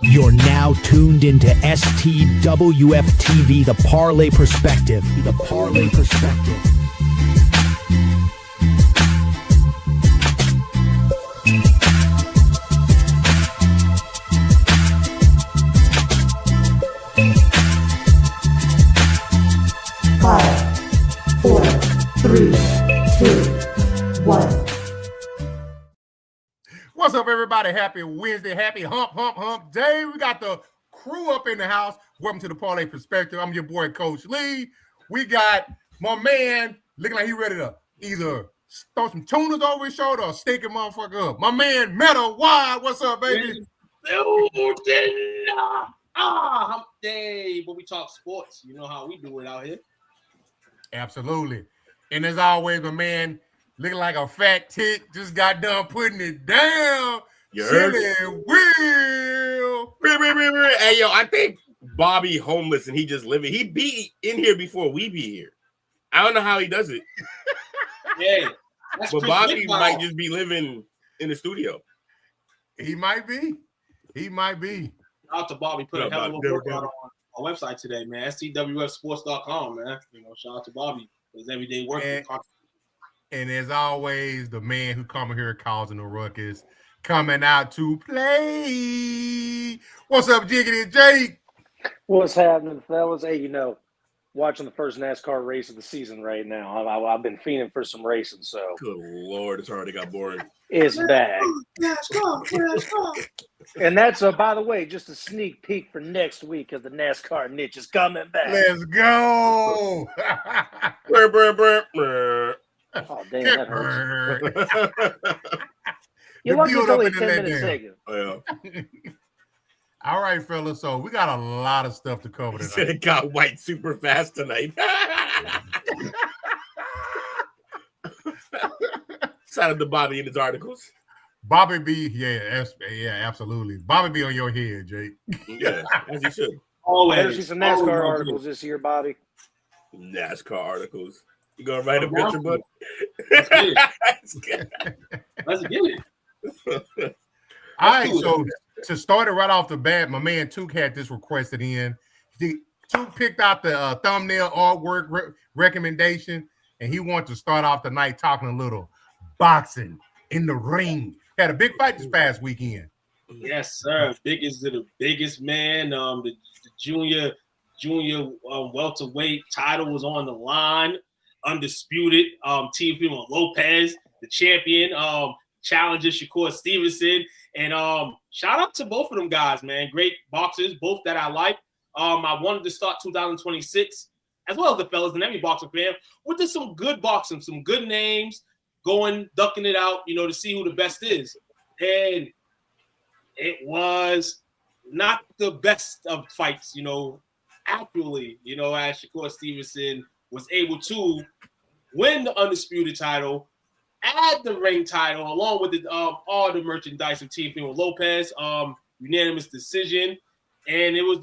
You're now tuned into STWF TV, the Parlay Perspective. The Parlay Perspective. Five, four, three, two, one. What's up, everybody? Happy Wednesday. Happy hump day. We got the crew up in the house. Welcome to the Parlay Perspective. I'm your boy, Coach Lee. We got my man looking like he ready to either throw some tuners over his shoulder or stick a motherfucker up. My man, Meta Wide. What's up, baby? Hump day. But we talk sports. You know how we do it out here. Absolutely. And as always, my man, looking like a fat tick, just got done putting it down. Chili Will. Hey, yo, I think Bobby homeless and he just living. He be in here before we be here. I don't know how he does it. Yeah. But Bobby might just be living in the studio. He might be. Out to Bobby. Put a hell of a work out on our website today, man. STWFsports.com, man. You know, shout out to Bobby. His everyday work. And as always, the man who coming here causing the ruckus, coming out to play. What's up, Jiggity Jake? What's happening, fellas? Hey, watching the first NASCAR race of the season right now. I've been fiending for some racing, so. Good Lord, it's already got boring. It's back. NASCAR. And that's, by the way, just a sneak peek for next week because the NASCAR niche is coming back. Let's go. Oh, damn, that hurts. You're lucky it's only 10 minutes taken. Oh, yeah. All right, fellas. So we got a lot of stuff to cover tonight. It got white super fast tonight. Shout out to Bobby in his articles. Bobby B, yeah, absolutely. Bobby B on your head, Jake. Yeah, as you should. Better see some NASCAR articles this year, Bobby. NASCAR articles. You gonna write a picture book? Let's get it. All right, so to start it right off the bat, my man Took had this requested in. Took picked out the thumbnail artwork recommendation, and he wanted to start off the night talking a little boxing in the ring. Had a big fight this past weekend. Yes, sir. Biggest of the biggest, man. The junior welterweight title was on the line. Undisputed. Teofimo Lopez, the champion. Challenger Shakur Stevenson. And shout out to both of them guys, man. Great boxers, both that I like. I wanted to start 2026, as well as the fellas and every boxing fan, with just some good boxing, some good names, ducking it out, to see who the best is. And it was not the best of fights, actually, as Shakur Stevenson was able to win the undisputed title, add the ring title, along with all the merchandise of Teofimo Lopez, unanimous decision. And it was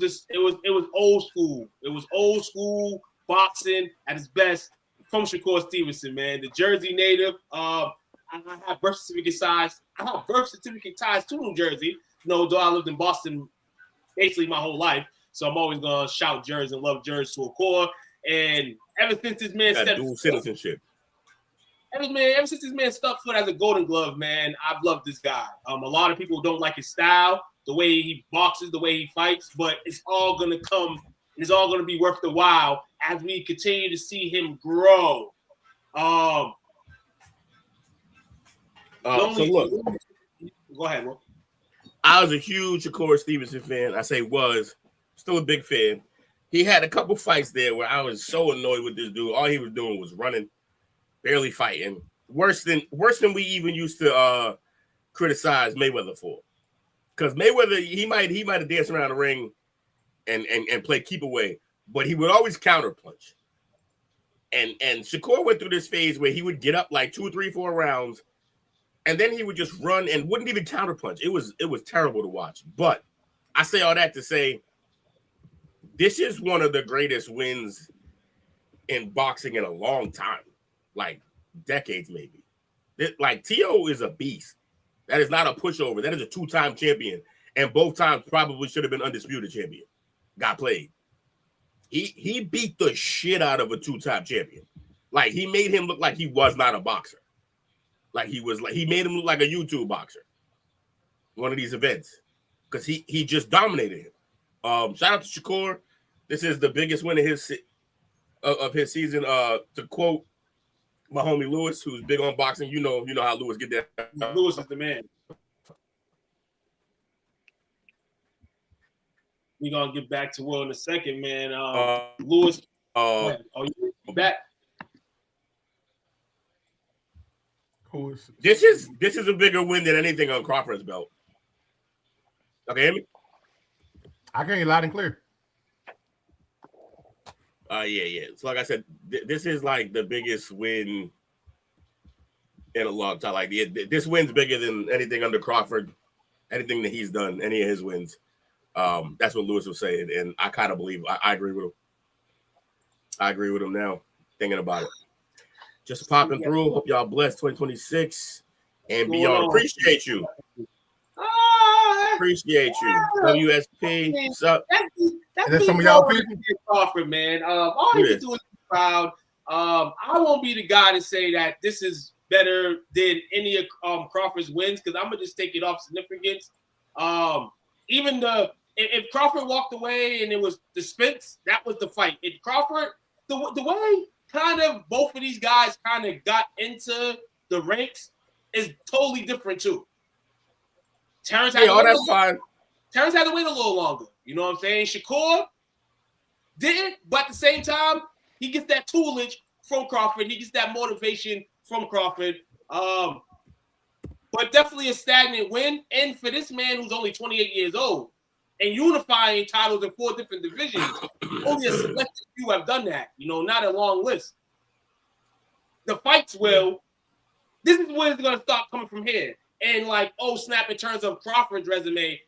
old school. It was old school boxing at its best from Shakur Stevenson, man. The Jersey native. I have birth certificate ties to New Jersey. Though I lived in Boston basically my whole life. So I'm always gonna shout Jersey and love Jersey to a core. And ever since this man stepped dual citizenship. Ever since this man stepped foot as a Golden Glove, man, I've loved this guy. A lot of people don't like his style, the way he boxes, the way he fights, but it's all gonna come and it's all gonna be worth the while as we continue to see him grow. So look, go ahead, bro. I was a huge Shakur Stevenson fan. I say was, still a big fan. He had a couple fights there where I was so annoyed with this dude. All he was doing was running, barely fighting. Worse than we even used to criticize Mayweather for. Because Mayweather, he might have danced around the ring and play keep away, but he would always counter punch. And Shakur went through this phase where he would get up like 2, 3, 4 rounds, and then he would just run and wouldn't even counter punch. It was terrible to watch. But I say all that to say, this is one of the greatest wins in boxing in a long time, like decades maybe. Like T.O. is a beast. That is not a pushover. That is a 2-time champion. and both times probably should have been undisputed champion. Got played. He beat the shit out of a 2-time champion. Like, he made him look like he was not a boxer. Like, he made him look like a YouTube boxer. One of these events. Because he just dominated him. Shout out to Shakur. This is the biggest win of his season. To quote my homie Lewis, who's big on boxing, you know how Lewis get that. Lewis is the man. We're gonna get back to Will in a second, man. Lewis, are you back? This is a bigger win than anything on Crawford's belt. Okay, hear me? I can hear you loud and clear. Yeah. So like I said, this is like the biggest win in a long time. Like this win's bigger than anything under Crawford, anything that he's done, any of his wins. That's what Lewis was saying, and I kind of believe I agree with him. I agree with him now, thinking about it. Just popping through. Hope y'all blessed 2026 and beyond. Appreciate you. Appreciate you. WSP. What's up? That's some of y'all people? Crawford, man. All he can do is be proud. I won't be the guy to say that this is better than any of Crawford's wins, because I'm gonna just take it off significance. Even if Crawford walked away and it was the Spence, that was the fight. If Crawford, the way kind of both of these guys kind of got into the ranks is totally different too. Terrence had to wait a little longer. You know what I'm saying? Shakur didn't, but at the same time, he gets that toolage from Crawford. He gets that motivation from Crawford. But definitely a stagnant win. And for this man who's only 28 years old and unifying titles in 4 different divisions, only a select few have done that. You know, not a long list. The fights this is where it's going to start coming from here. And like, oh snap, in terms of Crawford's resume,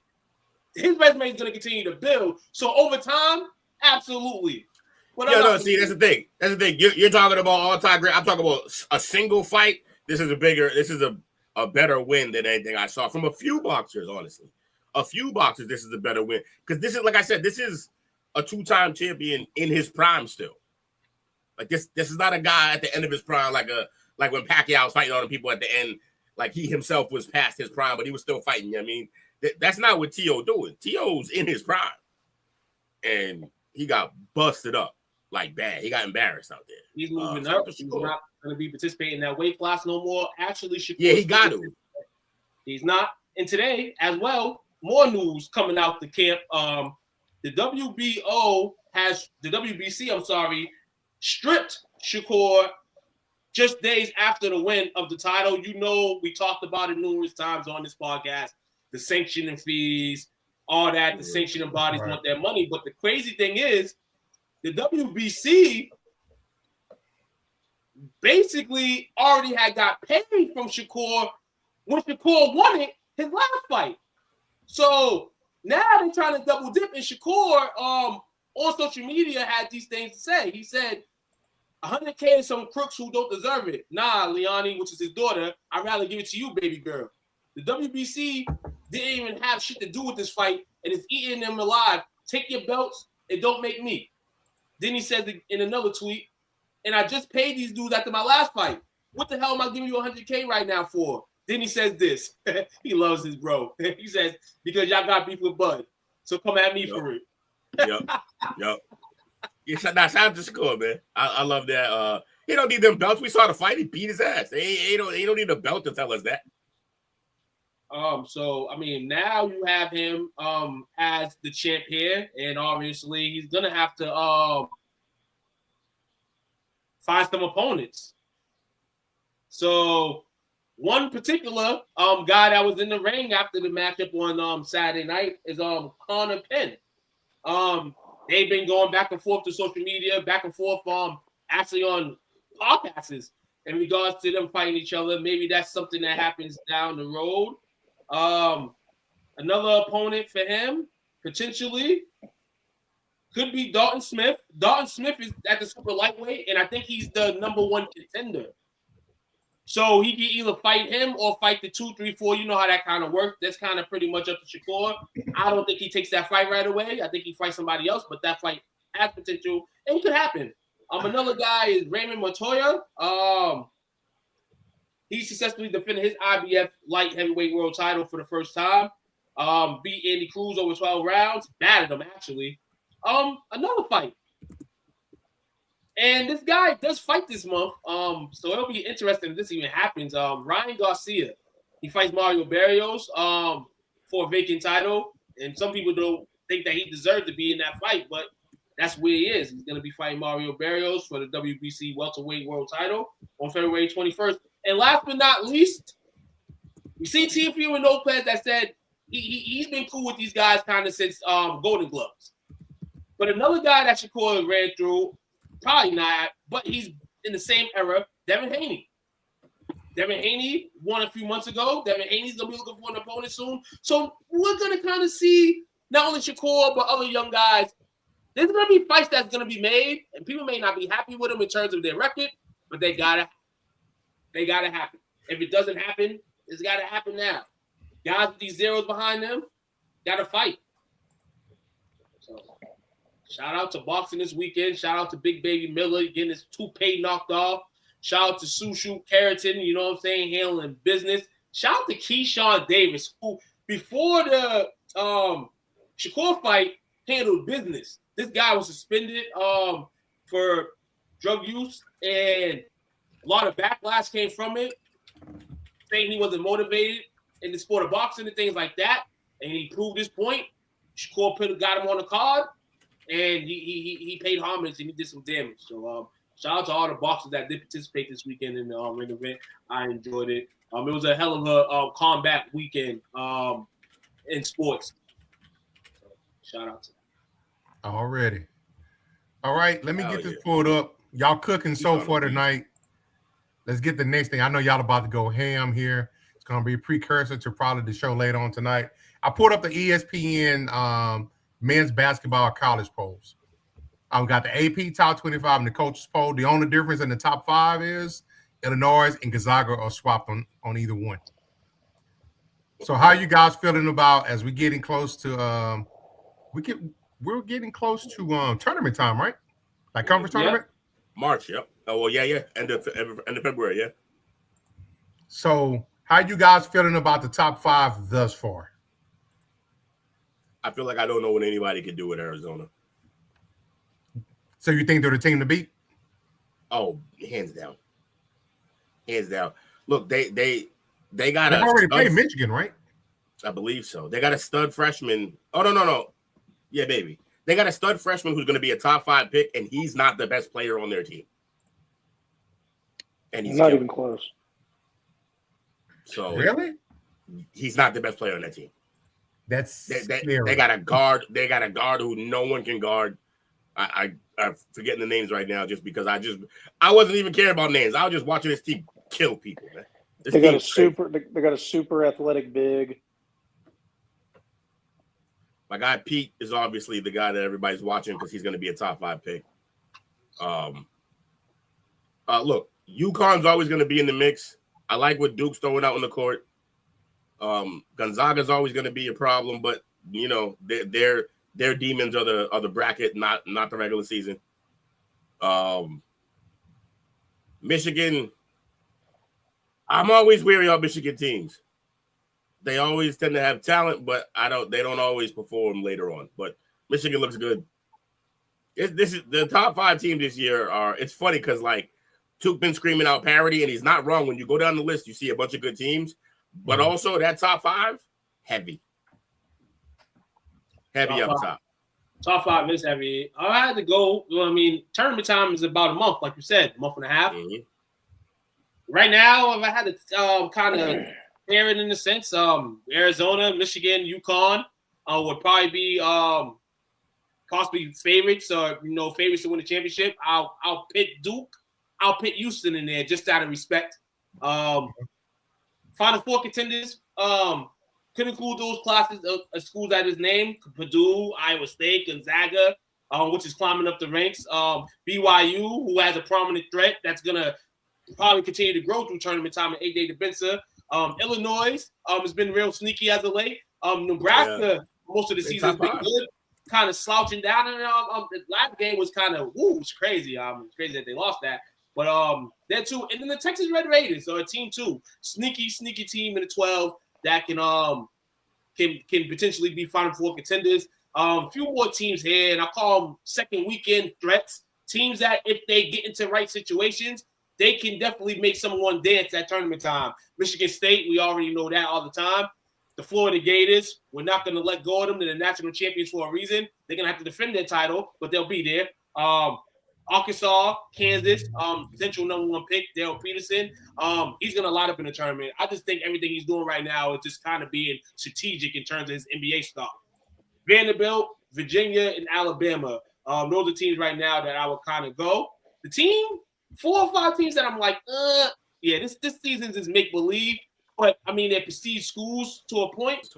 his resume is going to continue to build. So over time, absolutely. See, that's the thing. That's the thing. You're talking about all-time great. I'm talking about a single fight. This is a better win than anything I saw from a few boxers, honestly. A few boxers, this is a better win. Because this is, like I said, this is a 2-time champion in his prime still. Like this is not a guy at the end of his prime, like when Pacquiao was fighting on people at the end, like he himself was past his prime, but he was still fighting. You know what I mean, that's not what T.O. doing. T.O.'s in his prime. And he got busted up like bad. He got embarrassed out there. He's moving up. He's not going to be participating in that weight class no more. Actually, he got to. He's not. And today, as well, more news coming out the camp. The WBC, stripped Shakur just days after the win of the title. You know, we talked about it numerous times on this podcast. The sanctioning fees, all that. The sanctioning bodies want their money. But the crazy thing is, the WBC basically already had got paid from Shakur when Shakur won it his last fight. So now they're trying to double dip, and Shakur on social media had these things to say. He said, 100K to some crooks who don't deserve it. Nah, Leonie, which is his daughter, I'd rather give it to you, baby girl. The WBC didn't even have shit to do with this fight, and it's eating them alive. Take your belts and don't make me. Then he said in another tweet, and I just paid these dudes after my last fight. What the hell am I giving you 100K right now for? Then he says this. He loves his bro. He says, because y'all got beef with Bud. So come at me for it. Yep. Shout out to Shakur, man. I love that. He don't need them belts. We saw the fight. He beat his ass. He don't need a belt to tell us that. So I mean, now you have him as the champ here, and obviously he's gonna have to find some opponents. So one particular guy that was in the ring after the matchup on Saturday night is Connor Penn. They've been going back and forth to social media, back and forth actually on podcasts in regards to them fighting each other. Maybe that's something that happens down the road. Another opponent for him potentially could be Dalton Smith. Dalton Smith is at the super lightweight, and I think he's the number 1 contender. So he can either fight him or fight the 2, 3, 4. You know how that kind of works. That's kind of pretty much up to Shakur. I don't think he takes that fight right away. I think he fights somebody else, but that fight has potential. And it could happen. Another guy is Raymond Montoya. He successfully defended his IBF light heavyweight world title for the first time. Beat Andy Cruz over 12 rounds. Battered him, actually. Another fight. And this guy does fight this month. So it'll be interesting if this even happens. Ryan Garcia. He fights Mario Barrios for a vacant title. And some people don't think that he deserved to be in that fight, but that's where he is. He's going to be fighting Mario Barrios for the WBC welterweight world title on February 21st. And last but not least, we see Teofimo and Lopez that said he's been cool with these guys kind of since Golden Gloves. But another guy that Shakur ran through, probably not, but he's in the same era, Devin Haney. Devin Haney won a few months ago. Devin Haney's going to be looking for an opponent soon. So we're going to kind of see not only Shakur, but other young guys. There's going to be fights that's going to be made, and people may not be happy with them in terms of their record, but they got to happen. If it doesn't happen, it's got to happen now. Guys with these zeros behind them got to fight. So, shout out to boxing this weekend. Shout out to Big Baby Miller getting his toupee knocked off. Shout out to Sushu Keratin, you know what I'm saying, handling business. Shout out to Keyshawn Davis, who before the Shakur fight handled business. This guy was suspended for drug use, and a lot of backlash came from it, saying he wasn't motivated in the sport of boxing and things like that. And he proved his point. Shakur got him on the card, and he paid homage and he did some damage. So shout out to all the boxers that did participate this weekend in the ring event. I enjoyed it. It was a hell of a combat weekend in sports. So, shout out to them. Already. All right, let me get this pulled up. Y'all cooking so far tonight. Let's get the next thing. I know y'all about to go ham here. It's going to be a precursor to probably the show later on tonight. I pulled up the ESPN men's basketball college polls. I've got the AP top 25 and the coaches poll. The only difference in the top 5 is Illinois and Gonzaga are swapped on either one. So how you guys feeling about as we're getting close to we're getting close to tournament time, right? Like conference tournament? March, yep. Oh, well, yeah. End of February, yeah. So how you guys feeling about the top 5 thus far? I feel like I don't know what anybody can do with Arizona. So you think they're the team to beat? Oh, hands down. Hands down. Look, they got They've already played Michigan, right? I believe so. They got a stud freshman. Oh, no. Yeah, baby. They got a stud freshman who's going to be a top 5 pick, and he's not the best player on their team. And he's not even close. So really, he's not the best player on that team. That's they got a guard. They got a guard who no one can guard. I'm forgetting the names right now just because I wasn't even caring about names. I was just watching this team kill people, man. They got a super athletic big. My guy Pete is obviously the guy that everybody's watching because he's going to be a top 5 pick. Look, UConn's always going to be in the mix. I like what Duke's throwing out on the court. Gonzaga's always going to be a problem, but you know their demons are the bracket, not the regular season. Michigan, I'm always weary of Michigan teams. They always tend to have talent, but they don't always perform later on. But Michigan looks good. This is the top 5 teams this year it's funny because like Tuke been screaming out parity, and he's not wrong. When you go down the list, you see a bunch of good teams, but also that top 5, heavy top up top. Top 5 is heavy. I had to go. I mean, tournament time is about a month, like you said, a month and a half. Mm-hmm. Right now, if I had to kind of pair it in a sense, Arizona, Michigan, UConn would probably be possibly favorites, favorites to win the championship. I'll pit Duke. I'll pit Houston in there just out of respect. Final 4 contenders could include those classes of schools that is named: Purdue, Iowa State, Gonzaga, which is climbing up the ranks. BYU, who has a prominent threat that's gonna probably continue to grow through tournament time. And AJ DeBenza, Illinois has been real sneaky as of late. Nebraska, most of the season has been good, kind of slouching down. And the last game was kind of it's crazy. It's crazy that they lost that. But that too, and then the Texas Red Raiders are a team too, sneaky team in the 12 that can potentially be Final Four contenders. A few more teams here, and I call them second weekend threats. Teams that if they get into right situations, they can definitely make someone dance at tournament time. Michigan State, we already know that all the time. The Florida Gators, we're not going to let go of them. They're the national champions for a reason. They're going to have to defend their title, but they'll be there. Arkansas, Kansas, potential number 1 pick, Dale Peterson. He's going to light up in the tournament. I just think everything he's doing right now is just kind of being strategic in terms of his NBA stock. Vanderbilt, Virginia, and Alabama. Those are teams right now that I would kind of go. The team, 4 or 5 teams that I'm like, this season is make-believe. But, I mean, they're prestige schools to a point.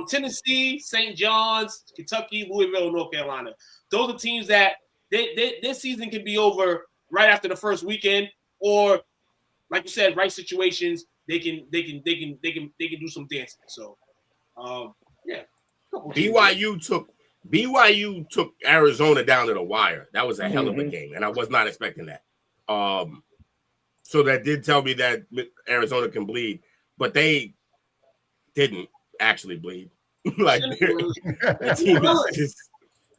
Tennessee, St. John's, Kentucky, Louisville, North Carolina. Those are teams that this season can be over right after the first weekend, or like you said, right situations, they can do some dancing. So, BYU took Arizona down to the wire. That was a hell of a game, and I was not expecting that. So that did tell me that Arizona can bleed, but they didn't actually bleed. Like that team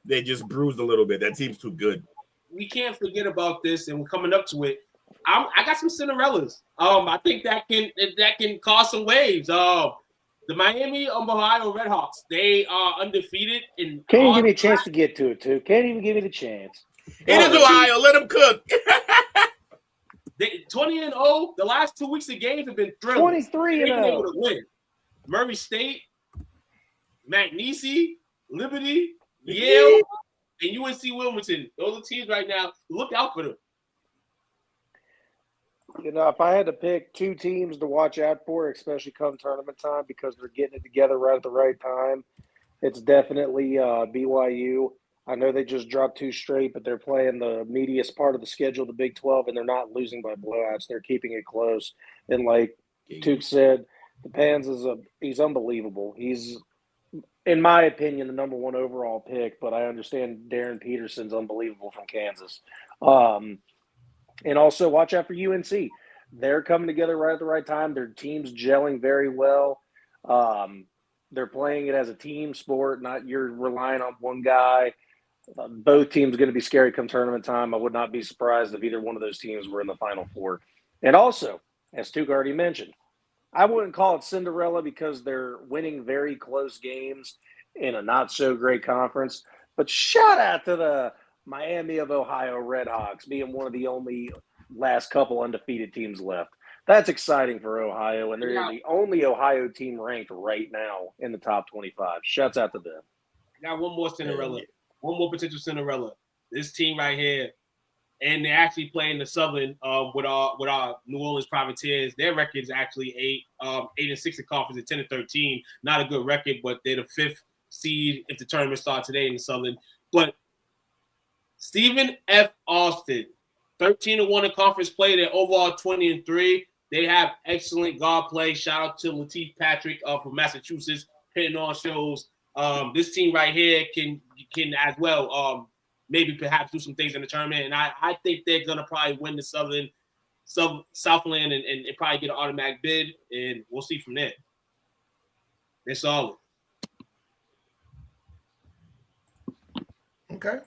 they just bruised a little bit. That team's too good. We can't forget about this, and we're coming up to it. I got some Cinderellas. I think that can cause some waves. The Miami Ohio Redhawks, they are undefeated. Can't even give me a chance to get to it, too. Can't even give me the chance. It is Ohio. Let them cook. 20-0. The last 2 weeks of games have been thrilling. 23-0. Murray State, McNeese, Liberty, Yale, and UNC Wilmington. Those are teams right now. Look out for them. You know, if I had to pick 2 teams to watch out for, especially come tournament time, because they're getting it together right at the right time, it's definitely BYU. I know they just dropped 2 straight, but they're playing the meatiest part of the schedule, the Big 12, and they're not losing by blowouts. They're keeping it close. And like Took said, the Pans he's unbelievable. He's, in my opinion, the number 1 overall pick, but I understand Darren Peterson's unbelievable from Kansas. And also watch out for UNC. They're coming together right at the right time. Their team's gelling very well. They're playing it as a team sport, not you're relying on one guy. Both teams are going to be scary come tournament time. I would not be surprised if either one of those teams were in the Final Four. And also, as Took already mentioned, I wouldn't call it Cinderella because they're winning very close games in a not-so-great conference. But shout out to the Miami of Ohio Redhawks being one of the only last couple undefeated teams left. That's exciting for Ohio, and they're the only Ohio team ranked right now in the top 25. Shouts out to them. Got one more Cinderella, one more potential Cinderella. This team right here, and they're actually playing the Southern with our New Orleans Privateers. Their record is actually 8-6 in conference and 10-13. Not a good record, but they're the 5th seed if the tournament starts today in the Southern. But Stephen F. Austin, 13-1 in conference play. They're overall 20-3. They have excellent guard play. Shout out to Lateef Patrick from Massachusetts, hitting on shows. This team right here can as well maybe perhaps do some things in the tournament. And I think they're going to probably win the Southland and probably get an automatic bid. And we'll see from there. They're solid. Okay.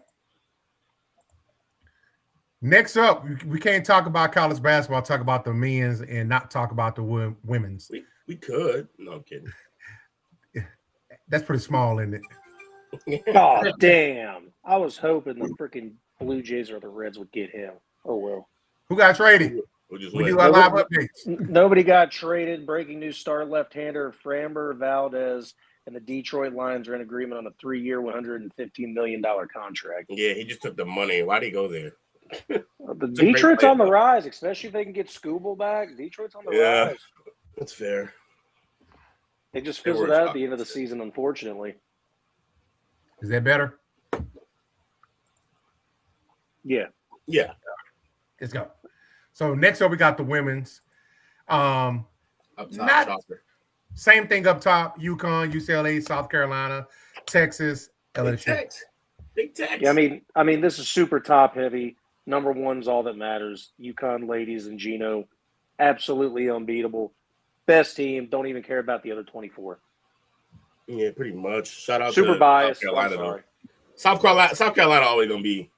Next up, we can't talk about college basketball, talk about the men's and not talk about the women's. We could. No, I'm kidding. That's pretty small, isn't it? Oh, damn. I was hoping the freaking Blue Jays or the Reds would get him. Oh, well. Who got traded? We do our live updates. Nobody got traded. Breaking news, star left-hander Framber Valdez and the Detroit Lions are in agreement on a 3-year, $115 million contract. Yeah, he just took the money. Why'd he go there? The Detroit's on the rise, especially if they can get Scooble back. Detroit's on the rise. That's fair. They just fizzled out at the end of the season, unfortunately. Is that better? Yeah. Yeah. Let's go. So next up, we got the women's. Up top, Not- soccer. Same thing up top: UConn, UCLA, South Carolina, Texas, Big LSU. Tex. Big Tex. Yeah, I mean, this is super top heavy. Number one's all that matters. UConn ladies and Gino, absolutely unbeatable. Best team. Don't even care about the other 24. Yeah, pretty much. Shout out Super to biased. South Carolina, I'm sorry. though. South Carolina always gonna be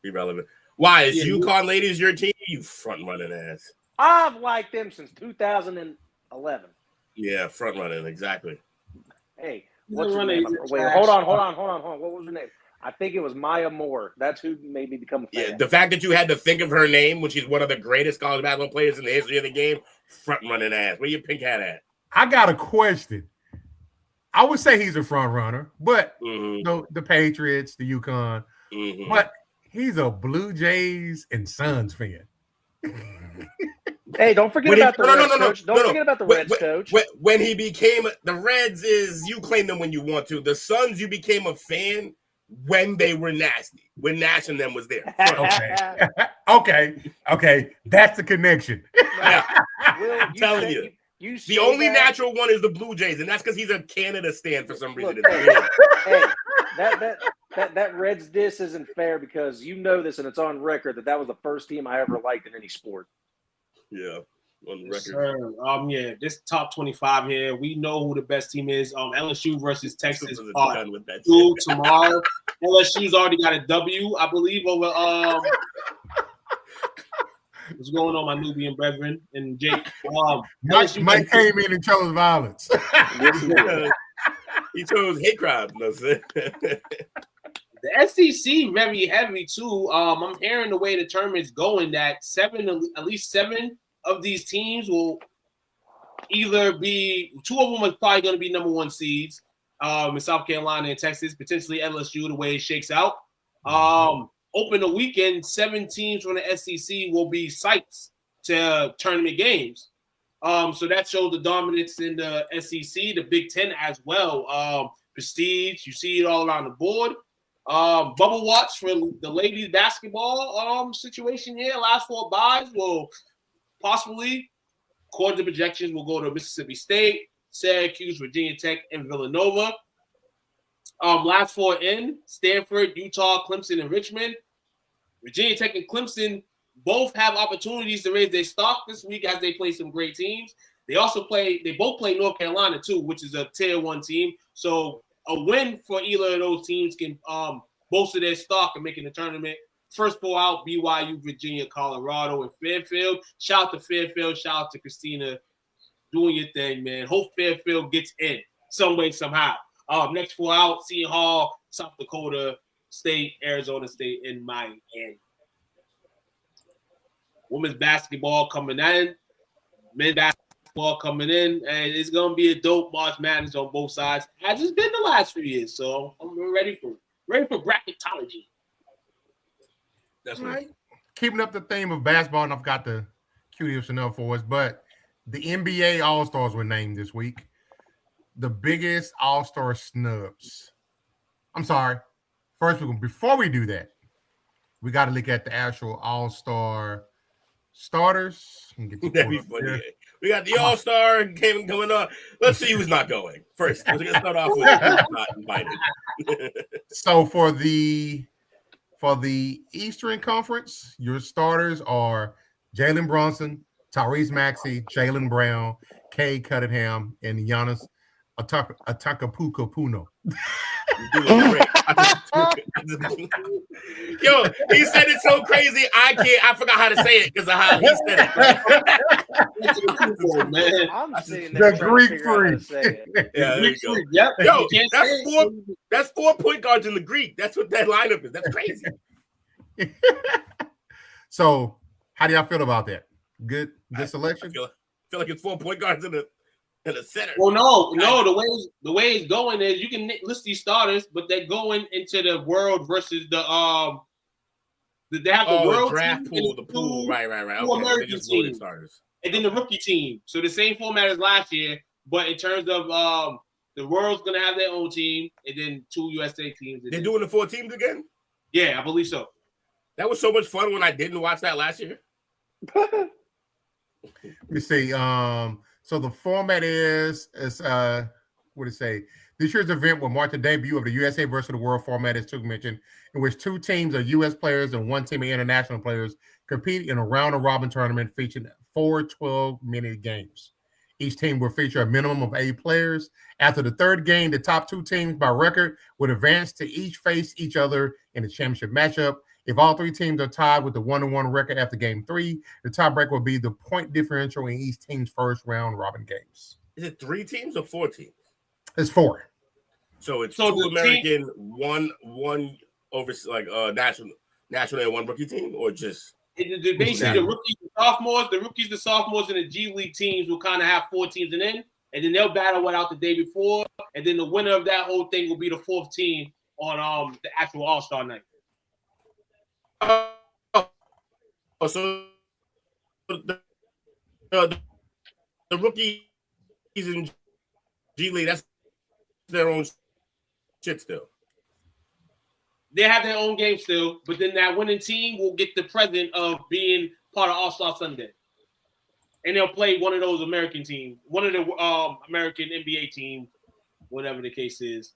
irrelevant. Why is Yeah, UConn ladies your team? You front running ass. I've liked them since 2011. Yeah, front running, exactly. Hey, what's her running name? is Wait, trash. hold on. What was her name? I think it was Maya Moore. That's who made me become a fan. Yeah, the fact that you had to think of her name, when she's one of the greatest college basketball players in the history of the game, front running ass. Where your pink hat at? I got a question. I would say he's a front runner, but Mm-hmm. the Patriots, the UConn, Mm-hmm. but he's a Blue Jays and Suns fan. Hey, don't forget When he- about the no, no, Reds no, no, coach. no, Don't no. forget about the When- Reds coach. When he became the Reds, is you claim them when you want to. The Suns, you became a fan when they were nasty, when Nash and them was there. Okay. That's the connection. Yeah. Will, I'm telling you. You The say only that- natural one is the Blue Jays, and that's because he's a Canada stan for some reason. Look, It's weird. hey, that Reds diss isn't fair because you know this and it's on record that was the first team I ever liked in any sport. Yeah, on the Yes, record. sir. Yeah, this top 25 here. We know who the best team is. LSU versus Texas. Super Part done with that 2 shit. tomorrow. LSU's already got a W, I believe, over what's going on, my Nubian brethren and Jake. LSU Mike came in and chose violence. He chose hate crime. No, sir. The SEC very heavy too. I'm hearing the way the tournament's going that at least seven of these teams will either be, 2 of them are probably going to be number 1 seeds in South Carolina and Texas, potentially LSU the way it shakes out. Open the weekend, 7 teams from the SEC will be sites to tournament games. So that shows the dominance in the SEC, the Big Ten as well. Prestige, you see it all around the board. Bubble watch for the ladies basketball situation here. Last 4 buys will possibly, according to projections, will go to Mississippi State, Syracuse, Virginia Tech, and Villanova. Last 4 in: Stanford, Utah, Clemson, and Richmond. Virginia Tech and Clemson both have opportunities to raise their stock this week as they play some great teams. They both play North Carolina too, which is a tier 1 team. So a win for either of those teams can bolster their stock and making the tournament. First 4 out: BYU, Virginia, Colorado, and Fairfield. Shout out to Fairfield. Shout out to Christina doing your thing, man. Hope Fairfield gets in some way, somehow. Next 4 out: Seton Hall, South Dakota State, Arizona State, and Miami. Women's basketball coming in. Men's basketball coming in. And it's going to be a dope March Madness on both sides, as it's been the last few years. So I'm ready for bracketology. That's All right. right. Keeping up the theme of basketball, and I've got the QDF enough for us, but the NBA All-Stars were named this week. The biggest All-Star snubs. I'm sorry. First, before we do that, we got to look at the actual All-Star starters. That'd be funny. We got the All-Star game coming on. Let's see who's not going. First, we're going to start off with who's not invited. So for the Eastern Conference, your starters are Jalen Brunson, Tyrese Maxey, Jaylen Brown, Kay Cunningham, and Giannis Antetokounmpo. You're doing great. Yo, he said it so crazy. I forgot how to say it because of how he said it. Man. I'm sitting there The trying to Greek figure out how to freak. say it. Yeah, there you go. Yep. Yo, You can't say it. that's 4 point guards in the Greek. That's what that lineup is. That's crazy. So, how do y'all feel about that? Good selection. I feel like it's 4 point guards in the center. Well, no. The way it's going is you can list these starters, but they're going into the world versus the they have the world draft team pool, and the pool, right. two Okay, they American just voted teams. starters. and then the rookie team. So the same format as last year, but in terms of the world's gonna have their own team, and then 2 USA teams. They're doing the 4 teams again. Yeah, I believe so. That was so much fun when I didn't watch that last year. Let me see. So the format is what did it say? This year's event will mark the debut of the USA versus the World format, as Took mentioned, in which 2 teams of U.S. players and 1 team of international players compete in a round-robin tournament featuring 4 12-minute games. Each team will feature a minimum of 8 players. After the 3rd game, the top 2 teams by record would advance to each face each other in the championship matchup. If all 3 teams are tied with the 1-1 record after game 3, the tiebreaker will be the point differential in each team's first round-robin games. Is it 3 teams or 4 teams? It's 4. So it's 2 American, one over like national and 1 rookie team, or just basically the rookies, the sophomores, and the G League teams will kind of have 4 teams in, and then they'll battle one out the day before, and then the winner of that whole thing will be the 4th team on the actual All-Star night. So the rookies in G League, that's their own shit still. They have their own game still, but then that winning team will get the present of being part of All-Star Sunday. And they'll play one of those American teams, one of the American NBA teams, whatever the case is.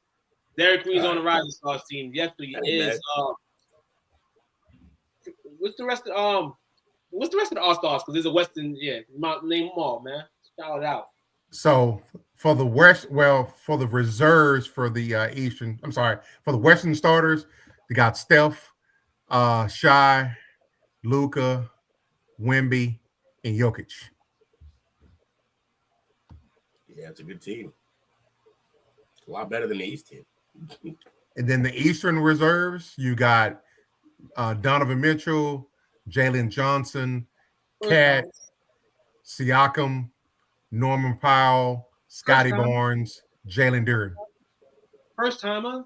Derek Queen's on the Rising Stars team. Yes, he is. What's the rest of the All-Stars? Because there's a Western, name them all, man. Shout it out. So for the for the reserves for the Eastern, for the Western starters, they got Steph, Shai, Luka, Wemby, and Jokic. Yeah, it's a good team. It's a lot better than the East team. And then the Eastern reserves, you got Donovan Mitchell, Jalen Johnson, Cat, Siakam, Norman Powell, Scotty Barnes, Jalen Duren. First timer?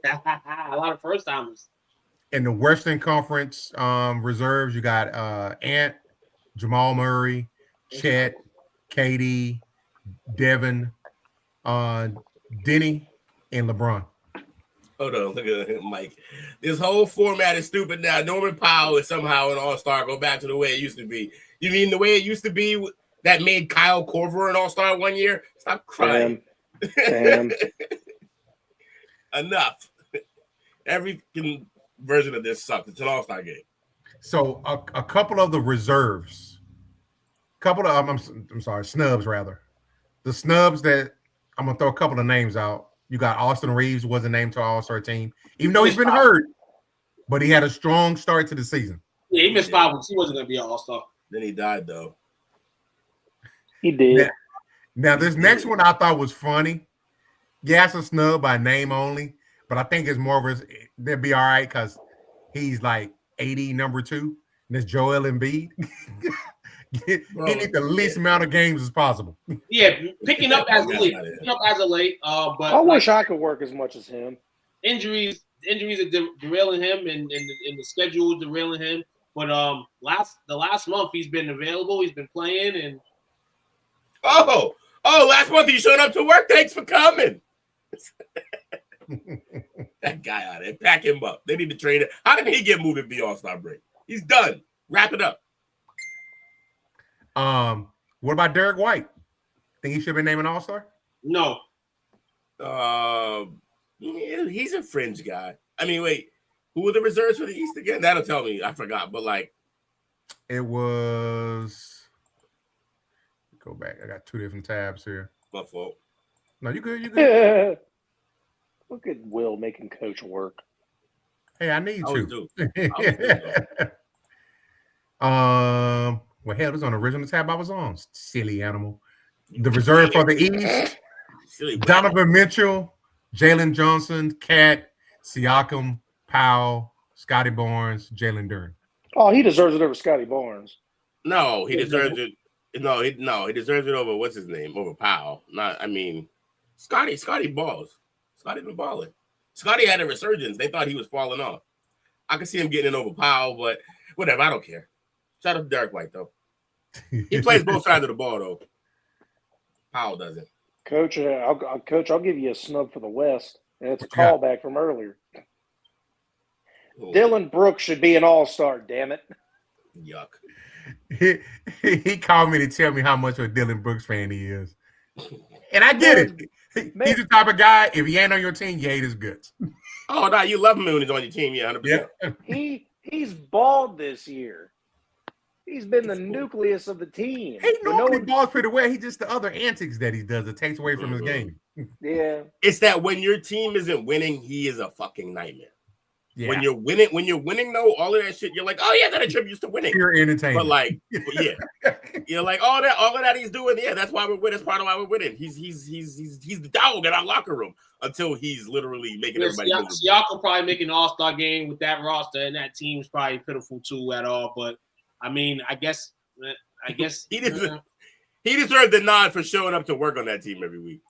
A lot of first timers. In the Western Conference reserves, you got Ant, Jamal Murray, Chet, KD, Devin, Denny, and LeBron. Hold on, look at him, Mike. This whole format is stupid now. Norman Powell is somehow an all-star. Go back to the way it used to be. You mean the way it used to be that made Kyle Korver an all-star one year? Stop crying. Damn. Enough. Every version of this sucks. It's an all-star game. So a couple of the reserves, snubs rather. The snubs that I'm going to throw a couple of names out. You got Austin Reeves, wasn't named to All-Star team, even though he's been hurt, but he had a strong start to the season. Yeah, he missed 5 weeks. He wasn't going to be an All-Star. Then he died, though. He did. Now, this next one I thought was funny. Yeah, it's a snub by name only, but I think it's more of they'll be all right because he's like 80, number 2, and it's Joel Embiid. He needs the least amount of games as possible. Yeah, picking up as late. But I wish I could work as much as him. Injuries are derailing him, and the schedule is derailing him. But the last month he's been available. He's been playing, and last month he showed up to work. Thanks for coming. That guy out there, pack him up. They need to trade him. How did he get moved at the All-Star break? He's done. Wrap it up. What about Derek White? Think he should be named an All-Star? No. He's a fringe guy. I mean, wait, who were the reserves for the East again? That'll tell me. I forgot, but it was. Go back. I got 2 different tabs here. My fault. No, you good. You good. Look at Will making coach work. Hey, I need I to. Well, hell, this is on the original tab I was on. Silly animal. The reserve for the East, Donovan Mitchell, Jalen Johnson, Cat, Siakam, Powell, Scotty Barnes, Jalen Duren. Oh, he deserves it over Scotty Barnes. No, he deserves it. No, he deserves it over what's his name? Over Powell. Scotty balls. Scotty been balling. Scotty had a resurgence. They thought he was falling off. I can see him getting it over Powell, but whatever. I don't care. Shout out to Derek White, though. He plays both sides of the ball, though. Powell doesn't. Coach, I'll give you a snub for the West, and it's a callback from earlier. Dylan Brooks should be an all-star, damn it. Yuck. he called me to tell me how much of a Dylan Brooks fan he is. And I get it. He's the type of guy, if he ain't on your team, you hate his guts. Oh, no, you love him when he's on your team. Yeah, 100%. Yeah. He's balled this year. He's been the nucleus of the team. He normally balls pretty well. He just the other antics that he does, it takes away from his game. Yeah. It's that when your team isn't winning, he is a fucking nightmare. Yeah. When you're winning, though, all of that shit, you're like, oh yeah, that attributes to winning. Pure entertainment. But like, yeah, you're like, all of that he's doing, yeah, that's why we're winning. That's part of why we're winning. He's the dog in our locker room until he's literally making everybody. Siakam probably making an All-Star game with that roster, and that team's probably pitiful too at all. But I mean, I guess he deserved the nod for showing up to work on that team every week.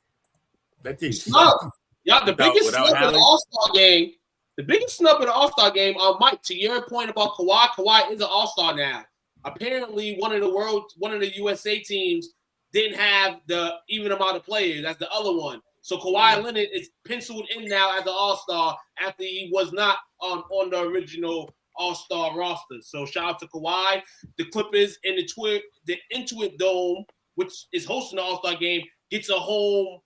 That team sucks. Yeah, the biggest snub in the All-Star game. The biggest snub in the All-Star game, Mike, to your point about Kawhi, Kawhi is an All-Star now. Apparently, one of the USA teams didn't have the even amount of players as the other one. So Kawhi Leonard is penciled in now as an All-Star after he was not on the original All-Star roster. So shout out to Kawhi. The Clippers and the Intuit Dome, which is hosting the All-Star game, gets a home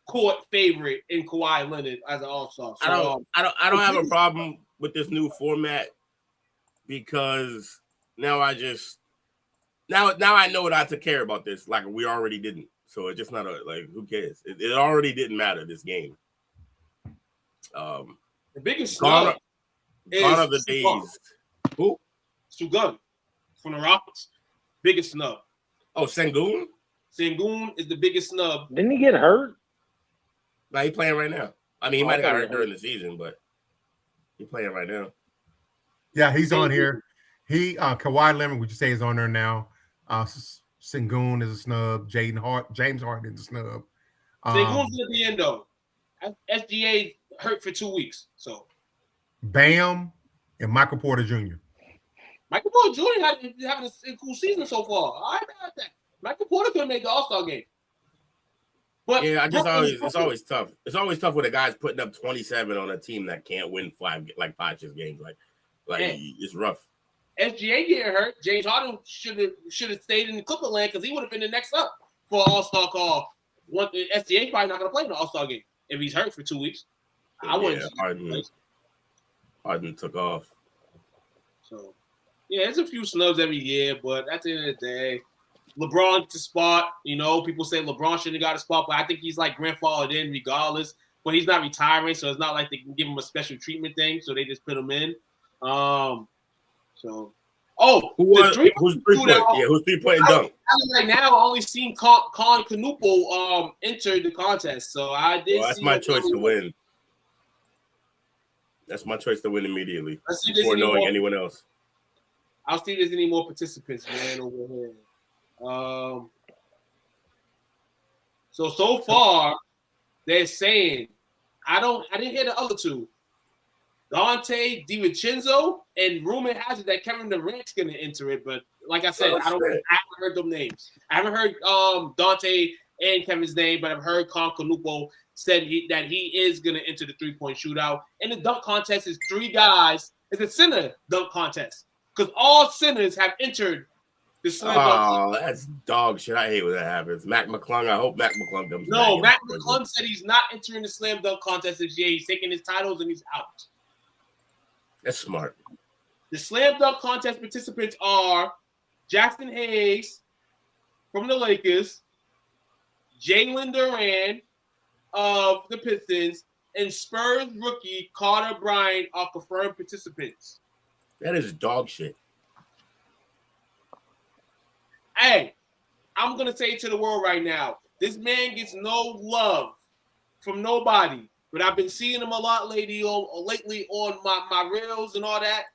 court favorite in Kawhi Leonard as an All-Star. So, I don't have a problem with this new format because now I know not to care about this like we already didn't. So it's just not who cares? It already didn't matter this game. The biggest snub is gone are the days. Who? Sugun from the Rockets. Biggest snub. Oh, Sengun? Sengun is the biggest snub. Didn't he get hurt? No, he's playing right now. I mean, he might have got hurt during the season, but he's playing right now. Yeah, he's on here. Kawhi Leonard, would you say, is on there now? Sengun is a snub. James Harden is a snub. Sengun's gonna be in though. SGA hurt for 2 weeks, so Bam and Michael Porter Jr. Michael Porter Jr. having a cool season so far. I about that. Michael Porter could make the All-Star game. But yeah, it's always tough. It's always tough when a guy's putting up 27 on a team that can't win 5-6 games. It's rough. SGA getting hurt. James Harden should have stayed in the Clipper land because he would have been the next up for an All-Star call. SGA probably not going to play in the All-Star game if he's hurt for 2 weeks. Harden took off. So, yeah, there's a few snubs every year, but at the end of the day, LeBron gets a spot. You know, people say LeBron shouldn't have got a spot, but I think he's like grandfathered in regardless. But he's not retiring, so it's not like they can give him a special treatment thing, so they just put him in. Who's 3-point dunk? Right now, I only seen Con Canupo enter the contest, so I did. That's my choice to win. That's my choice to win immediately before knowing anyone else. I'll see if there's any more participants, man, over here. So far, they're saying I didn't hear the other two. Dante DiVincenzo, and rumor has it that Kevin Durant's gonna enter it, but like I said, I haven't heard them names. I haven't heard Dante and Kevin's name, but I've heard Con Canupo said that he is gonna enter the 3-point shootout. And the dunk contest is 3 guys. It's a center dunk contest because all centers have entered the slam dunk. That's dog shit. I hate when that happens. Mac McClung. I hope Mac McClung comes back. No, Mac McClung said he's not entering the slam dunk contest this year. He's taking his titles and he's out. That's smart. The slam dunk contest participants are Jackson Hayes from the Lakers, Jalen Duran of the Pistons, and Spurs rookie Carter Bryant are confirmed participants. That is dog shit. Hey, I'm going to say it to the world right now. This man gets no love from nobody. But I've been seeing him a lot lately on my reels and all that.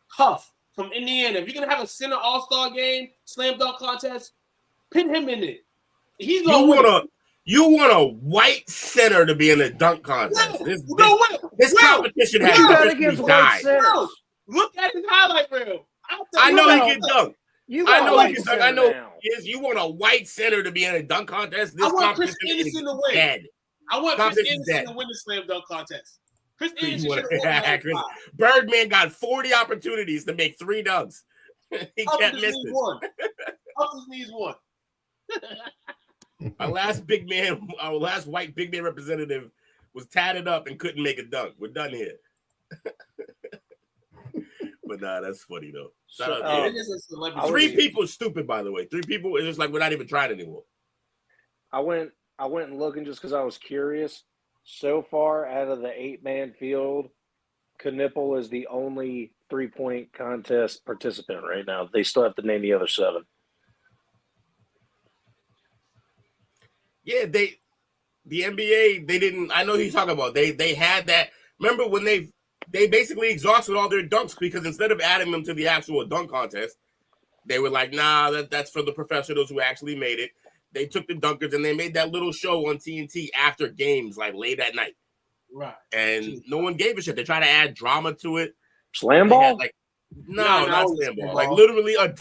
Huff from Indiana. If you're gonna have a center all-star game, slam dunk contest, pin him in it. He's gonna you want a white center to be in a dunk contest. This competition has officially died. Look at his highlight reel. I know he can dunk. I know he can dunk. I know you want a white center to be in a dunk contest. This competition is dead. I want Chris Anderson to win the slam dunk contest. Chris Anderson should have won. Birdman got 40 opportunities to make 3 dunks. He Up can't his miss knees it. one. Up his knees one. Our last white big man representative was tatted up and couldn't make a dunk. We're done here. But nah, that's funny though. Shout out It to is a celebrity. Three people is stupid, by the way. 3 people is just like we're not even trying anymore. I went and looking just because I was curious. So far, out of the 8-man field, Knipple is the only 3-point contest participant right now. They still have to name the other 7. Yeah, the NBA, they didn't. I know who you're talking about. They had that. Remember when they basically exhausted all their dunks because instead of adding them to the actual dunk contest, they were like, nah, that's for the professionals who actually made it. They took the dunkers and they made that little show on TNT after games, like late at night. Right. And no one gave a shit. They tried to add drama to it. Slam They ball? had, like, no, not slam ball. Like literally a.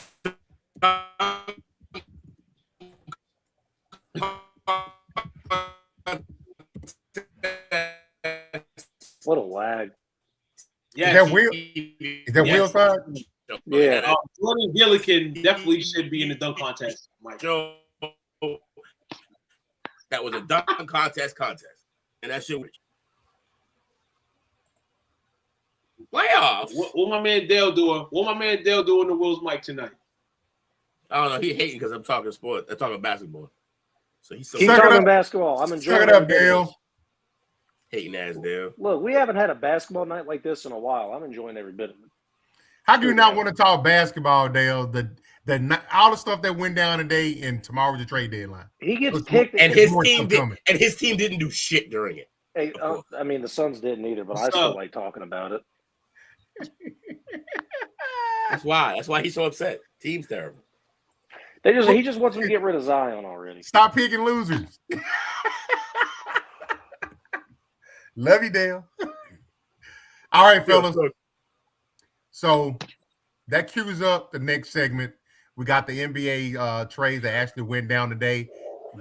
What a lag. Yeah. Is that Will side? Yeah. Jordan Gillikin definitely should be in the dunk contest, Mike. Joe, that was a dunk contest, and that shit was playoffs. What my man Dale doing? What my man Dale doing to Will's mic tonight? I don't know. He hating because I'm talking sport. I'm talking basketball. So he's so Keep talking basketball. I'm enjoying Suck it up, every bit of Dale. this. hating ass Dale. Look, we haven't had a basketball night like this in a while. I'm enjoying every bit of it. How do you not want to talk basketball, Dale? All the stuff that went down today, and tomorrow's the trade deadline. He gets picked, And There's his more team stuff coming. his team didn't do shit during it. Hey, I mean, the Suns didn't either, but I still like talking about it. That's why. That's why he's so upset. Team's terrible. He just wants them to get rid of Zion already. Stop picking losers. Love you, Dale. All right, fellas. So that cues up the next segment. We got the NBA trades that actually went down today.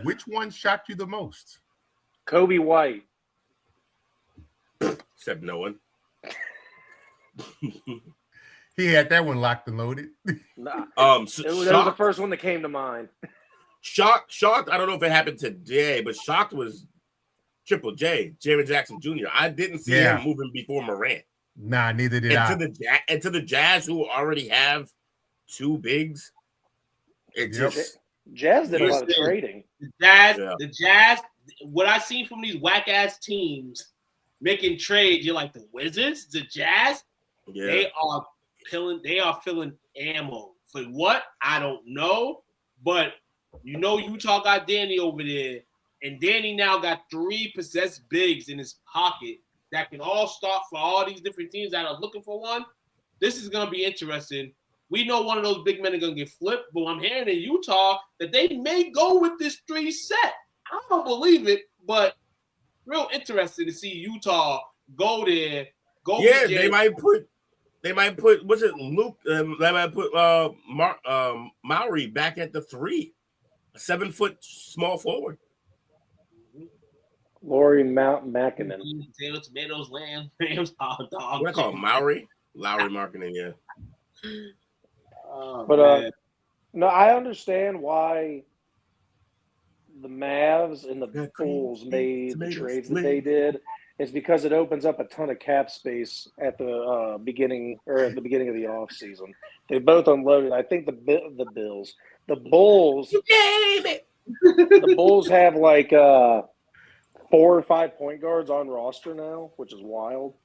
Which one shocked you the most? Kobe White. Except no one. He had that one locked and loaded. Nah, That was the first one that came to mind. Shocked. I don't know if it happened today, but shocked was Triple J, Jared Jackson Jr. I didn't see him moving before Morant. Nah, neither did I. And to the Jazz, who already have 2 bigs, Jazz did a lot of trading. The Jazz. What I seen from these whack ass teams making trades, you're like the Wizards, the Jazz. Yeah. They are filling ammo for what I don't know, but Utah got Danny over there, and Danny now got 3 possessed bigs in his pocket that can all start for all these different teams that are looking for one. This is gonna be interesting. We know one of those big men are gonna get flipped, but I'm hearing in Utah that they may go with this 3 set. I don't believe it, but real interesting to see Utah go there. They might put what's it, Luke? They might put Maury back at the 3, a 7-foot small forward. Laurie Markkinen. Tomatoes, lambs, hot dog. What I call him, Maury? Lowry Markkinen, yeah. But no, I understand why the Mavs and the Bulls made the trades that they did. It's because it opens up a ton of cap space at the beginning of the offseason. They both unloaded. I think the Bulls, the Bulls have like 4 or 5 point guards on roster now, which is wild.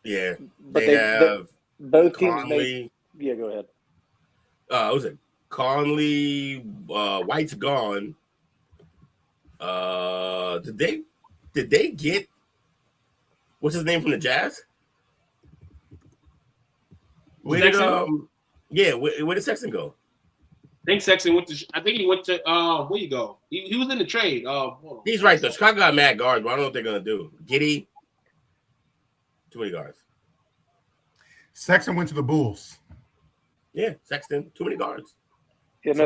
Yeah, but they have both teams Conley. Yeah, go ahead. What was it? Conley, White's gone. Did they get what's his name from the Jazz? Where did Sexton go? I think Sexton went to. I think he went to. Where you go? He was in the trade. He's right though. Chicago got mad guards, but I don't know what they're gonna do. Giddey, too many guards. Sexton went to the Bulls. Yeah, Sexton, too many guards. Yeah, no,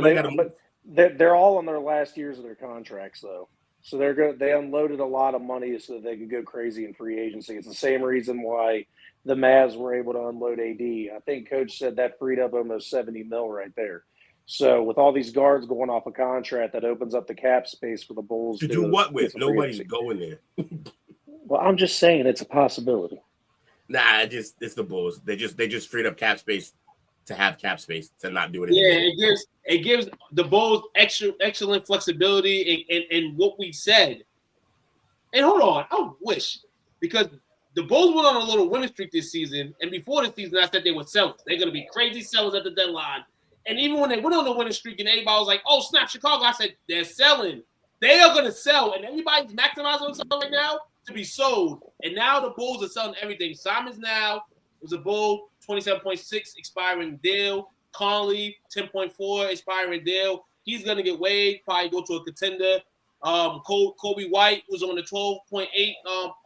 they're all on their last years of their contracts though. So they unloaded a lot of money so that they can go crazy in free agency. It's the same reason why the Mavs were able to unload AD. I think Coach said that freed up almost $70 million right there. So with all these guards going off a contract, that opens up the cap space for the Bulls To do what with? get some Nobody's free agency. going there. Well, I'm just saying it's a possibility. Nah, it's the Bulls. They just freed up cap space to have cap space to not do it Yeah, anymore. it gives the Bulls excellent flexibility in what we said. And hold on, I wish, because the Bulls went on a little winning streak this season, and before the season, I said they were sellers. They're going to be crazy sellers at the deadline. And even when they went on the winning streak, and everybody was like, "Oh snap, Chicago!" I said they're selling. They are going to sell, and everybody's maximizing on something right now to be sold. And now the Bulls are selling everything. Simons now was a Bull, 27.6 expiring deal. Conley, 10.4 expiring deal. He's going to get waived, probably go to a contender. Kobe White was on the 12.8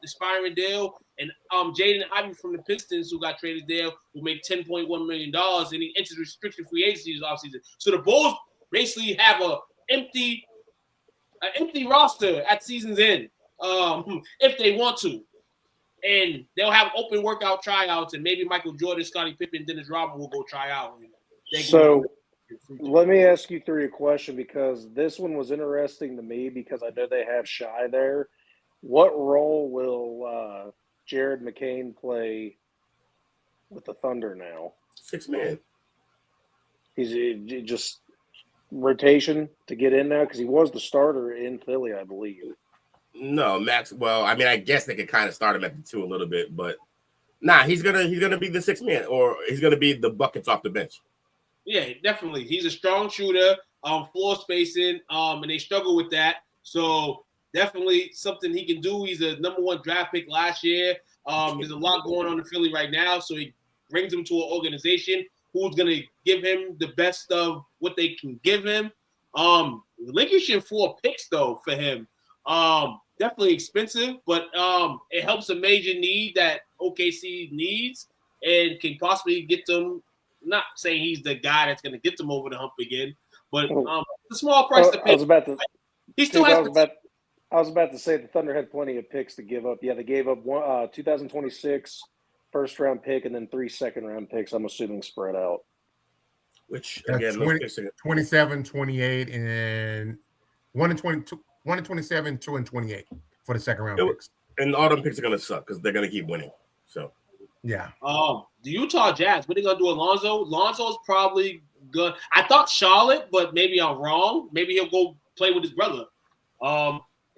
expiring deal, and Jaden Ivey from the Pistons, who got traded there, will make $10.1 million, and he enters restricted free agency this offseason. So the Bulls basically have an empty roster at season's end, if they want to, and they'll have open workout tryouts, and maybe Michael Jordan, Scottie Pippen, Dennis Rodman will go try out. So let me ask you three a question, because this one was interesting to me because I know they have Shy there. What role will Jared McCain play with the Thunder now? 6-man. He's just rotation to get in now because he was the starter in Philly, I believe. No, Max. Well, I mean, I guess they could kind of start him at the 2 a little bit, but nah, he's gonna be the 6-man, or he's gonna be the buckets off the bench. Yeah, definitely. He's a strong shooter, floor spacing, and they struggle with that. So definitely something he can do. He's a number 1 draft pick last year. There's a lot going on in Philly right now, so he brings him to an organization who's going to give him the best of what they can give him. Relinquishing 4 picks, though, for him. Definitely expensive, but it helps a major need that OKC needs and can possibly get them. Not saying he's the guy that's going to get them over the hump again, but the small price to pay. I was about to. He still has. I was about to say the Thunder had plenty of picks to give up. Yeah, they gave up 2026 first-round pick and then 3 second-round picks. I'm assuming spread out. Which again, 27, 28, and 1 and 22, 1 and 27, 2 and 28 for the second-round picks. And all them picks are gonna suck because they're gonna keep winning. So. Yeah. The Utah Jazz, what are they gonna do? Lonzo's probably good. I thought Charlotte, but maybe I'm wrong. Maybe he'll go play with his brother.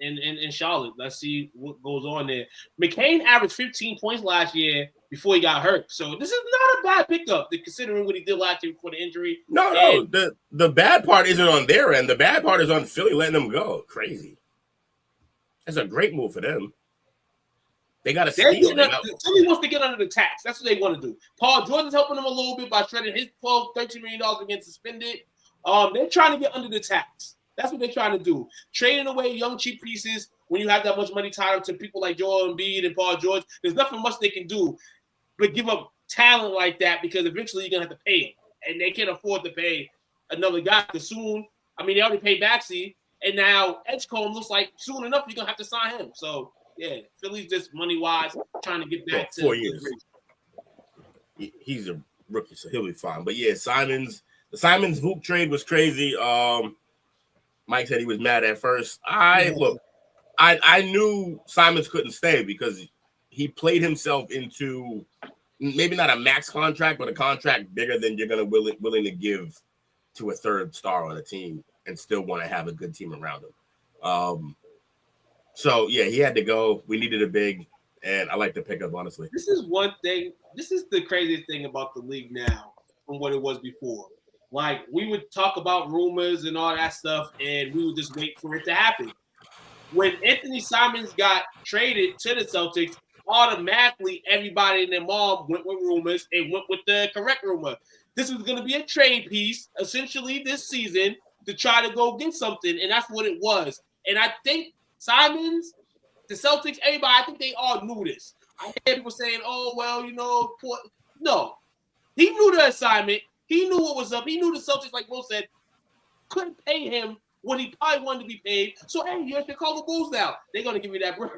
In Charlotte. Let's see what goes on there. McCain averaged 15 points last year before he got hurt. So this is not a bad pickup, considering what he did last year before the injury. No. The bad part isn't on their end. The bad part is on Philly letting them go. Crazy. That's a great move for them. They got to steal. Philly wants to get under the tax. That's what they want to do. Paul George's helping them a little bit by shredding his $13 million again suspended. They're trying to get under the tax. That's what they're trying to do. Trading away young, cheap pieces when you have that much money tied up to people like Joel Embiid and Paul George. There's nothing much they can do but give up talent like that, because eventually you're going to have to pay him. And they can't afford to pay another guy because soon, they already paid Baxi, and now Edgecombe looks like soon enough you're going to have to sign him. So, yeah, Philly's just money-wise trying to get back to 4 years. He's a rookie, so he'll be fine. But, yeah, the Simons Vuk trade was crazy. Mike said he was mad at first. I knew Simons couldn't stay because he played himself into maybe not a max contract, but a contract bigger than you're going to willing to give to a third star on a team and still want to have a good team around him. So, yeah, he had to go. We needed a big, and I like the pickup, honestly. This is one thing. This is the craziest thing about the league now from what it was before. Like, we would talk about rumors and all that stuff, and we would just wait for it to happen. When Anthony Simons got traded to the Celtics, automatically everybody and their mom went with rumors and went with the correct rumor. This was going to be a trade piece, essentially, this season to try to go get something, and that's what it was. And I think Simons, the Celtics, everybody, I think they all knew this. I hear people saying, oh, well, no. He knew the assignment. He knew what was up. He knew the Celtics, like Will said, couldn't pay him what he probably wanted to be paid. So, hey, you're Chicago Bulls now. They're going to give you that break.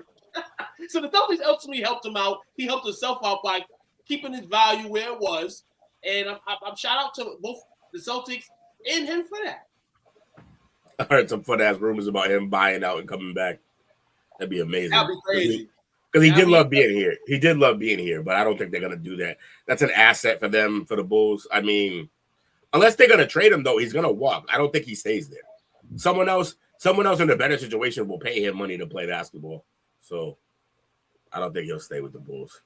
So the Celtics ultimately helped him out. He helped himself out by keeping his value where it was. And I'm shout out to both the Celtics and him for that. I heard some fun ass rumors about him buying out and coming back. That'd be amazing. That'd be crazy. Because he did love being here. He did love being here, but I don't think they're gonna do that. That's an asset for them, for the Bulls. I mean, unless they're gonna trade him, though, he's gonna walk. I don't think he stays there. Someone else in a better situation will pay him money to play basketball. So I don't think he'll stay with the Bulls.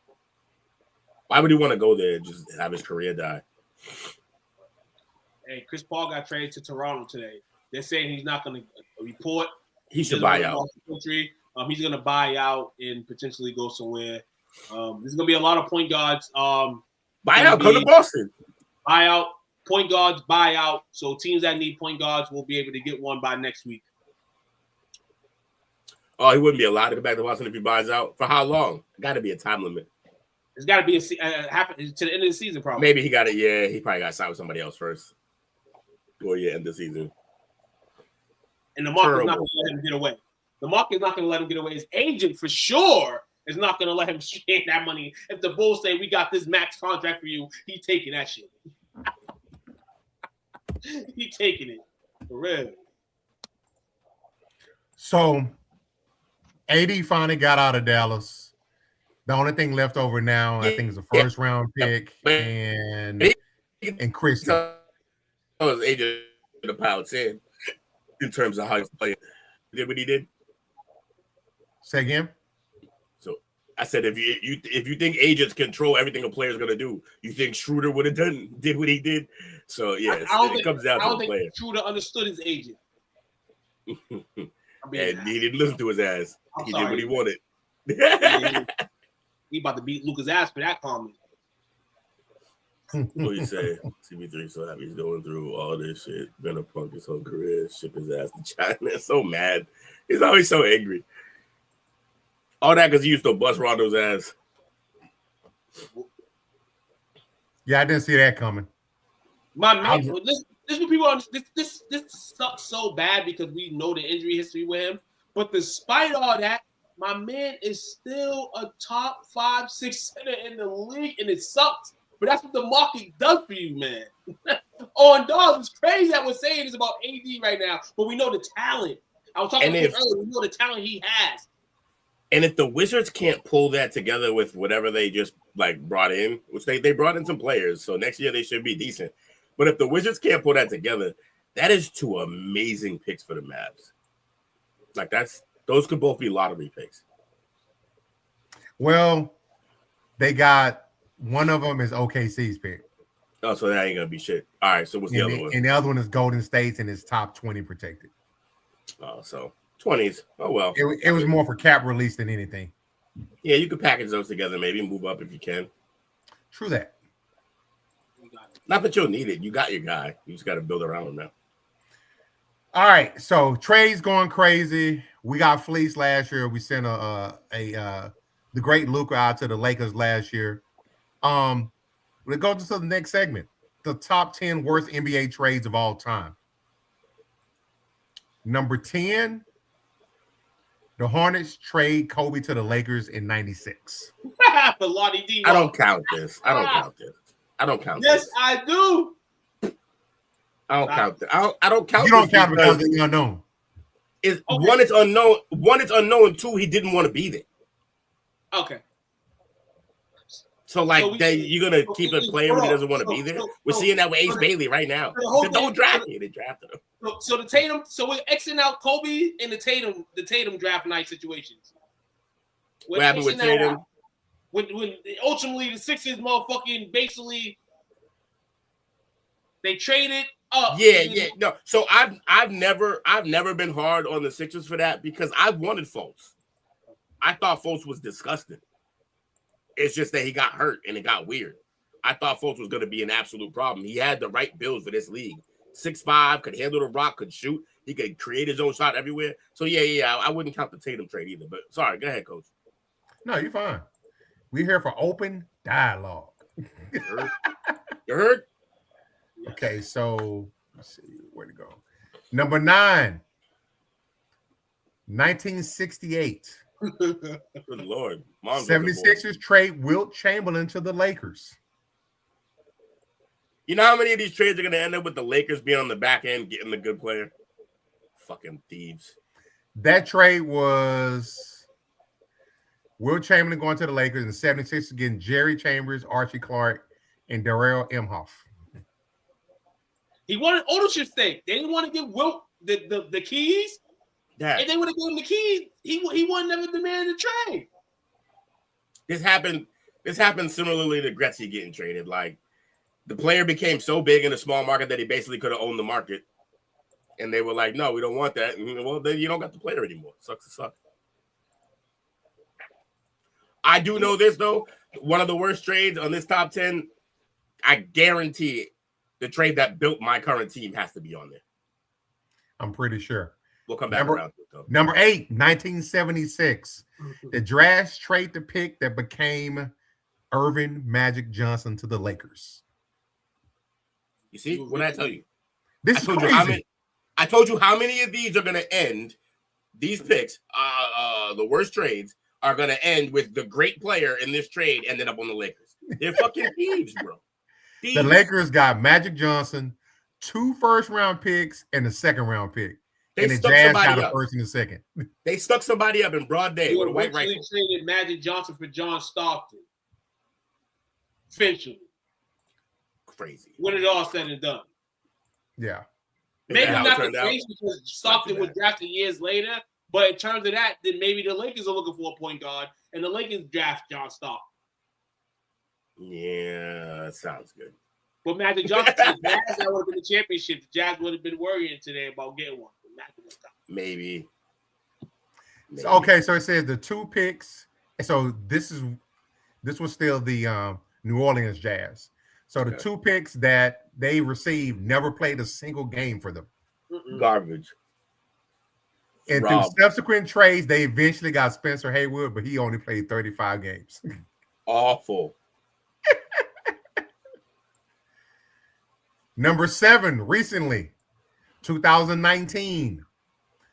Why would he want to go there and just have his career die? Hey, Chris Paul got traded to Toronto today. They're saying he's not going to report. He should buy out. He's going to buy out and potentially go somewhere. There's going to be a lot of point guards. Buy out, come to Boston. Buy out, point guards, buy out. So teams that need point guards will be able to get one by next week. Oh, he wouldn't be allowed to go back to Boston if he buys out. For how long? Got to be a time limit. It's got to be to the end of the season, probably. Maybe he got it. Yeah, he probably got to sign with somebody else first. Or end the season. And the market's not going to let him get away. The market's not going to let him get away. His agent, for sure, is not going to let him spend that money. If the Bulls say, we got this max contract for you, he's taking that shit. He's taking it. For real. So, AD finally got out of Dallas. The only thing left over now, I think, is a first-round pick and Chris. His agent the pile 10 in terms of how he's playing. He did what he did. Say again. So I said, if you think agents control everything a player's gonna do, you think Schroeder would have did what he did. So yes, it comes down to the player. Schroeder understood his agent. And he didn't listen to his ass. He did what he wanted. He about to beat Luka's ass for that comment. What you say? CB3 so happy he's going through all this shit. Been a punk his whole career. Ship his ass to China. So mad. He's always so angry. All that because he used to bust Rondo's ass. Yeah, I didn't see that coming. My man, this what people this sucks so bad because we know the injury history with him. But despite all that, my man is still a top 5, 6 center in the league, and it sucks. But that's what the market does for you, man. On dogs, it's crazy that we're saying this about AD right now, but we know the talent. I was talking about earlier. We know the talent he has. And if the Wizards can't pull that together with whatever they just brought in, which they brought in some players, so next year they should be decent. But if the Wizards can't pull that together, that is 2 amazing picks for the Mavs. Those could both be lottery picks. Well, they got one of them is OKC's pick. Oh, so that ain't gonna be shit. All right, so what's the other one? And the other one is Golden State's and it's top 20 protected. Oh, so 20s. Oh well. It was more for cap release than anything. Yeah, you could package those together, maybe move up if you can. True that. Not that you'll need it. You got your guy. You just got to build around him now. All right, so trades going crazy. We got fleeced last year. We sent the great Luka out to the Lakers last year. We'll go to the next segment. The top 10 worst NBA trades of all time. Number 10, the Hornets trade Kobe to the Lakers in '96. I don't count this. Yes, I do. I don't count that. I don't count. You don't count because it's unknown. One, it's unknown. One, it's unknown. 2, he didn't want to be there. Okay. So you're gonna keep a player when he doesn't want to be there. We're seeing that with Ace Bailey right now. He said, don't draft me. They drafted him. So the Tatum. So we're Xing out Kobe in the Tatum draft night situations. What happened with Tatum? When ultimately the Sixers motherfucking basically they traded up. Yeah. No. So I've never been hard on the Sixers for that because I wanted Fultz. I thought Fultz was disgusting. It's just that he got hurt and it got weird. I thought Fultz was going to be an absolute problem. He had the right builds for this league. 6'5", could handle the rock, could shoot. He could create his own shot everywhere. So yeah, I wouldn't count the Tatum trade either. But sorry, go ahead, Coach. No, you're fine. We're here for open dialogue. You heard? Okay, so let's see where to go. Number 9, 1968. Good Lord. Mom's looking for it. 76ers trade Wilt Chamberlain to the Lakers. You know how many of these trades are going to end up with the Lakers being on the back end getting the good player? Fucking thieves. That trade was Wilt Chamberlain going to the Lakers and the 76ers getting Jerry Chambers, Archie Clark, and Darrell Imhoff. He wanted ownership stake. They didn't want to give Wilt the keys. Yeah. If they would have given him the keys, he wouldn't have demanded a trade. This happened similarly to Gretzky getting traded. Like, the player became so big in a small market that he basically could have owned the market. And they were like, no, we don't want that. And, well, then you don't got the player anymore. Sucks to suck. I do know this, though. One of the worst trades on this top 10, I guarantee it, the trade that built my current team has to be on there. I'm pretty sure. We'll come back around to it, though. Number 8, 1976. The draft trade the pick that became Irvin Magic Johnson to the Lakers. You see? What did I tell you? This is crazy. I told you how many of these are going to end. These picks, the worst trades, are going to end with the great player in this trade ended up on the Lakers. They're fucking thieves, bro. Thieves. The Lakers got Magic Johnson, 2 first-round picks, and a second-round pick. They and the stuck Jazz somebody got a up. first and a second. They stuck somebody up in broad day with a white rifle. Traded Magic Johnson for John Stockton. Eventually. Crazy. When it all said and done. Yeah. Maybe Yeah, not it the turned out. case because Stockton was drafted years later, but in terms of that, then maybe the Lakers are looking for a point guard, and the Lakers draft John Stockton. Yeah, that sounds good. But Magic Johnson, the Jazz, that would have been the championship. The Jazz would have been worrying today about getting one. Maybe. So, okay, so it says the 2 picks. So this was still the New Orleans Jazz. So the 2 picks that they received never played a single game for them. Garbage. And Rob. through subsequent trades, they eventually got Spencer Haywood, but he only played 35 games. Awful. Number 7, recently, 2019,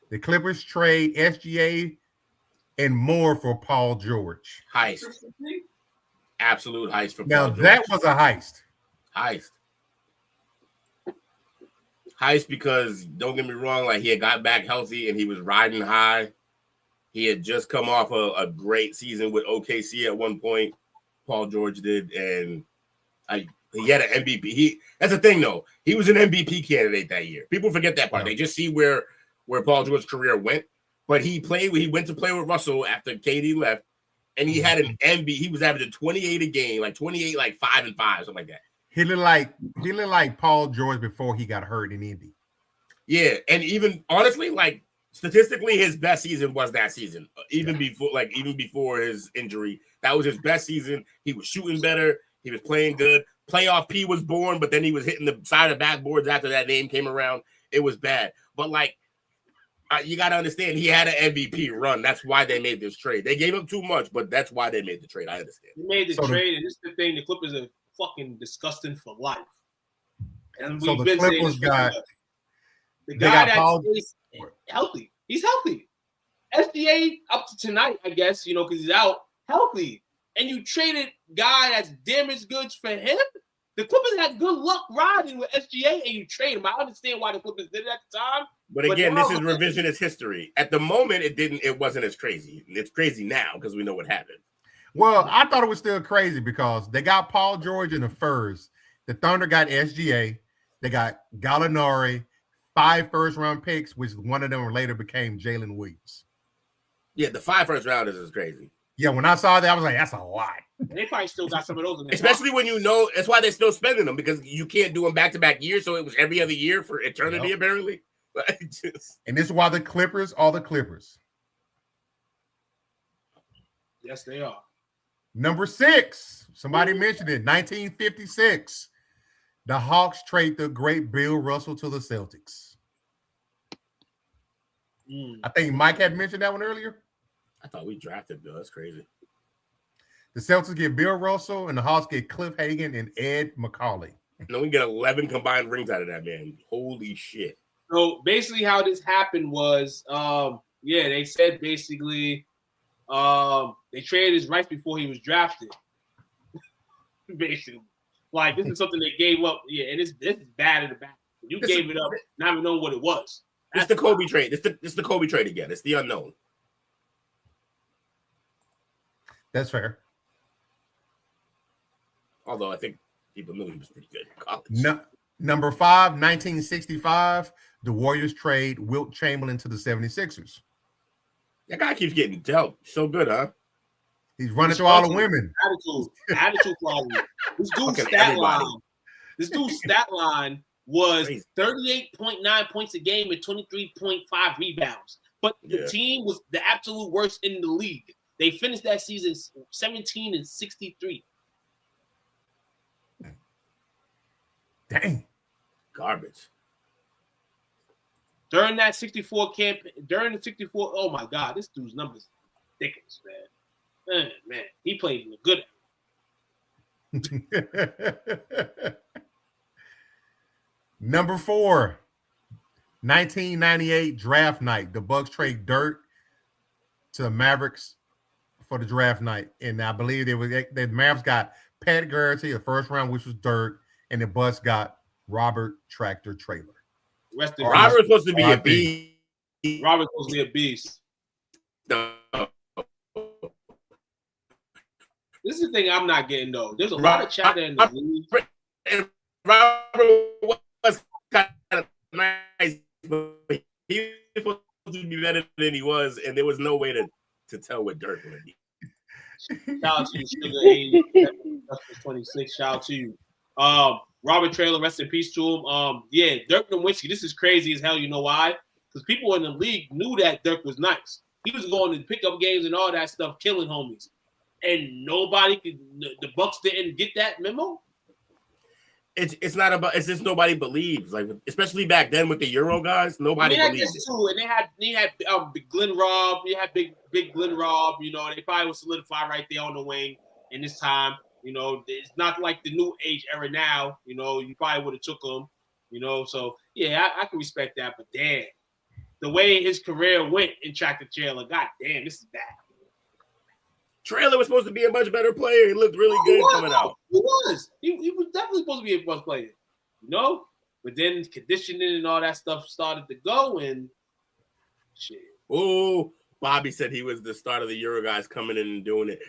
the Clippers trade SGA and more for Paul George. Heist. Absolute heist for Now, Paul George. that was a heist. Heist because, don't get me wrong, like he had got back healthy and he was riding high. He had just come off a great season with OKC at one point. Paul George did, and he had an MVP. That's the thing, though. He was an MVP candidate that year. People forget that part. They just see where Paul George's career went. But he went to play with Russell after KD left, and he had an MVP. He was averaging 28 a game, like 28, like 5 and 5, something like that. He looked like Paul George before he got hurt in Indy. Yeah, and even honestly, like statistically, his best season was that season. Even before his injury, that was his best season. He was shooting better. He was playing good. Playoff P was born, but then he was hitting the side of backboards after that name came around. It was bad. But like, you got to understand, he had an MVP run. That's why they made this trade. They gave him too much, but that's why they made the trade. I understand. They made the trade, and this is the thing: the Clippers are fucking disgusting for life. And So we've the been saying Clippers this got the they guy got Paul. that's healthy. He's healthy. SGA up to tonight, I guess, because he's out healthy. And you traded guy that's damaged goods for him. The Clippers had good luck riding with SGA, and you trade him. I understand why the Clippers did it at the time. But again, this is revisionist history. At the moment, it wasn't as crazy. It's crazy now because we know what happened. Well, I thought it was still crazy because they got Paul George in the first. The Thunder got SGA. They got Gallinari, 5 first-round picks, which one of them later became Jalen Williams. Yeah, the 5 first rounders is crazy. Yeah, when I saw that, I was like, that's a lot. And they probably still got some of those in there. Especially when that's why they're still spending them, because you can't do them back-to-back years, so it was every other year for eternity, apparently. And this is why the Clippers are the Clippers. Yes, they are. Number 6, somebody mentioned it, 1956. The Hawks trade the great Bill Russell to the Celtics. I think Mike had mentioned that one earlier. I thought we drafted Bill. That's crazy. The Celtics get Bill Russell, and the Hawks get Cliff Hagan and Ed McCauley. No, we get 11 combined rings out of that, man. Holy shit. So basically how this happened was, they said basically They traded his rights before he was drafted. Basically, like this is something they gave up. Yeah, and this is bad in the back. You gave it up, not even knowing what it was. It's the Kobe trade. It's the Kobe trade again. It's the unknown. That's fair. Although I think people knew he was pretty good in college. Number 5, 1965, the Warriors trade Wilt Chamberlain to the 76ers. That guy keeps getting dealt. So good, huh? He's running through all the women. Attitude problem. This dude's stat line was 38.9 points a game and 23.5 rebounds. But the team was the absolute worst in the league. They finished that season 17-63. Dang. Garbage. During that 64 oh my God, this dude's numbers ridiculous, man. Man, he played in the good. Number 4, 1998 draft night. The Bucks trade Dirk to the Mavericks for the draft night, and I believe the Mavericks got Pat Garrity, the first round, which was Dirk, and the Bucks got Robert Tractor Trailer. Robert's supposed to be a beast. Robert's supposed to be a beast. No. This is the thing I'm not getting though. There's a lot of chatter in the league. Robert was kind of nice, but he was supposed to be better than he was, and there was no way to tell what Dirk would be. Shout out to you, Sugar 80. That's 26. Shout out to you. Robert Trailer, rest in peace to him. Yeah, Dirk Nowitzki. This is crazy as hell. You know why? Because people in the league knew that Dirk was nice. He was going to pick up games and all that stuff, killing homies. And the Bucks didn't get that memo. It's not about. It's just nobody believes. Like especially back then with the Euro guys, nobody believed it. Too. And they had Glenn Robb. You had big Glenn Robb. You know they probably would solidify right there on the wing in this time. You know it's not like the new age era now. You know you probably would have took him. You know so yeah I can respect that. But damn, the way his career went in Tractor Trailer, god damn, this is bad. Trailer was supposed to be a much better player. He looked really good coming out. He was. He was definitely supposed to be a best player, you know? But then conditioning and all that stuff started to go and shit. Oh, Bobby said he was the start of the Euro guys coming in and doing it.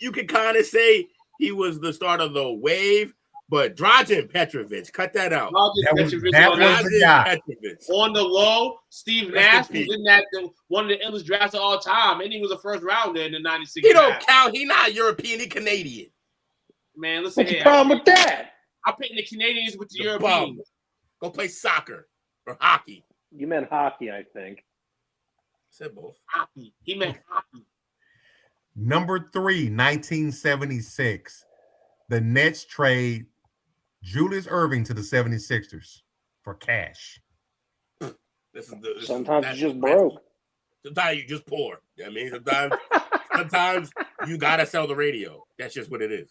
You could kind of say he was the start of the wave, but Dragan Petrovic, cut that out. Petrovic on the low. Steve Nash was in that one of the illest drafts of all time, and he was a first rounder in the '96. He don't count. He not European. He Canadian. Man, listen What's the problem with that? I'm putting the Canadians with the Europeans. Go play soccer or hockey. You meant hockey, I think. I said both. Hockey. He meant hockey. Number 3, 1976. The Nets trade Julius Erving to the 76ers for cash. Sometimes you just broke. Sometimes you just poor. I mean, sometimes you gotta sell the radio. That's just what it is.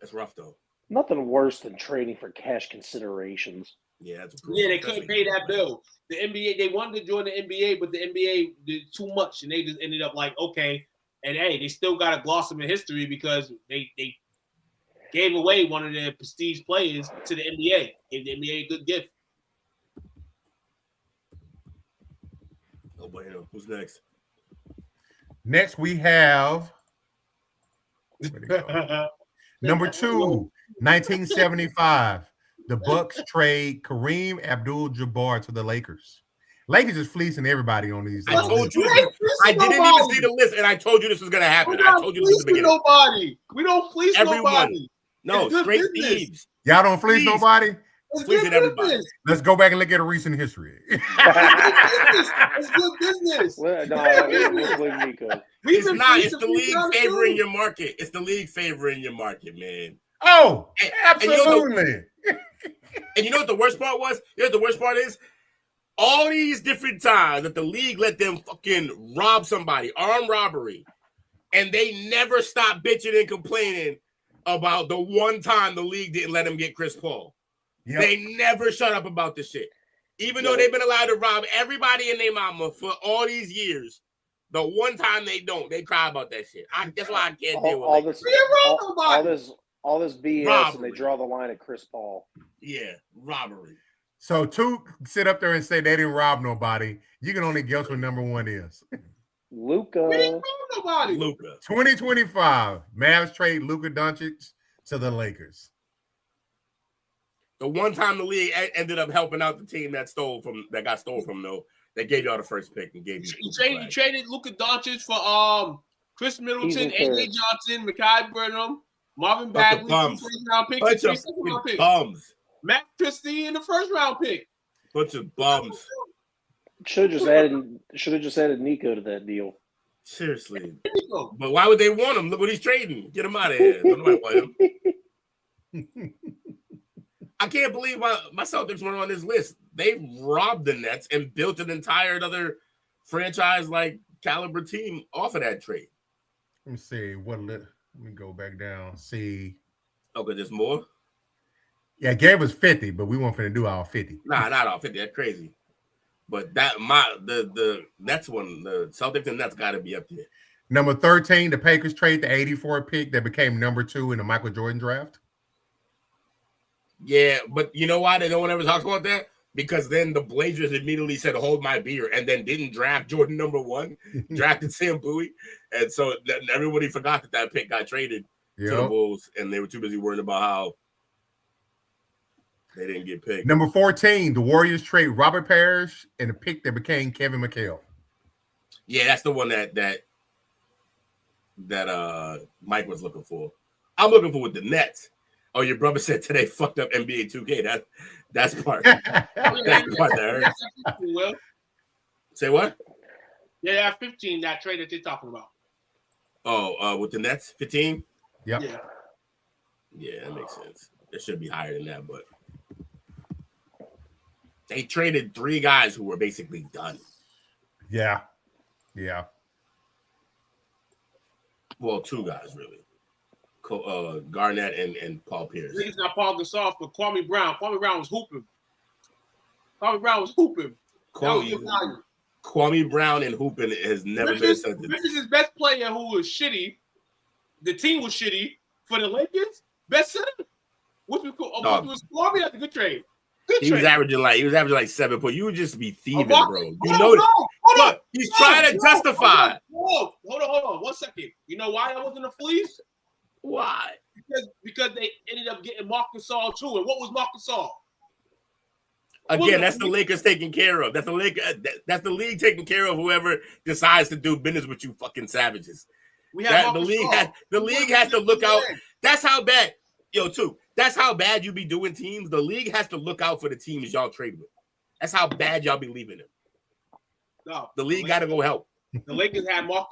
That's rough though. Nothing worse than trading for cash considerations. Yeah, they couldn't pay that bill. The NBA, they wanted to join the NBA, but the NBA did too much, and they just ended up like, okay. And hey, they still got to gloss them in history because they gave away one of their prestige players to the NBA. Gave the NBA a good gift. Oh, bueno. Who's next? Next, we have number 2, 1975. The Bucks trade Kareem Abdul-Jabbar to the Lakers. Lakers is fleecing everybody on these. I told you. I didn't even see the list, and I told you this was going to happen. I told you this was the beginning. Nobody. We don't fleece nobody. No, straight thieves. Y'all don't fleece nobody? Fleecing everybody. Let's go back and look at a recent history. It's good business. Well, no, it's not. It's the league favoring your market. It's the league favoring your market, man. Oh, absolutely. And you know what the worst part was? You know what the worst part is? All these different times that the league let them fucking rob somebody, armed robbery, and they never stop bitching and complaining about the one time the league didn't let them get Chris Paul. Yep. They never shut up about this shit. Even though they've been allowed to rob everybody and their mama for all these years, the one time they don't, they cry about that shit. That's why I can't deal with all it. this BS, Robbery. and they draw the line at Chris Paul. Yeah, robbery. So two sit up there and say they didn't rob nobody. You can only guess what number one is. Luka. We didn't know nobody. Luka. 2025, Mavs trade Luka Doncic to the Lakers. The one time the league ended up helping out the team that got stolen from though, they gave y'all the first pick and gave you. You traded Luka Doncic for Chris Middleton, AJ Johnson, Mekhi Burnham, Marvin Bagley, first-round picks, bunch of second-round picks. bums. Matt Christie in the first-round pick. Bunch of bums. Should have just added Nico to that deal. Seriously. But why would they want him? Look what he's trading. Get him out of here. Don't nobody want him. I can't believe my Celtics weren't on this list. They robbed the Nets and built an entire other franchise like caliber team off of that trade. Let me see. Let me go back down. See. Okay, there's more. Yeah, it gave us 50, but we weren't finna do all 50. Nah, not all 50. That's crazy. But the Nets one, the Celtics and Nets got to be up there. Number 13, the Packers trade the 84 pick that became number 2 in the Michael Jordan draft. Yeah, but you know why no one ever talks about that? Because then the Blazers immediately said, hold my beer, and then didn't draft Jordan number 1, drafted Sam Bowie. And so everybody forgot that pick got traded to the Bulls, and they were too busy worrying about how they didn't get picked. Number 14, the Warriors trade Robert Parrish and the pick that became Kevin McHale. Yeah, that's the one that Mike was looking for. I'm looking for with the Nets. Oh, your brother said today fucked up NBA 2K. That's part. That's part that hurts. Say what? Yeah, 15, that trade that you're talking about. Oh, with the Nets, 15? Yep. Yeah, that makes sense. It should be higher than that, but they traded 3 guys who were basically done. Yeah. Well, 2 guys, really. Garnett and Paul Pierce. He's not Paul Gasol, but Kwame Brown. Kwame Brown was hooping. Kwame Brown and hooping has never been a sentence. Memphis' best player who was shitty. The team was shitty for the Lakers. Best center. Which was Kwame. That's a good trade. He was averaging like 7 points. You would just be thieving, bro. You know that. He's trying to justify. Hold on. 1 second. You know why that wasn't a fleece? Why? Because they ended up getting Marc Gasol too. And what was Marc Gasol? Again, that's the Lakers taking care of. That's the league taking care of whoever decides to do business with you fucking savages. The league has to look out. That's how bad, that's how bad you be doing teams. The league has to look out for the teams y'all trade with. That's how bad y'all be leaving them. No, the league got to go help. The Lakers had Marc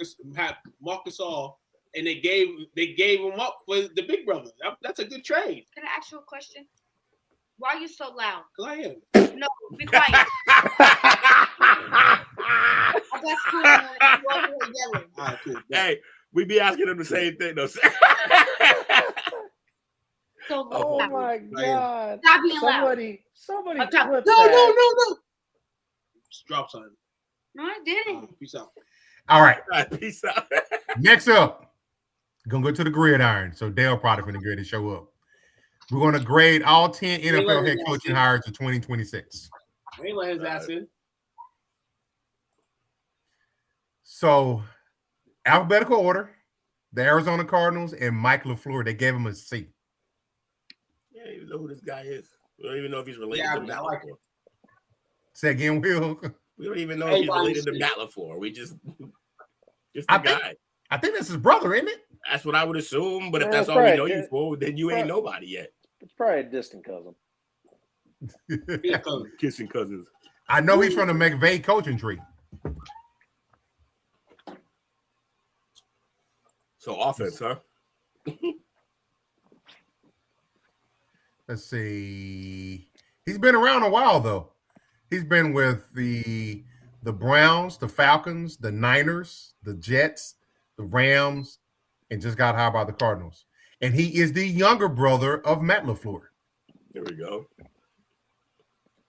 Gasol, and they gave him up for the big brother. That's a good trade. Can I ask you a question? Why are you so loud? Because I am. No, be quiet. I got school and yelling. All right, cool. Hey, we be asking them the same thing, though. So Oh my God! Stop being loud. Somebody No. clip that. Just drop something. No, I didn't. Peace out. All right. Peace out. Next up, gonna go to the gridiron. So Dale probably from the grid to show up. We're gonna grade all 10 NFL head coaching hires of 2026. I ain't let his ass in. So, alphabetical order: the Arizona Cardinals and Mike LaFleur. They gave him a C. Yeah, you know who this guy is. We don't even know if he's related to Matt like LaFleur. Say again, Will. We don't even know if he's related to Matt LaFleur. We just the guy. I think that's his brother, isn't it? That's what I would assume. But if that's all we know you for, then you ain't nobody yet. It's probably a distant cousin. Kissing cousins. I know he's from the McVay coaching tree. So offense, huh? Let's see. He's been around a while, though. He's been with the Browns, the Falcons, the Niners, the Jets, the Rams, and just got hired by the Cardinals. And he is the younger brother of Matt LaFleur. There we go.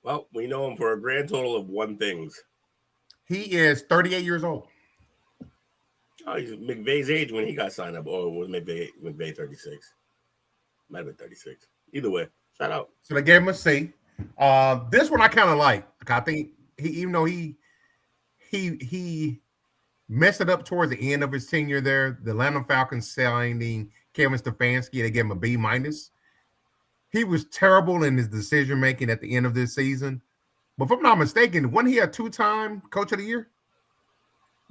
Well, we know him for a grand total of one things. He is 38 years old. Oh, he's McVay's age when he got signed up, or was McVay 36? Might have been 36. Either way, shout out. So they gave him a C. This one I kind of like. I think even though he messed it up towards the end of his tenure there, the Atlanta Falcons signing Kevin Stefanski, they gave him a B minus. He was terrible in his decision making at the end of this season. But if I'm not mistaken, wasn't he a 2-time Coach of the Year?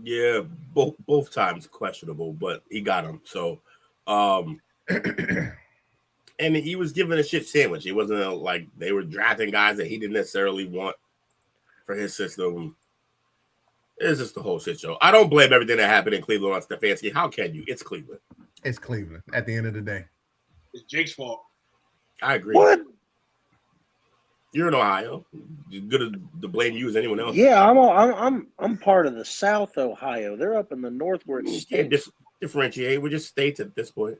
Yeah, both times questionable, but he got him. So, and he was given a shit sandwich. It wasn't like they were drafting guys that he didn't necessarily want for his system. It's just the whole shit show. I don't blame everything that happened in Cleveland on Stefanski. How can you? It's Cleveland. It's Cleveland at the end of the day. It's Jake's fault. I agree. What? You're in Ohio. You're good to blame you as anyone else. Yeah, I'm part of the South Ohio. They're up in the north where You it's can't stinks. differentiate. We're just states at this point.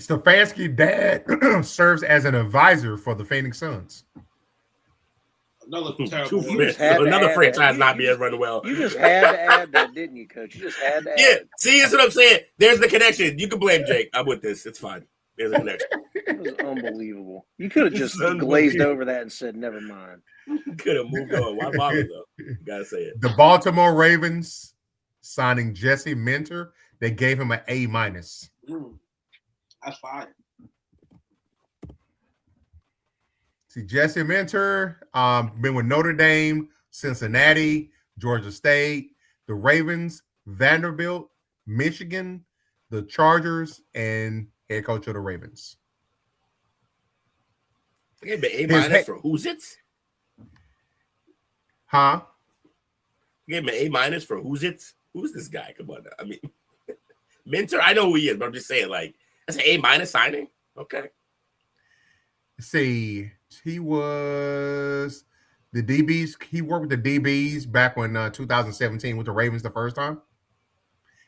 Stefanski's dad serves as an advisor for the Phoenix Suns. Another terrible. Another franchise not being run well. You just had to add that, didn't you, Coach? You just had to add Yeah, it. see, that's what I'm saying. There's the connection. You can blame Jake. I'm with this. It's fine. There's a connection. It was unbelievable. You could have just It's unbelievable. glazed over that and said, never mind. Could have moved on. Why bother though? You gotta say it. The Baltimore Ravens signing Jesse Minter, they gave him an A minus. That's fine. See, Jesse Minter, been with Notre Dame, Cincinnati, Georgia State, the Ravens, Vanderbilt, Michigan, the Chargers, and head coach of the Ravens. Yeah, but A minus for who's it? Huh? Give him an A minus for who's it? Who's this guy? Come on now. I mean, Minter, I know who he is, but I'm just saying, like, that's an A minus signing. Okay. See, he was the DBs. He worked with the DBs back when 2017 with the Ravens the first time.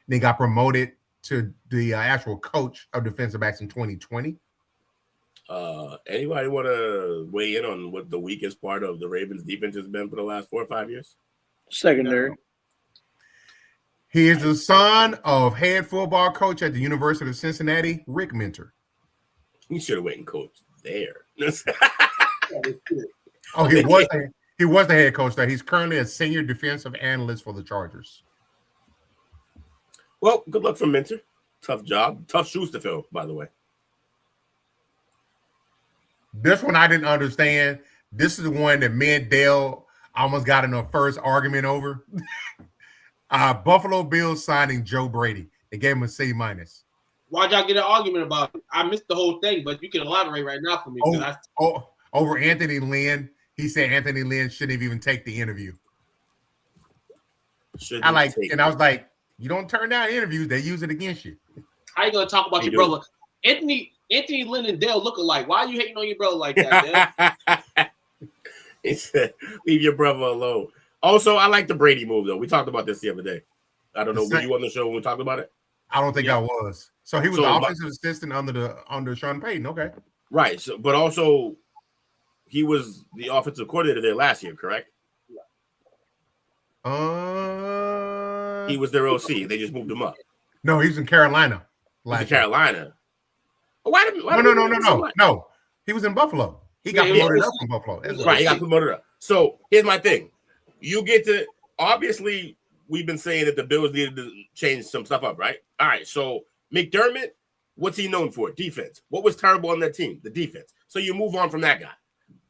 They got promoted to the actual coach of defensive backs in 2020. Anybody want to weigh in on what the weakest part of the Ravens defense has been for the last 4 or 5 years? Secondary. He is the son of head football coach at the University of Cincinnati, Rick Minter. He should have went and coached there. Oh, he was the head coach there. He's currently a senior defensive analyst for the Chargers. Well, good luck for Minter. Tough job. Tough shoes to fill, by the way. This one I didn't understand. This is the one that me and Dale almost got in a first argument over. Buffalo Bills signing Joe Brady. They gave him a C minus. Why'd y'all get an argument about it? I missed the whole thing, but you can elaborate right now for me. Over Anthony Lynn. He said Anthony Lynn shouldn't even take the interview. I was like, you don't turn down interviews, they use it against you. How you gonna talk about your brother? Anthony Lynn and Dale look alike. Why are you hating on your brother like that, Dale? He said, leave your brother alone. Also, I like the Brady move, though. We talked about this the other day. I don't know. Were you on the show when we talked about it? I don't think I was. So he was the offensive assistant under Sean Payton. Okay. Right. So, but also, he was the offensive coordinator there last year, correct? He was their OC. They just moved him up. No, he was in Carolina. Carolina. No. He was in Buffalo. He got promoted up from Buffalo. Right, he got promoted up. So here's my thing. You get to obviously we've been saying that the Bills needed to change some stuff up, right? All right. So McDermott, what's he known for? Defense. What was terrible on that team? The defense. So you move on from that guy.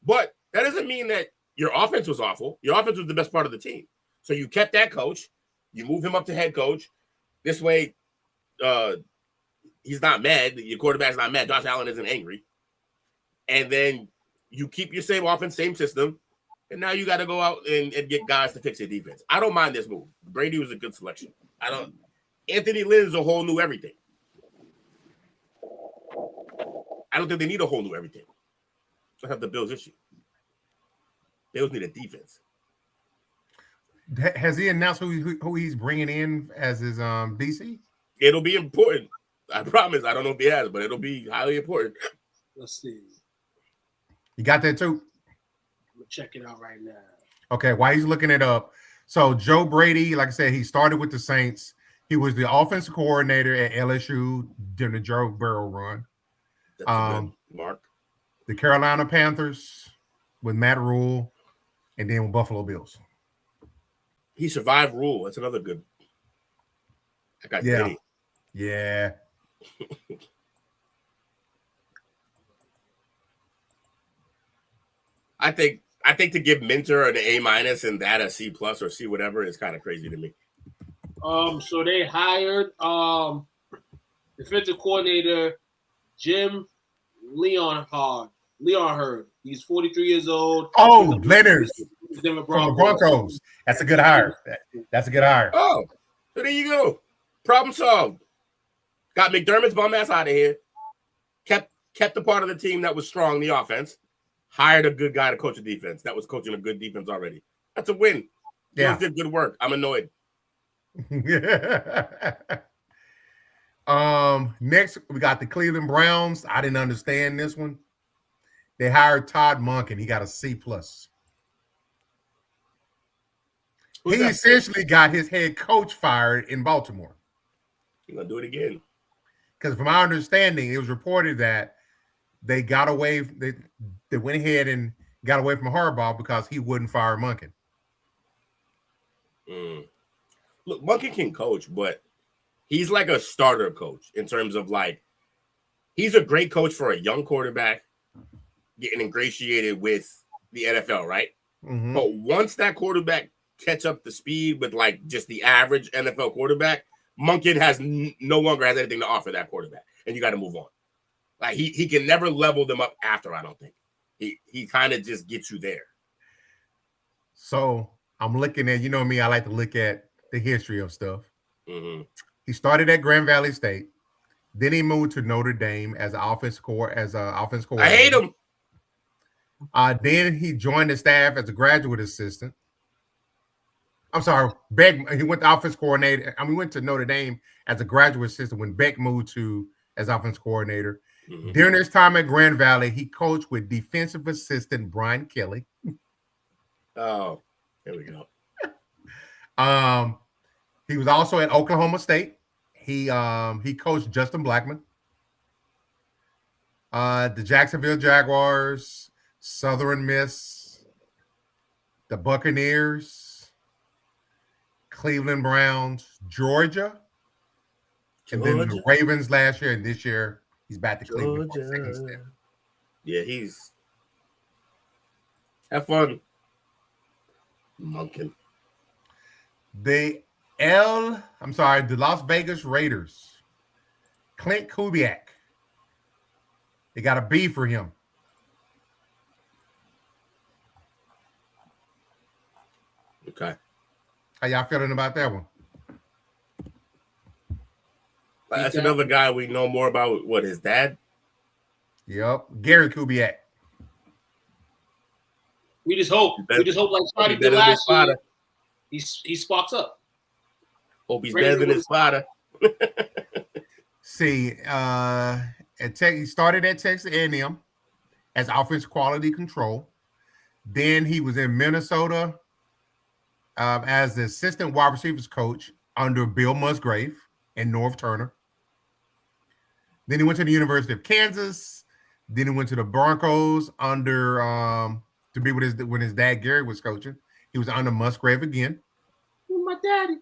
But that doesn't mean that your offense was awful. Your offense was the best part of the team. So you kept that coach. You move him up to head coach. This way, he's not mad. Your quarterback's not mad. Josh Allen isn't angry. And then you keep your same offense, same system. And now you got to go out and get guys to fix your defense. I don't mind this move. Brady was a good selection. Anthony Lynn is a whole new everything. I don't think they need a whole new everything. That's not the Bills' issue. Bills need a defense. Has he announced who he's bringing in as his DC? It'll be important. I promise. I don't know if he has, but it'll be highly important. Let's see. You got that too? I'm gonna check it out right now. Okay, while he's looking it up. So Joe Brady, like I said, he started with the Saints. He was the offensive coordinator at LSU during the Joe Burrow run. That's a good mark. The Carolina Panthers with Matt Rule, and then with Buffalo Bills. He survived Rule. That's another good. That guy's petty. Yeah. I think to give Minter an A- and that a C+ or C whatever is kind of crazy to me. So they hired defensive coordinator Jim Leonhard. He's 43 years old. Oh, Leonard Denver from the Broncos. That's a good hire. That's a good hire. Oh, so there you go. Problem solved. Got McDermott's bum ass out of here. Kept the part of the team that was strong, the offense. Hired a good guy to coach the defense that was coaching a good defense already. That's a win. Yeah. Did good work. I'm annoyed. Next, we got the Cleveland Browns. I didn't understand this one. They hired Todd Monken. He got a C+. He essentially got his head coach fired in Baltimore. He's gonna do it again. Because from my understanding, it was reported that they got away. They went ahead and got away from Harbaugh because he wouldn't fire Monken. Look, Monken can coach, but he's like a starter coach in terms of like he's a great coach for a young quarterback getting ingratiated with the NFL, right? Mm-hmm. But once that quarterback catch up to speed with like just the average NFL quarterback, Monken has no longer has anything to offer that quarterback, and you got to move on. Like he can never level them up after. I don't think he kind of just gets you there. So I'm looking at, you know me, I like to look at the history of stuff. Mm-hmm. He started at Grand Valley State, then he moved to Notre Dame as an offense coordinator. I hate him. Then he joined the staff as a graduate assistant. I'm sorry, he went to offense coordinator. He went to Notre Dame as a graduate assistant when Beck moved to as offense coordinator. Mm-hmm. During his time at Grand Valley, he coached with defensive assistant Brian Kelly. Oh, there we go. He was also at Oklahoma State. He coached Justin Blackman. The Jacksonville Jaguars, Southern Miss, the Buccaneers, Cleveland Browns, Georgia, and then the Ravens last year, and this year he's back to Cleveland. Yeah, he's have fun. Monken. The Las Vegas Raiders, Clint Kubiak. They got a B for him. Okay. How y'all feeling about that one? That's another guy we know more about. What, his dad? Yep, Gary Kubiak. We just hope like Scotty did last year. He sparks up. Hope he's better than his father. See, he started at Texas A&M as offensive quality control. Then he was in Minnesota as the assistant wide receivers coach under Bill Musgrave and Norv Turner. Then he went to the University of Kansas. Then he went to the Broncos under to be with when his dad Gary was coaching. He was under Musgrave again. My daddy.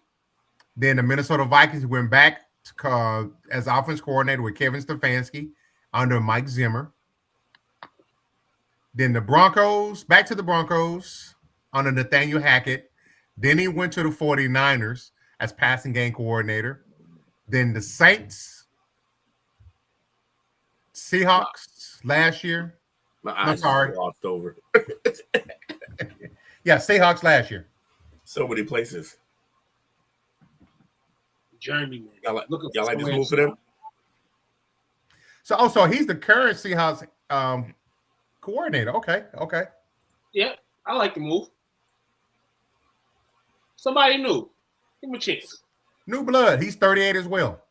Then the Minnesota Vikings went back to, as offense coordinator with Kevin Stefanski under Mike Zimmer. Then the Broncos, back to the Broncos under Nathaniel Hackett. Then he went to the 49ers as passing game coordinator. Then the Saints, Seahawks last year. I'm sorry. Lost over. Yeah, Seahawks last year. So many places. Journeyman. Y'all like this move for them? So he's the current Seahawks coordinator. Okay. Yeah, I like the move. Somebody new. Give him a chance. New blood. He's 38 as well.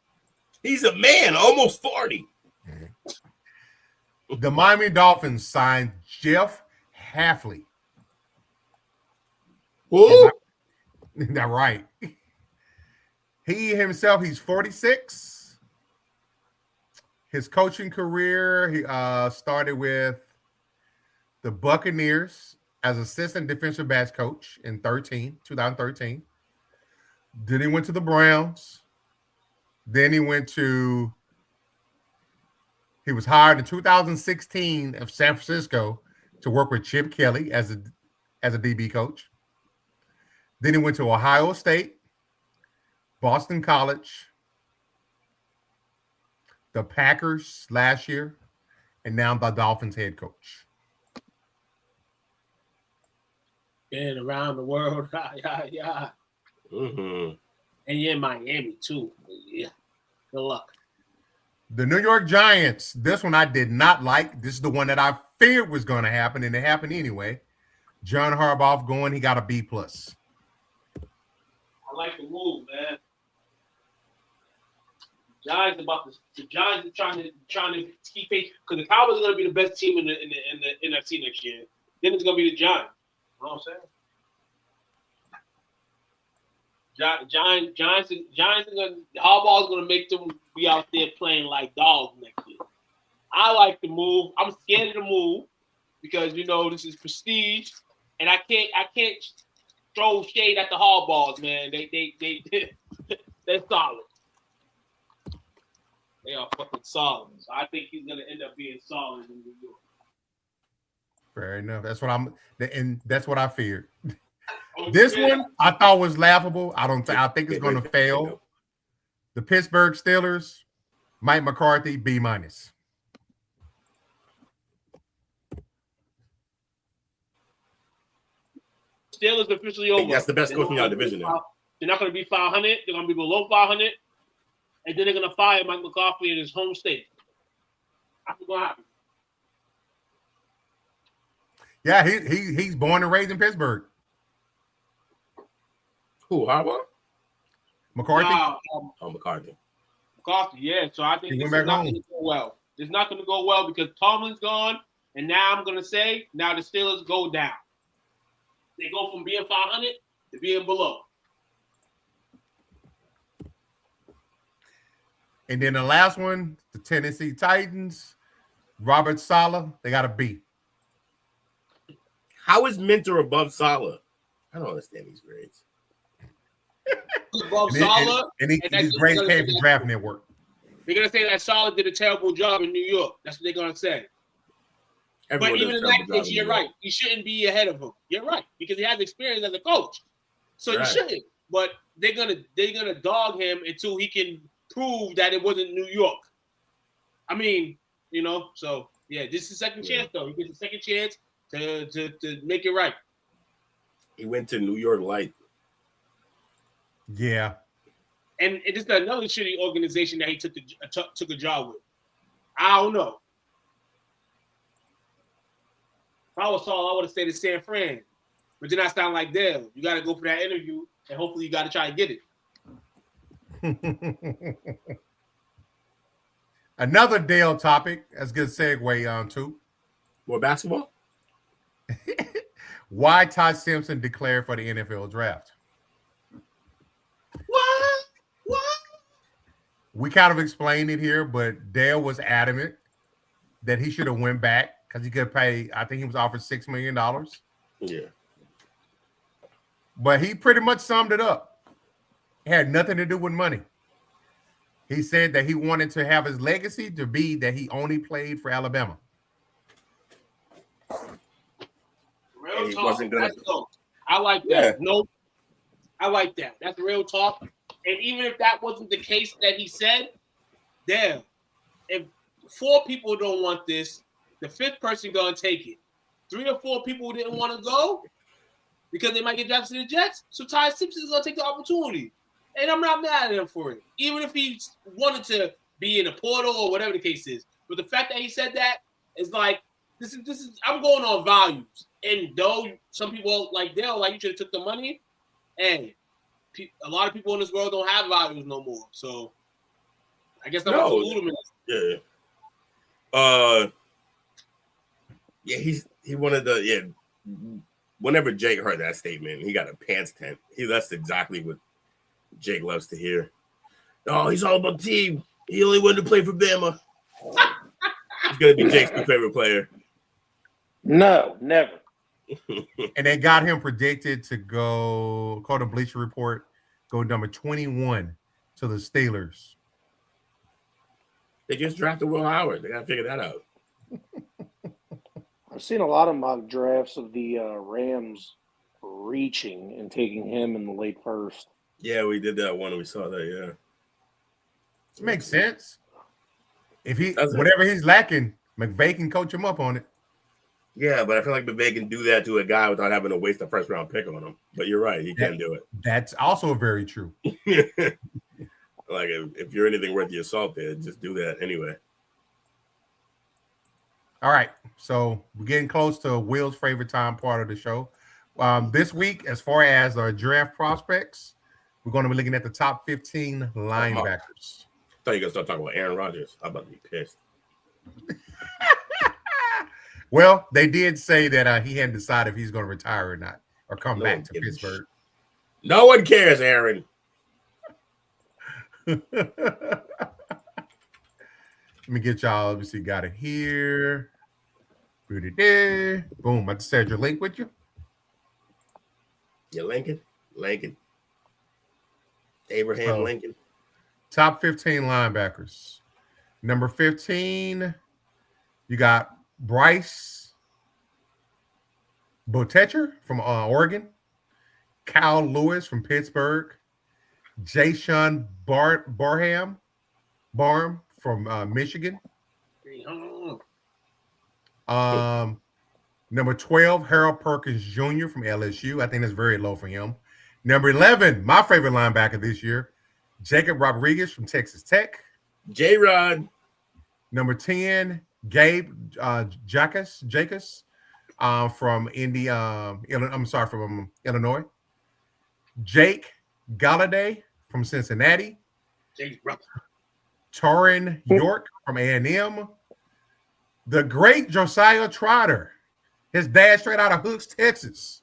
He's a man, almost 40. The Miami Dolphins signed Jeff Halfley. Who? That right. He himself, he's 46. His coaching career, he started with the Buccaneers as assistant defensive backs coach in 2013. Then he went to the Browns. Then he was hired in 2016 of San Francisco to work with Chip Kelly as a DB coach. Then he went to Ohio State, Boston College, the Packers last year, and now the Dolphins head coach. Been around the world, yeah. Mm-hmm. And you're in Miami too. Yeah. Good luck. The New York Giants. This one I did not like. This is the one that I feared was going to happen, and it happened anyway. John Harbaugh going. He got a B+. I like the move, man. The Giants are trying to keep pace because the Cowboys are going to be the best team in the NFC next year. Then it's going to be the Giants. You know what I'm saying? Giants are going. Harbaugh's going to make them be out there playing like dogs next year. I like the move. I'm scared of the move because this is prestige, and I can't throw shade at the Harbaughs, man. They're solid. They are fucking solid. So I think he's going to end up being solid in New York. Fair enough. That's what I feared. This one I thought was laughable. I think it's going to fail. The Pittsburgh Steelers, Mike McCarthy, B-. Steelers officially over. That's the best coach in our division now. They're not going to be 500. They're going to be below 500. And then they're going to fire Mike McCarthy in his home state. That's what's going to happen. Yeah, he's born and raised in Pittsburgh. Who, Harbaugh? McCarthy? McCarthy. McCarthy, yeah. So I think it's not going to go well. It's not going to go well because Tomlin's gone. And now I'm going to say, now the Steelers go down. They go from being 500 to being below. And then the last one, the Tennessee Titans, Robert Saleh, they got a B. How is Minter above Saleh? I don't understand these grades. Above Saleh. And these grades came from Draft Network. They're going to say that Saleh did a terrible job in New York. That's what they're going to say. But even in that case, you're right. You shouldn't be ahead of him. You're right because he has experience as a coach, so you shouldn't. But they're gonna dog him until he can prove that it wasn't New York. I mean, So yeah, this is a second chance though. He gets a second chance to make it right. He went to New York Light. Yeah, and it is another shitty organization that he took a job with. I don't know. If I was Saul, I would have stayed in San Fran. But then I sound like Dale. You got to go for that interview, and hopefully you got to try to get it. Another Dale topic. That's a good segue on to. More basketball? Why Ty Simpson declared for the NFL draft. What? We kind of explained it here, but Dale was adamant that he should have went back because he could pay, I think he was offered $6 million. Yeah. But he pretty much summed it up. It had nothing to do with money. He said that he wanted to have his legacy to be that he only played for Alabama. Real talk. I like that. Yeah. No, I like that. That's real talk. And even if that wasn't the case that he said, damn, if 4 people don't want this, the 5th person gonna take it. 3 or 4 people didn't want to go because they might get drafted to the Jets. So Ty Simpson's gonna take the opportunity, and I'm not mad at him for it. Even if he wanted to be in a portal or whatever the case is, but the fact that he said that is like this is. I'm going on values, and though some people like Dale, like you should have took the money, and a lot of people in this world don't have values no more. So I guess that was Ludeman. Yeah. He wanted the Whenever Jake heard that statement, he got a pants tent. That's exactly what Jake loves to hear. Oh, he's all about the team. He only wanted to play for Bama. He's gonna be Jake's new favorite player. No, never. And they got him predicted to go, according to Bleacher Report, go number 21 to the Steelers. They just drafted Will Howard. They gotta figure that out. I've seen a lot of mock drafts of the Rams reaching and taking him in the late first. Yeah, we did that one. We saw that. Yeah, it makes sense. If whatever he's lacking, McVay can coach him up on it. Yeah, but I feel like McVay can do that to a guy without having to waste a first round pick on him. But you're right, he can do it. That's also very true. Like if you're anything worth your salt, there, just do that anyway. All right, so we're getting close to Will's favorite time part of the show. This week, as far as our draft prospects, we're going to be looking at the top 15 linebackers. I thought you were going to start talking about Aaron Rodgers. I'm about to be pissed. Well, they did say that he hadn't decided if he's going to retire or not, or come back to Pittsburgh. No one cares, Aaron. Let me get y'all. Let me see. Got it here. Boom. I just shared your link with you. Yeah, Lincoln. Abraham Lincoln. Top 15 linebackers. Number 15, you got Bryce Botetcher from Oregon. Kyle Lewis from Pittsburgh. Jayshon Barham from Michigan. Number 12, Harold Perkins Jr. from LSU. I think that's very low for him. Number 11, my favorite linebacker this year, Jacob Rodriguez from Texas Tech. J-Rod. Number 10, Gabe Jacas from Illinois. Jake Galladay from Cincinnati. Torrin York from A&M. The great Josiah Trotter. His dad straight out of Hooks, Texas.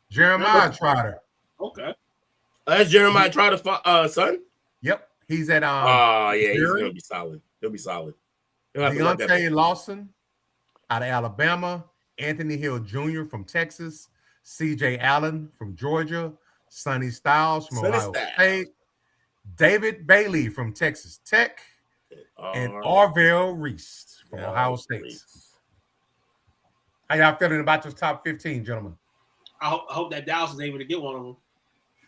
Jeremiah Trotter. Okay. That's Jeremiah Trotter's son? Yep. He's at he's gonna be solid. He'll be solid. Deontay Lawson out of Alabama. Anthony Hill Jr. from Texas. CJ Allen from Georgia. Sonny Styles from Ohio State. David Bailey from Texas Tech. And Arvell Reese from Ohio State. How y'all feeling about those top 15, gentlemen? I hope that Dallas is able to get one of them.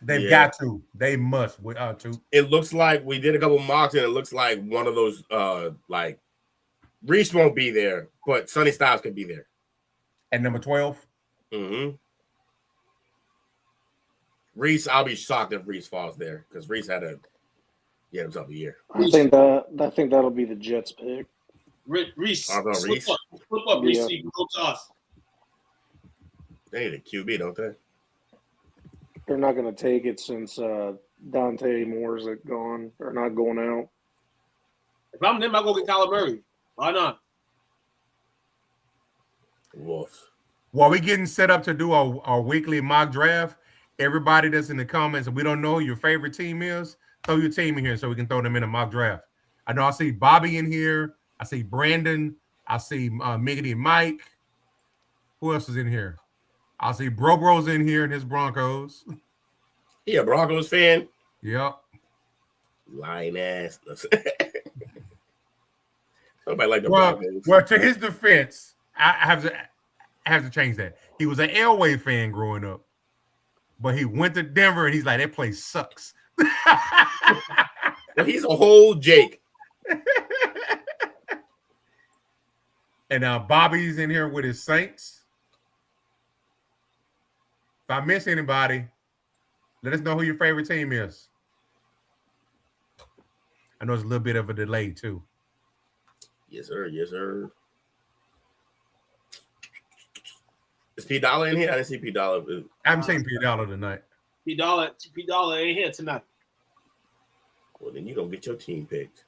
They've got to. They must. To. It looks like we did a couple mocks, and it looks like one of those, like Reese won't be there, but Sonny Styles could be there. At number 12? Mm-hmm. Reese, I'll be shocked if Reese falls there because Reese had himself a year. I think that'll be the Jets pick. Reese. Reese. Flip up, Reese. Go to us. They need a QB, don't they? They're not going to take it since Dante Moore's gone or not going out. If I'm them, I'll go get Kyler Murray. Why not? Wolf. While we getting set up to do our weekly mock draft, everybody that's in the comments and we don't know who your favorite team is, throw your team in here so we can throw them in a mock draft. I know I see Bobby in here. I see Brandon. I see Miggity Mike. Who else is in here? I see Bro's in here and his Broncos. He a Broncos fan? Yep. Lying ass. Nobody like the Broncos. Well, to his defense, I have to change that. He was an Elway fan growing up, but he went to Denver and he's like, that place sucks. Well, he's a whole Jake. And now Bobby's in here with his Saints. If I miss anybody, let us know who your favorite team is. I know it's a little bit of a delay, too. Yes, sir. Yes, sir. Is P Dollar in here? I didn't see P Dollar. I haven't seen P Dollar tonight. P Dollar ain't here tonight. Well, then you don't get your team picked.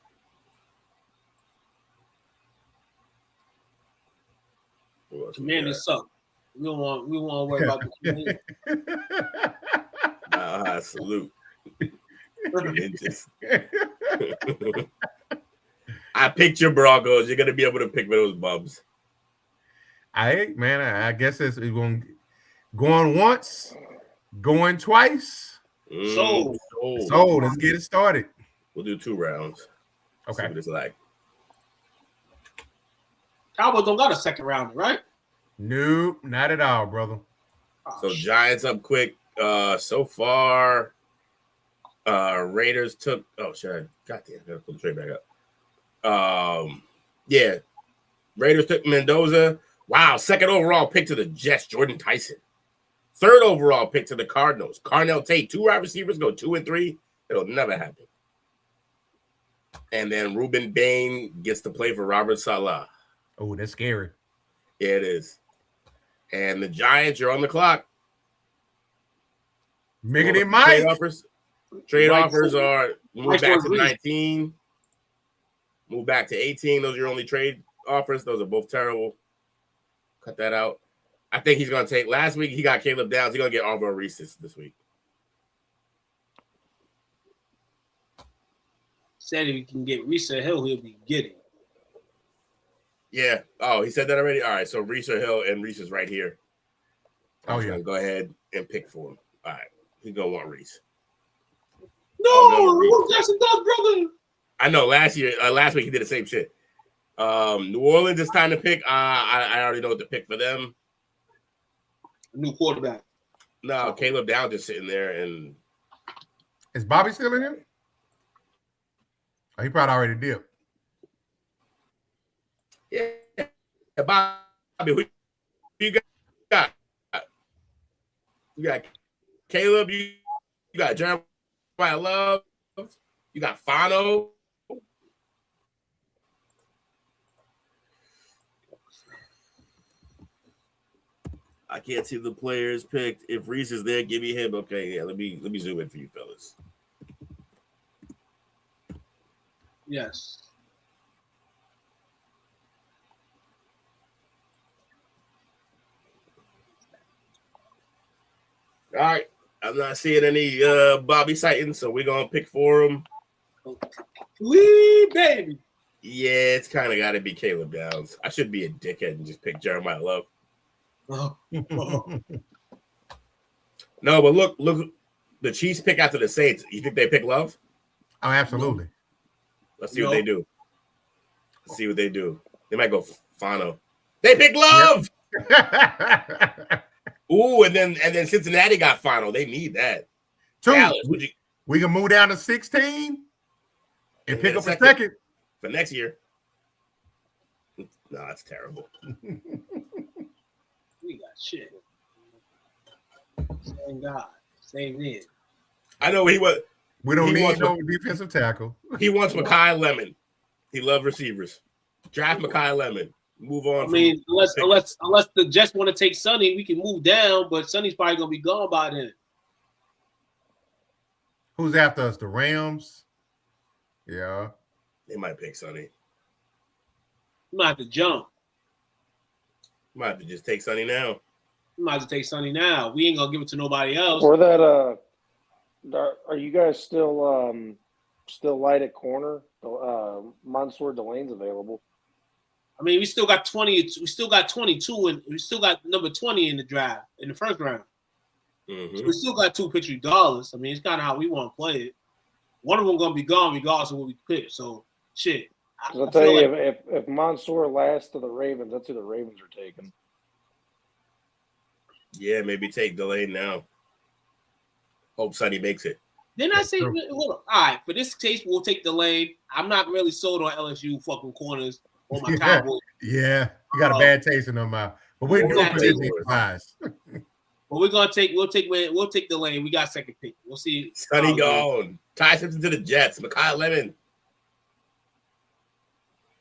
Commanders suck. We don't want to worry about the Commanders. Salute. I picked your Broncos. You're gonna be able to pick for those bums. I guess it's going once, going twice. So let's get it started. We'll do 2 rounds. Okay. See what it's like. Cowboys don't got a second rounder, right? Nope, not at all, brother. So Giants up quick. So far, Raiders took. Oh shit! Goddamn, I gotta pull the trade back up. Yeah, Raiders took Mendoza. Wow, 2nd overall pick to the Jets, Jordan Tyson. 3rd overall pick to the Cardinals, Carnell Tate. 2 wide receivers go 2 and 3. It'll never happen. And then Ruben Bain gets to play for Robert Saleh. Oh, that's scary. Yeah, it is. And the Giants, you're on the clock. Making it Mike. Trade offers are move back to 19, move back to 18. Those are your only trade offers. Those are both terrible. Cut that out. I think he's going to take. Last week he got Caleb Downs. He's going to get Alvaro Reese this week. Said if he can get Reese Hill, he'll be getting. Yeah. Oh, he said that already? All right. So Reese Hill, and Reese is right here. Oh, yeah. Go ahead and pick for him. All right. He's going to want Reese. No, Jackson Dobbs, brother. I know. Last week he did the same shit. New Orleans is time to pick. I already know what to pick for them. New quarterback. No, Caleb Downs just sitting there. And is Bobby still in here? Oh, he probably already did. Yeah, Bobby, who you got? You got Caleb. You got Jeremiah Love. You got Fano. I can't see the players picked. If Reese is there, give me him. Okay, yeah. Let me zoom in for you, fellas. Yes. All right. I'm not seeing any Bobby sightings, so we're gonna pick for him. Wee baby. Yeah, it's kind of got to be Caleb Downs. I should be a dickhead and just pick Jeremiah Love. Oh. No, but look, the Chiefs pick after the Saints. You think they pick Love? Oh, absolutely. Let's see what they do. Let's see what they do. They might go Fano. They pick Love. Yep. Ooh, and then Cincinnati got Fano. They need that. Dallas, we can move down to 16 and pick up a second for next year. No, that's terrible. We got shit. Same guy, same man. I know he was. We don't need no defensive tackle. He wants Mekhi Lemon. He loves receivers. Draft Mekhi Lemon. Move on. I mean, unless the Jets want to take Sonny, we can move down, but Sonny's probably gonna be gone by then. Who's after us? The Rams? Yeah. They might pick Sonny. You might have to jump. You might have to just take Sonny now. You might have to take Sonny now. We ain't gonna give it to nobody else. Or that are you guys still light at corner? Mansour Delane's available. I mean, we still got 20. We still got 22, and we still got number 20 in the draft in the first round. Mm-hmm. So we still got $2 picture dollars. I mean, it's kind of how we want to play it. One of them gonna be gone regardless of what we pick. So shit. I'll tell you, like, if Mansour lasts to the Ravens, that's who the Ravens are taking. Yeah, maybe take Delane now. Hope Sonny makes it. Didn't I say, hold on. All right, for this case, we'll take the lane. I'm not really sold on LSU fucking corners or my Cowboys. Yeah, you got a bad taste in their mouth. But we're doing eyes. But we'll take the lane. We got second pick. We'll see. Sonny gone. Ty Simpson to the Jets. Mekhi Lemon.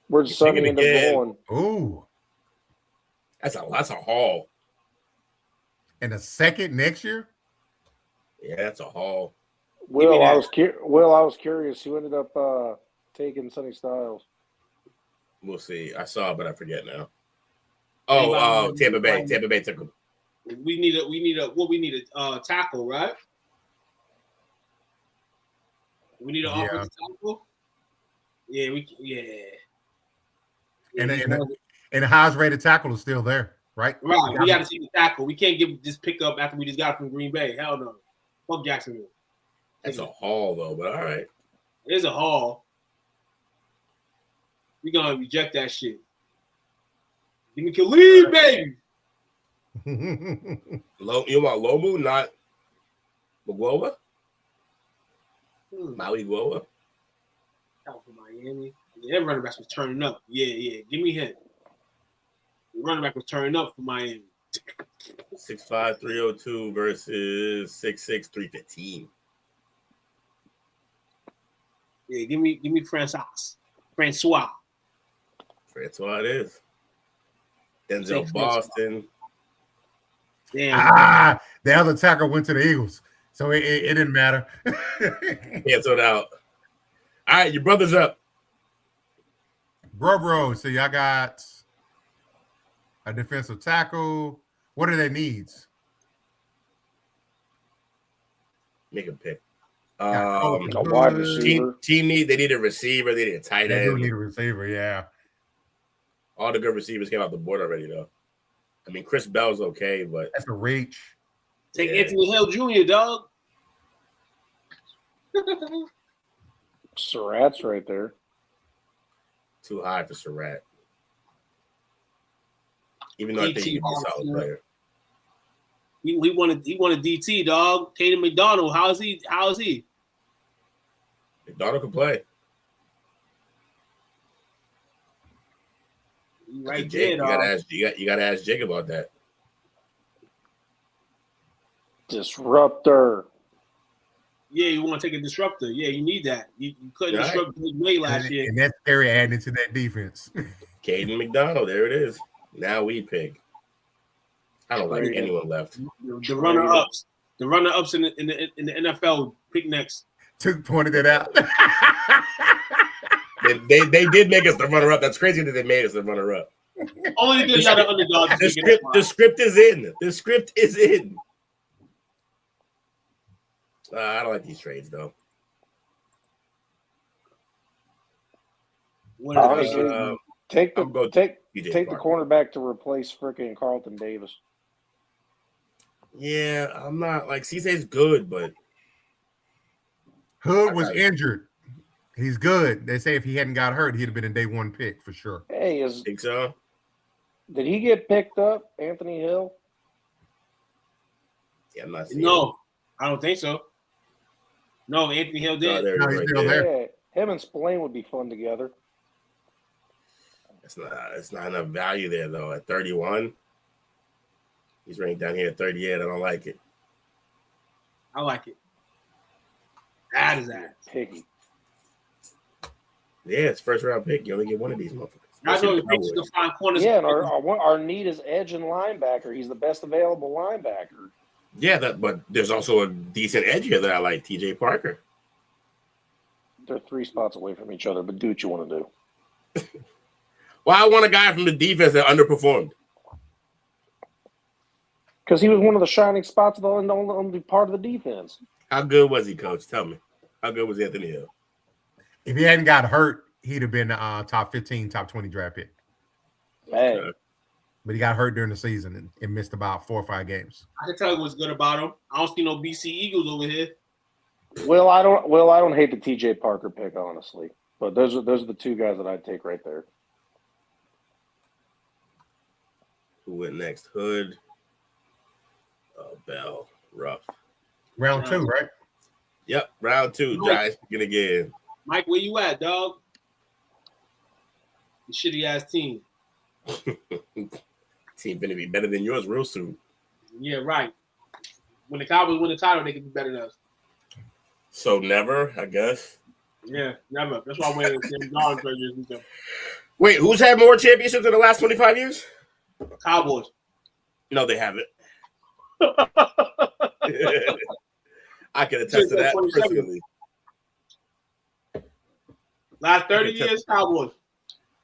Where's Sonny end up going? Ooh. That's a haul. And a second next year? Yeah, that's a haul. Will, I was curious who ended up taking Sonny Styles. We'll see. I saw it, but I forget now. Tampa Bay took him. We need a tackle, right? We need an offensive tackle. Yeah, And the highest rated tackle is still there, right? Right. We got to see the tackle. We can't give this pick up after we just got from Green Bay. Hell no. Fuck Jacksonville. That's a haul though, but all right. It is a haul. We gonna reject that shit. Give me Khalid, baby. You want Lomu, not Maguoba? Maui Guoba? Out for Miami. Yeah, that running back was turning up. Yeah. Give me him. The running back was turning up for Miami. 6'5", 302 versus 6'6", 315. Yeah, give me Francois. It is. Denzel Boston. Damn. The other tackle went to the Eagles, so it didn't matter. Canceled out. All right, your brother's up. Bro. So y'all got a defensive tackle. What are their needs? Make a pick. A wide receiver. Team need. They need a receiver. They need a tight They end. do need a receiver. Yeah. All the good receivers came off the board already, though. I mean, Chris Bell's okay, but That's a reach. Take Anthony Hill Jr., dog. Surratt's right there. too high for Surratt. Even though I think he's a solid player. He wanted DT, dog. Tatum McDonald. How is he? McDonald can play. Right Jake, there, you gotta ask Jake about that. Disruptor. Yeah, you want to take a disruptor. Yeah, you need that. You couldn't disrupt Big Way last year. And that's very adding into that defense. Caden McDonald, there it is. Now we pick. I don't like anyone left. The runner-ups. The runner-ups in the NFL pick next. Took pointed it out. They did make us the runner-up. That's crazy that they made us the runner-up. Only because y'all the underdog. The script is in. The script is in. I don't like these trades, though. Honestly, take the Parker. cornerback to replace freaking Carlton Davis. Yeah, I'm not like Cee's good, but Hood was injured. He's good. They say if he hadn't got hurt, he'd have been a day one pick for sure. Hey, think so? Did he get picked up, Anthony Hill? Yeah, I'm not seeing No, I don't think so. No, Anthony Hill did. No, he's still there. Yeah, him and Spillane would be fun together. It's not enough value there though. At 31, he's ranked down here at 38. I don't like it. I like it. That is that. Piggy. Yeah, it's first round pick. You only get one of these motherfuckers. I know the picks to find corners. Yeah, and our need is edge and linebacker. He's the best available linebacker. Yeah, but there's also a decent edge here that I like, TJ Parker. They're 3 spots away from each other, but do what you want to do. Well, I want a guy from the defense that underperformed. Because he was one of the shining spots on the only part of the defense. How good was he, Coach? Tell me. How good was Anthony Hill? If he hadn't got hurt, he'd have been top 15, top 20 draft pick. Hey. But he got hurt during the season and missed about 4 or 5 games. I can tell you what's good about him. I don't see no BC Eagles over here. Well, I don't hate the TJ Parker pick, honestly. But those are the 2 guys that I'd take right there. Who went next? Hood. Bell. Rough. Round 2, right? Yep, round 2. Giants begin again. Mike, where you at, dog? The shitty ass team. Team gonna be better than yours real soon. Yeah, right. When the Cowboys win the title, they can be better than us. So never, I guess. Yeah, never. That's why I'm wearing the same Darn jerseys. Wait, who's had more championships in the last 25 years? Cowboys. No, they haven't. I can attest to that personally. Last 30 years, Cowboys.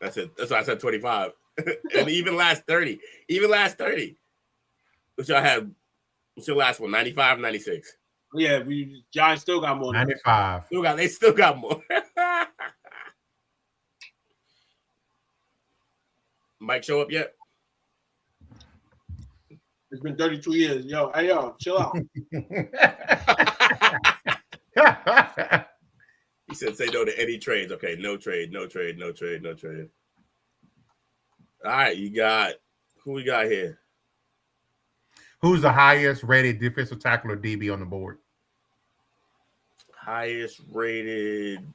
That's it. That's why I said 25. And even last 30. Even last 30. Which y'all had, what's your last one? 95, 96. Yeah, Giants still got more. 95. They still got more. Mike show up yet? It's been 32 years. Yo, hey, yo, chill out. He said say no to any trades. Okay, no trade. All right, who we got here? Who's the highest rated defensive tackle or DB on the board? Highest rated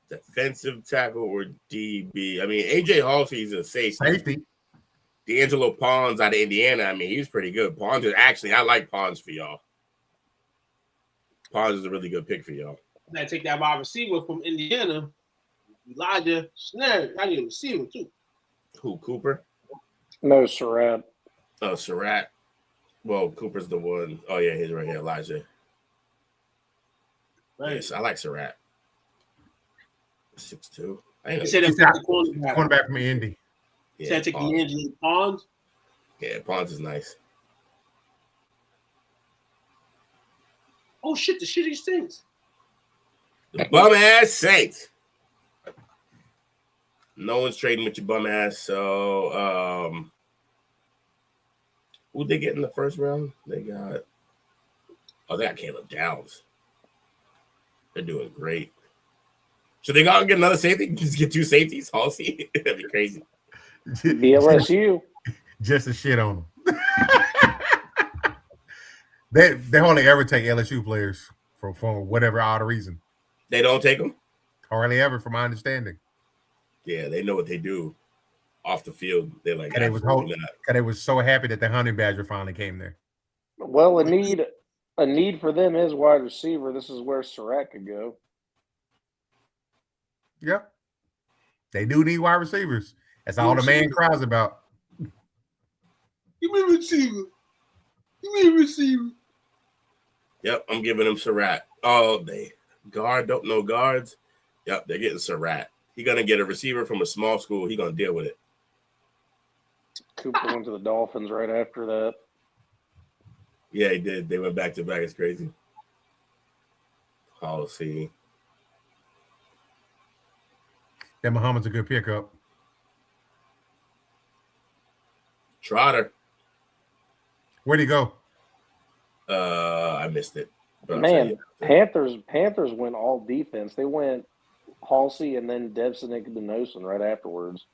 defensive tackle or DB? I mean, AJ Halsey's a safety. D'Angelo Pons out of Indiana. I mean, he's pretty good. Pons is actually, I like Pons for y'all. Pons is a really good pick for y'all. I take that wide receiver from Indiana, Elijah Snare. I need a receiver too. Who, Cooper? No, Surratt. Oh, Surratt. Well, Cooper's the one. Oh, yeah, he's right here, Elijah. Right. Yes, I like Surratt. 6'2". He said it's the cornerback from Indy. He said take the Pons. Yeah, Pons is nice. Oh, shit, the shitty stinks. The bum ass Saints. No one's trading with your bum ass. So, who'd they get in the first round? They got Caleb Downs. They're doing great. Should they go out and get another safety? Just get two safeties? Halsey? That'd be crazy. BLSU. Just to shit on them. They only ever take LSU players for whatever odd reason. They don't take them? Hardly ever, from my understanding. Yeah, they know what they do off the field. They're like, and they was so happy that the honey badger finally came there. Well, a need for them is wide receiver. This is where Surratt could go. Yep. They do need wide receivers. That's all the man cries about. Give me a receiver. Give me a receiver. Yep, I'm giving them Surratt all day. Guard, don't know guards. Yep, they're getting Surratt. He's going to get a receiver from a small school. He's going to deal with it. Cooper went to the Dolphins right after that. Yeah, he did. They went back to back. It's crazy. I'll see. That Muhammad's a good pickup. Trotter. Where'd he go? I missed it. But Man, Panthers went all defense. They went Halsey and then Devsonick and Denoson right afterwards.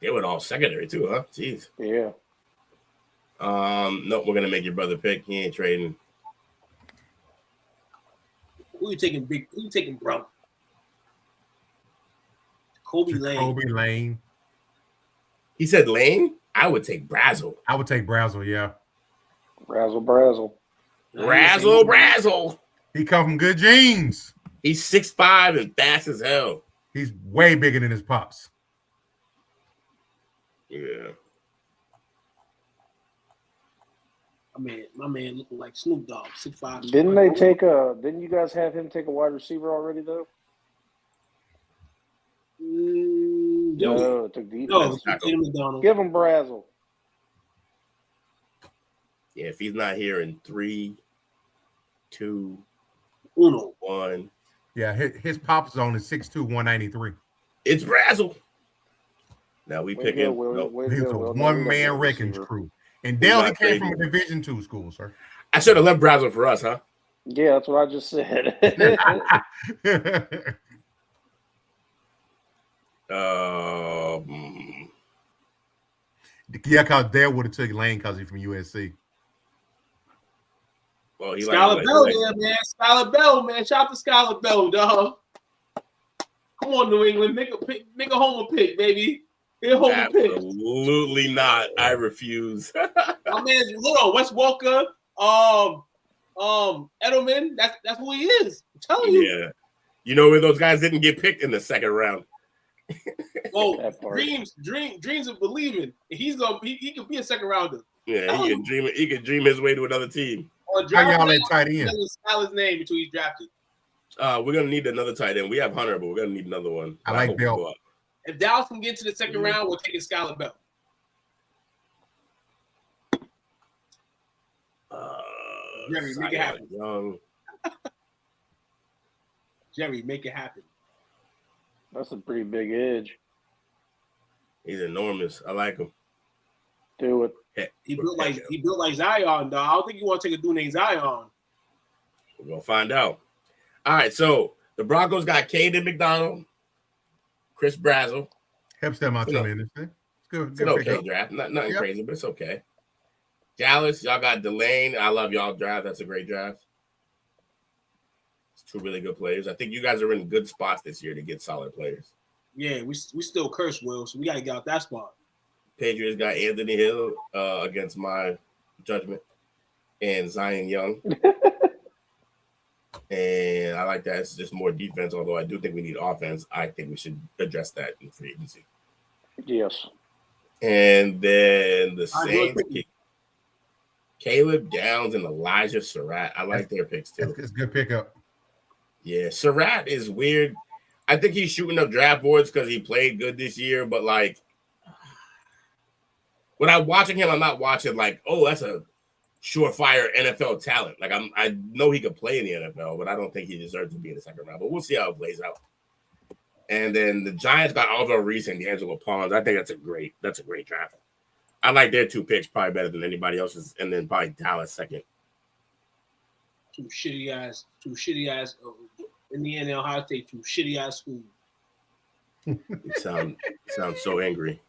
They went all secondary too, huh? Jeez. Yeah. Nope, we're gonna make your brother pick. He ain't trading. Who you taking, big? Who you taking, bro? Kobe Lane. He said Lane? I would take Brazzle. I would take Brazzle, yeah. Brazzle. Brazzle. He come from good genes. He's 6'5" and fast as hell. He's way bigger than his pops. Yeah. My man looking like Snoop Dogg, 6'5". Didn't you guys have him take a wide receiver already though? No, it took defense. No, give him Brazzle. Yeah, if he's not here in 3, 2, 1. Yeah, his pop's on is 6'2", 193. It's Brazzle. Now we pick him. He's a one-man wrecking crew. And Dale, he came from a Division II school, sir. I should have left Brazzle for us, huh? Yeah, that's what I just said. Yeah, because Dale would have took Lane because he's from USC. Well, Skylar Bell, man. Skylar Bell, man. Shout out to Skylar Bell, dog. Come on, New England. Make a homer pick, baby. Get a homer pick. Absolutely not. I refuse. My man, hold on. Wes Walker, Edelman. That's who he is. I'm telling you. Yeah. You know where those guys didn't get picked in the second round. Oh, dreams of believing. He could be a second rounder. Yeah, he can dream his way to another team. How y'all at tight end? Spell his name until he's drafted. We're gonna need another tight end. We have Hunter, but we're gonna need another one. I like Bell. If Dallas can get to the second round, we're taking Skylar Bell. Jerry, make it happen. Young. Jerry, make it happen. That's a pretty big edge. He's enormous. I like him. Do it. He built like Zion, though. I don't think you want to take a dude named Zion. We're gonna find out. All right, so the Broncos got Caden McDonald, Chris Brazzell. Helps them out tremendously. It's good. It's an okay draft. Nothing crazy, but it's okay. Dallas, y'all got Delane. I love y'all draft. That's a great draft. It's two really good players. I think you guys are in good spots this year to get solid players. Yeah, we still cursed, Will, so we got to get out that spot. Patriots got Anthony Hill against my judgment and Zion Young. And I like that. It's just more defense, although I do think we need offense. I think we should address that in free agency. Yes. And then the Saints, Caleb Downs and Elijah Surratt. I like their picks too. It's a good pickup. Yeah, Surratt is weird. I think he's shooting up draft boards because he played good this year, but like when I'm watching him, I'm not watching like, oh, that's a surefire NFL talent. Like I know he could play in the NFL, but I don't think he deserves to be in the second round. But we'll see how it plays out. And then the Giants got Alvaro Reese and D'Angelo Pons. I think that's a great draft. I like their two picks probably better than anybody else's, and then probably Dallas second. Two shitty ass Indiana, Ohio State, two shitty ass schools. You sound so angry.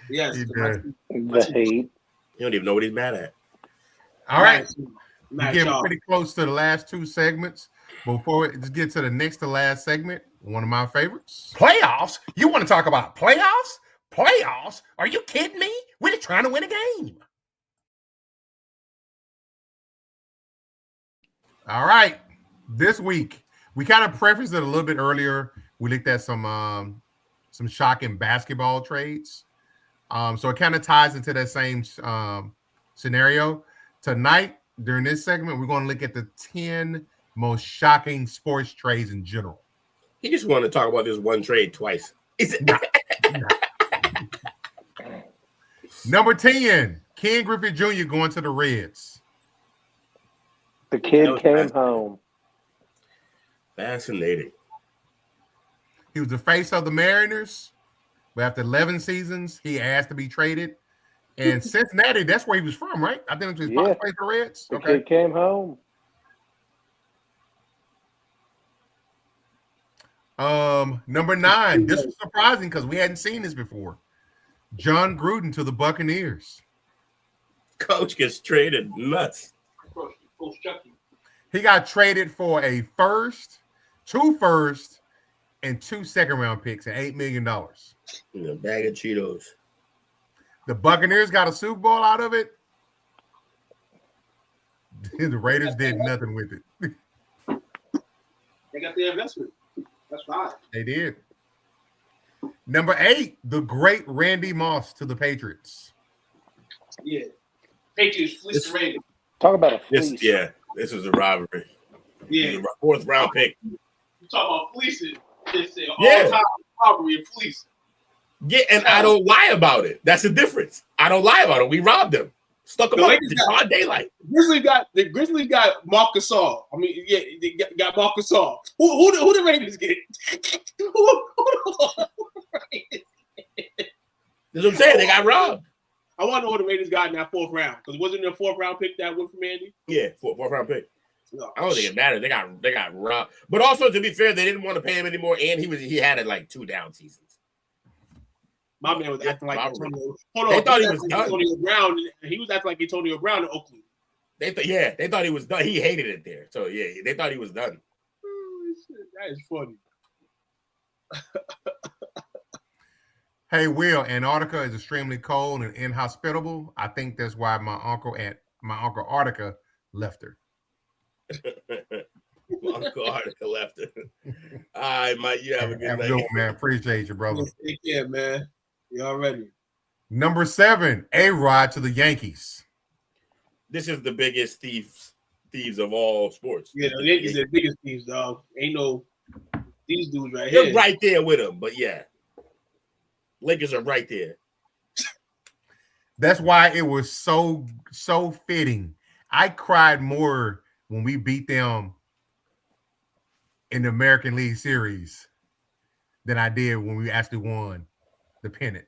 Yes, The hate. You don't even know what he's mad at. All right. We're getting pretty close to the last two segments. Before we just get to the next to last segment, one of my favorites. Playoffs? You want to talk about playoffs? Playoffs? Are you kidding me? We're just trying to win a game. All right. This week, we kind of prefaced it a little bit earlier. We looked at some shocking basketball trades. So it kind of ties into that same scenario. Tonight, during this segment, we're going to look at the 10 most shocking sports trades in general. He just wanted to talk about this one trade twice. Is it? Number 10, Ken Griffey Jr. going to the Reds. The kid came home. Fascinating. He was the face of the Mariners, but after 11 seasons, he asked to be traded. And Cincinnati, that's where he was from, right? I think it was his first place for Reds. The kid came home. Number 9, this was surprising because we hadn't seen this before. John Gruden to the Buccaneers. Coach gets traded nuts. He got traded for a first, 2 firsts, and 2 second-round picks and $8 million. In a bag of Cheetos. The Buccaneers got a Super Bowl out of it. The Raiders did nothing with it. They got the investment. That's fine. They did. Number 8, the great Randy Moss to the Patriots. Yeah. Patriots fleeced the Raiders. Talk about a fleece. This was a robbery. Yeah. 4th round pick. You talk about fleecing. It's Yeah. all-time robbery and fleecing. Yeah, and I don't lie about it. That's the difference. I don't lie about it. We robbed them. Stuck them up in broad daylight. The Grizzlies got Marcus Gasol. I mean, yeah, they got Marcus Gasol. Who the Raiders get? That's what I'm saying. They got robbed. I want to know what the Raiders got in that 4th round. Because wasn't there a 4th round pick that went from Andy? Yeah, 4th round pick. No. I don't think it mattered. They got robbed. But also, to be fair, they didn't want to pay him anymore, and he had it like 2 down seasons. My man was acting like Antonio. Hold on, they thought he was like done. Antonio Brown. He was acting like Antonio Brown in Oakland. They thought he was done. He hated it there. So yeah, they thought he was done. That is funny. Hey, Will, Antarctica is extremely cold and inhospitable. I think that's why my uncle Antarctica left her. Uncle Antarctica left her. All right, Mike, you have a good night. Good one, man. Appreciate you, brother. Take care, man. Y'all ready? Number 7, A-Rod to the Yankees. This is the biggest thieves of all sports. Yeah, the Yankees are the biggest thieves, dog. Ain't no these dudes right They're here. right there with them, but yeah. Lakers are right there. That's why it was so fitting. I cried more when we beat them in the American League Series than I did when we actually won the pennant.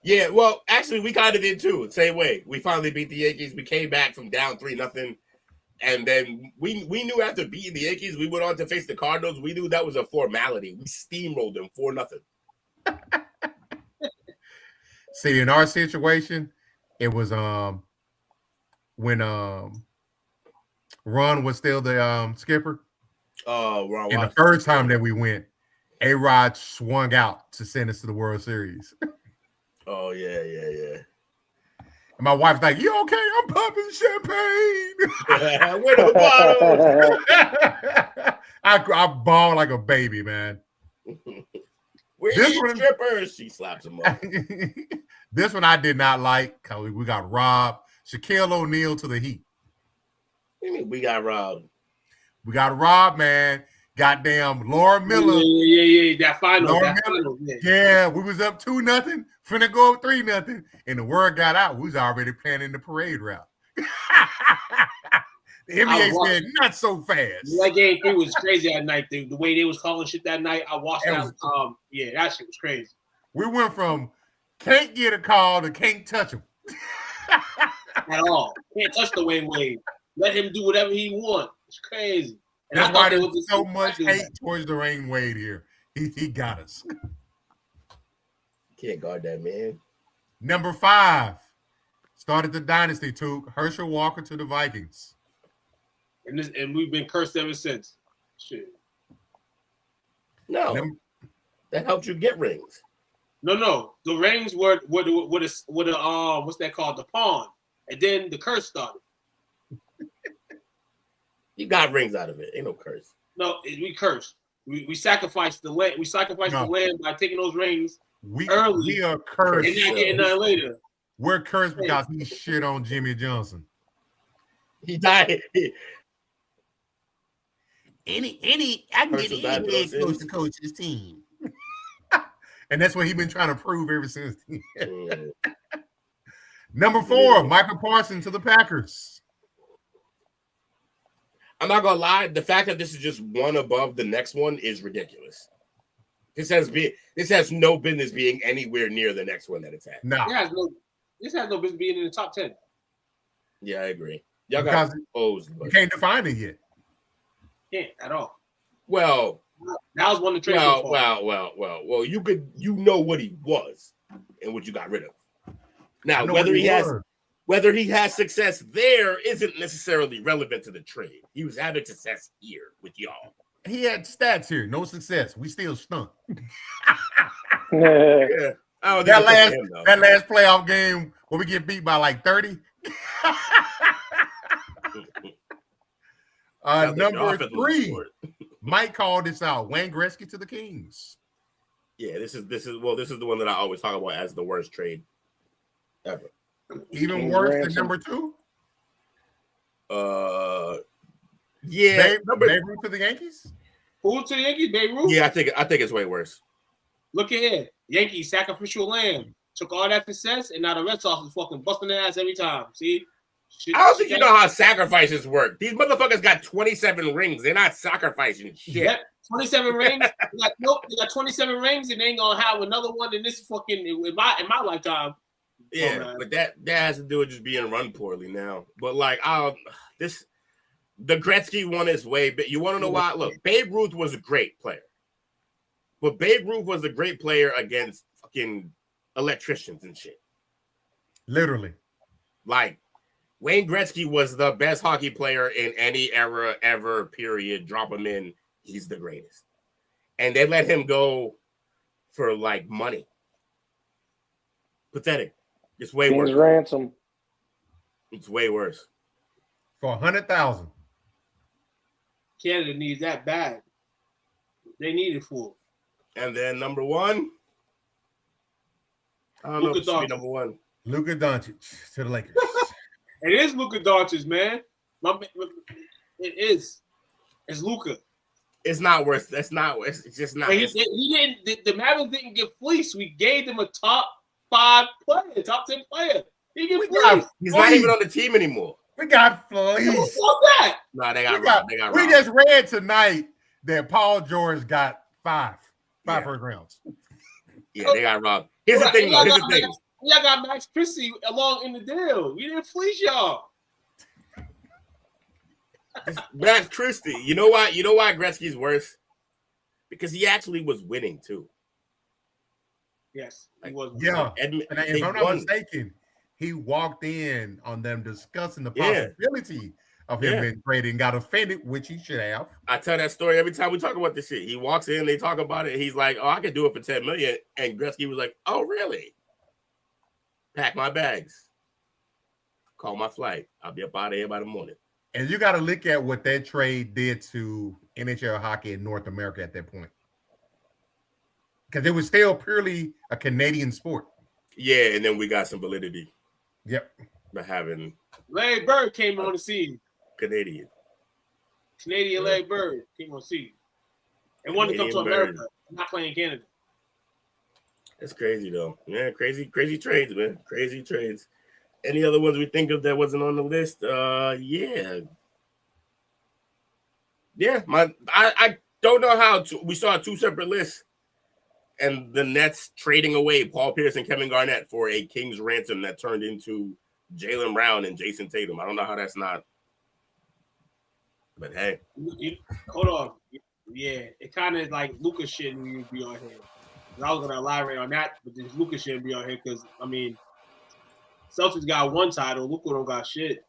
Yeah, well, actually, we kind of did too. Same way. We finally beat the Yankees. We came back from down 3-0. And then we knew after beating the Yankees, we went on to face the Cardinals. We knew that was a formality. We steamrolled them 4-0. See, in our situation, it was when Ron was still the skipper. Oh, Ron. And the first time that we went, A-Rod swung out to send us to the World Series. Oh, yeah. And my wife's like, "You okay? I'm popping champagne." Where the bottles? I bawled like a baby, man. Where This these one- strippers? She slaps him up. This one I did not like because we got robbed. Shaquille O'Neal to the Heat. What do you mean we got robbed? We got robbed, man. Goddamn Laura Miller. Yeah. That final. Laura That Miller. final. Yeah. Yeah, we was up 2-0, finna go up 3-0, and the word got out. We was already planning the parade route. The NBA said, "Not so fast." That game 3 was crazy that night. The way they was calling shit that night, I watched that. Yeah, that shit was crazy. We went from can't get a call to can't touch him. At all. Can't touch the Wayne Wade. Let him do whatever he wants. It's crazy. And That's I why thought there's there was so much hate towards the Dwayne Wade here. He got us. Can't guard that, man. Number 5 started the dynasty. Took Herschel Walker to the Vikings. And we've been cursed ever since. Shit. No, that helped you get rings. No. The rings were what's that called? The pawn. And then the curse started. You got rings out of it. Ain't no curse. No, we cursed. We sacrificed the land. We sacrificed the land by taking those rings early. We are cursed. And not getting none later. We're cursed because he shit on Jimmy Johnson. He died. I can get any head coach to coach this team. And that's what he's been trying to prove ever since. Number 4, Michael Parsons to the Packers. I'm not gonna lie. The fact that this is just one above the next one is ridiculous. This has no business being anywhere near the next one that it's at. No, this has no business being in the top 10. Yeah, I agree. Y'all got exposed. You can't define it yet. Can't at all. Well, that was one of the trade. Well. You know what he was and what you got rid of. Now, whether he has success there isn't necessarily relevant to the trade. He was having success here with y'all. He had stats here, no success. We still stunk. Yeah. Oh, that last playoff game where we get beat by like 30. Number 3, Mike called this out. Wayne Gretzky to the Kings. Yeah, this is the one that I always talk about as the worst trade ever. Even worse than number 2. Yeah, Babe Ruth to the Yankees. Who to the Yankees? Babe Ruth. Yeah, I think it's way worse. Look at here, Yankees sacrificial lamb took all that success, and now the Red Sox is fucking busting their ass every time. See. I don't think you know how sacrifices work. These motherfuckers got 27 rings. They're not sacrificing shit. Yep. 27 rings. They got 27 rings, and they ain't gonna have another one in this fucking in my lifetime. Yeah, but that has to do with just being run poorly now. But like, the Gretzky one is way. But you want to know why? Look, Babe Ruth was a great player, but Babe Ruth was a great player against fucking electricians and shit. Literally, like. Wayne Gretzky was the best hockey player in any era ever, period. Drop him in. He's the greatest. And they let him go for, like, money. Pathetic. It's way worse. Ransom. It's way worse. For $100,000. Canada needs that bad. They need it for. And then number 1. I don't know if it should be number 1. Luka Doncic to the Lakers. It is Luka Doncic, man. It is. It's Luka. It's not worth. That's not. It's just not. He didn't. The Mavericks didn't get fleeced. We gave them a top 5 player, top 10 player. He get fleeced. He's not even on the team anymore. We got fleeced. What's that? No, they got robbed. They got we robbed. just read tonight that Paul George got five first rounds. Yeah, they got robbed. Here's the thing, though. Here's the thing. Y'all got Max Christie along in the deal. We didn't fleece y'all. Max Christie. You know why? You know why Gretzky's worse? Because he actually was winning too. Yes, he was. Yeah, and if I'm not mistaken, he walked in on them discussing the possibility of him being traded and got offended, which he should have. I tell that story every time we talk about this shit. He walks in, they talk about it. He's like, "Oh, I could do it for $10 million," and Gretzky was like, "Oh, really? Pack my bags, call my flight. I'll be up out of here by the morning." And you got to look at what that trade did to NHL hockey in North America at that point, because it was still purely a Canadian sport. Yeah, and then we got some validity. Yep. By having Larry Bird came on the scene. Canadian Larry Bird came on the scene and wanted to come to America, not playing Canada. That's crazy though. Yeah, crazy trades, man. Crazy trades. Any other ones we think of that wasn't on the list? Yeah. I don't know how we saw 2 separate lists, and the Nets trading away Paul Pierce and Kevin Garnett for a King's ransom that turned into Jaylen Brown and Jason Tatum. I don't know how that's not. But hey, Hold on. Yeah, it kind of like Luka shouldn't even be on here. I was gonna elaborate on that, but this Luka shouldn't be on here because I mean, Celtics got 1 title. Luka don't got shit.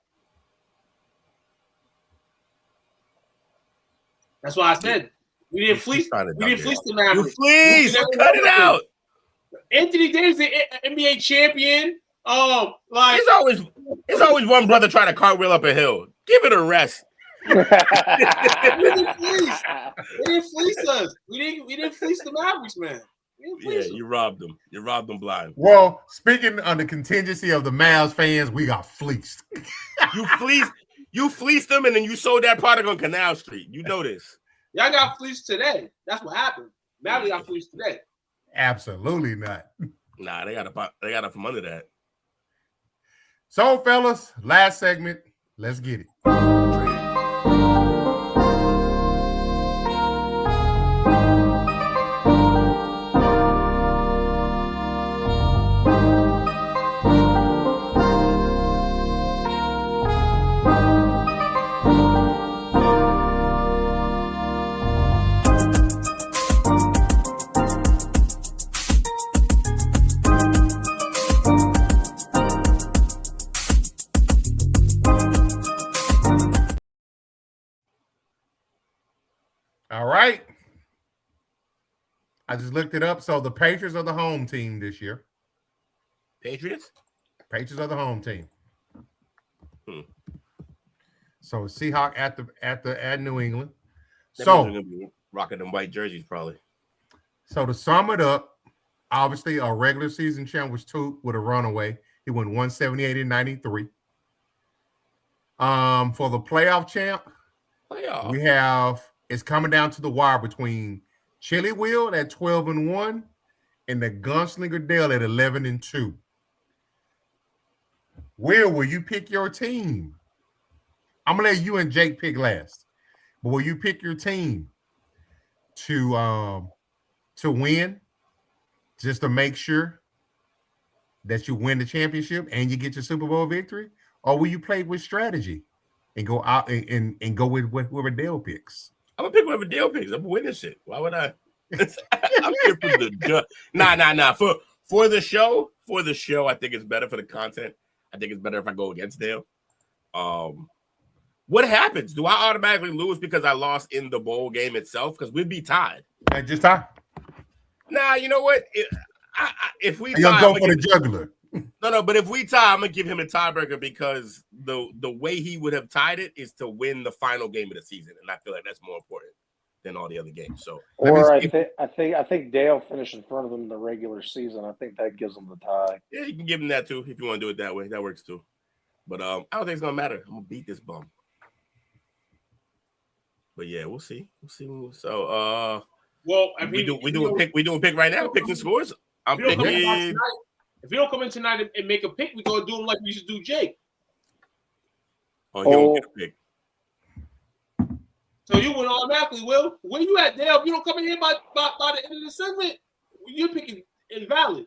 That's why I said we didn't fleece. We didn't fleece the Mavericks. Please cut it out. Anthony Davis, the NBA champion. Like it's always one brother trying to cartwheel up a hill. Give it a rest. we didn't fleece us. We didn't fleece the Mavericks, man. Yeah, you robbed them. You robbed them blind. Well, speaking on the contingency of the Mavs fans, we got fleeced. You fleeced them, and then you sold that product on Canal Street. You know this. Y'all got fleeced today. That's what happened. Mavericks got fleeced today. Absolutely not. Nah, they got up from under that. So, fellas, last segment. Let's get it. All right. I just looked it up. So the Patriots are the home team this year. Patriots are the home team. So Seahawks at New England. So gonna be rocking them white jerseys probably. So to sum it up, obviously a regular season champ was two with a runaway. He went 178-93. For the playoff champ, we have it's coming down to the wire between Chili Will at 12-1 and the Gunslinger Dale at 11-2. Will you pick your team? I'm gonna let you and Jake pick last, but will you pick your team to win, just to make sure that you win the championship and you get your Super Bowl victory, or will you play with strategy and go out and go with whoever Dale picks? I'm gonna pick whoever Dale picks. I'm gonna win this shit. Why would I? I'm here for the nah. For the show, I think it's better for the content. I think it's better if I go against Dale. What happens? Do I automatically lose because I lost in the bowl game itself? Because we'd be tied. Just tie. Nah, you know what? If we you'll tie, go for the juggler. No, but if we tie, I'm gonna give him a tiebreaker because the way he would have tied it is to win the final game of the season, and I feel like that's more important than all the other games. So, I think Dale finished in front of him in the regular season. I think that gives him the tie. Yeah, you can give him that too if you want to do it that way. That works too. But I don't think it's gonna matter. I'm gonna beat this bum. But yeah, we'll see. So well, we doing pick right now. Picks and scores. I'm picking. If you don't come in tonight and make a pick, we gonna do them like we used to do Jake. Oh, you don't get a pick. So you would automatically, Will. Where you at, Dale? If you don't come in here by the end of the segment, you're picking invalid.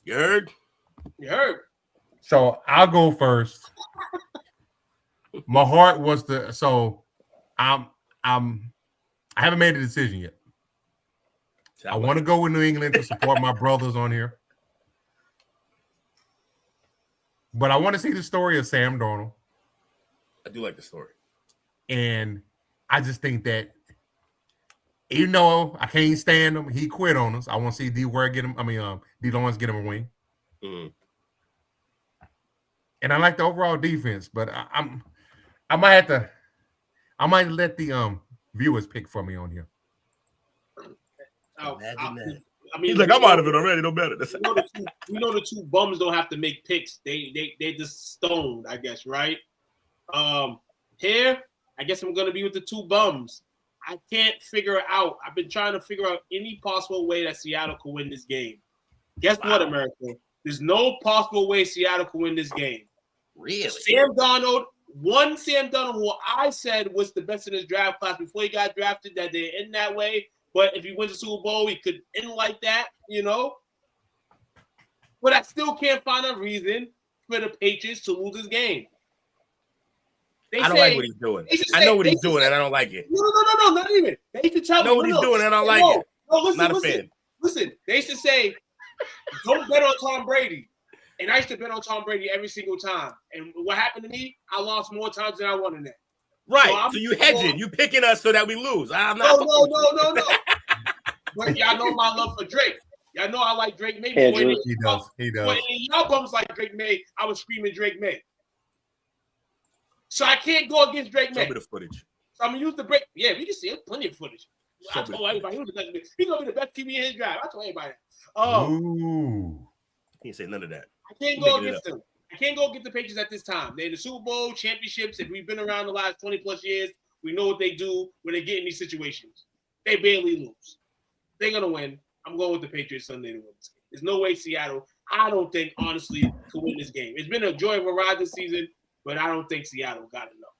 You heard? You heard. So I'll go first. My heart was I haven't made a decision yet. I want to go with New England to support my brothers on here. But I want to see the story of Sam Darnold. I do like the story. And I just think that even though I can't stand him, he quit on us. I want to see D Lawrence get him a win. Mm-hmm. And I like the overall defense, but I might let the viewers pick for me on here. He's like, I'm out of it already. No matter. We know the two bums don't have to make picks. They just stoned, I guess, right? Here, I guess I'm gonna be with the two bums. I can't figure it out. I've been trying to figure out any possible way that Seattle could win this game. Guess what, America? There's no possible way Seattle could win this game. Really? Sam Darnold, who I said was the best in his draft class before he got drafted, that they end that way. But if he wins the Super Bowl, he could end like that, But I still can't find a reason for the Patriots to lose this game. I don't like what he's doing. I know what he's doing, and I don't like it. No, not even. They should tell me. I know what he's doing, and I don't like it. No, listen, not a fan. Listen, they should say, don't bet on Tom Brady. And I used to bet on Tom Brady every single time. And what happened to me, I lost more times than I won in that. Right. So you hedging. You picking us so that we lose. I'm not. No. But y'all know my love for Drake. Y'all know I like Drake May. He does. When y'all bums like Drake May, I was screaming Drake May. So I can't go against Drake May. Show me the footage. So I'm going to use the break. Yeah, we can see it. Plenty of footage. I told everybody he's going to be the best QB in his draft. I told everybody that. Ooh. He didn't say none of that. I can't go against them. I can't go against the Patriots at this time. They're in the Super Bowl, championships. If we've been around the last 20-plus years, we know what they do when they get in these situations. They barely lose. They're going to win. I'm going with the Patriots Sunday to win this game. There's no way Seattle, I don't think, honestly, could win this game. It's been a joy of a ride this season, but I don't think Seattle got enough.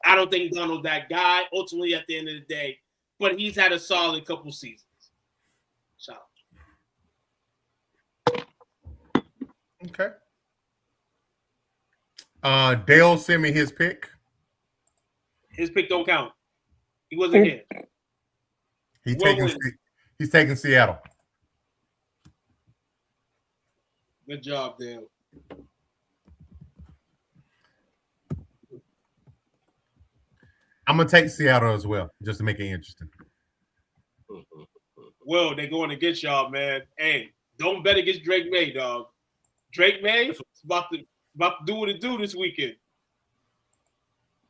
I don't think Donald's that guy, ultimately, at the end of the day, but he's had a solid couple seasons. Solid. Okay. Dale sent me his pick. His pick don't count. He wasn't here. He's taking Seattle. Good job, Dale. I'm gonna take Seattle as well, just to make it interesting. Well, they're going against y'all, man. Hey, don't bet against Drake May, dog. Drake May is about to do what it do this weekend.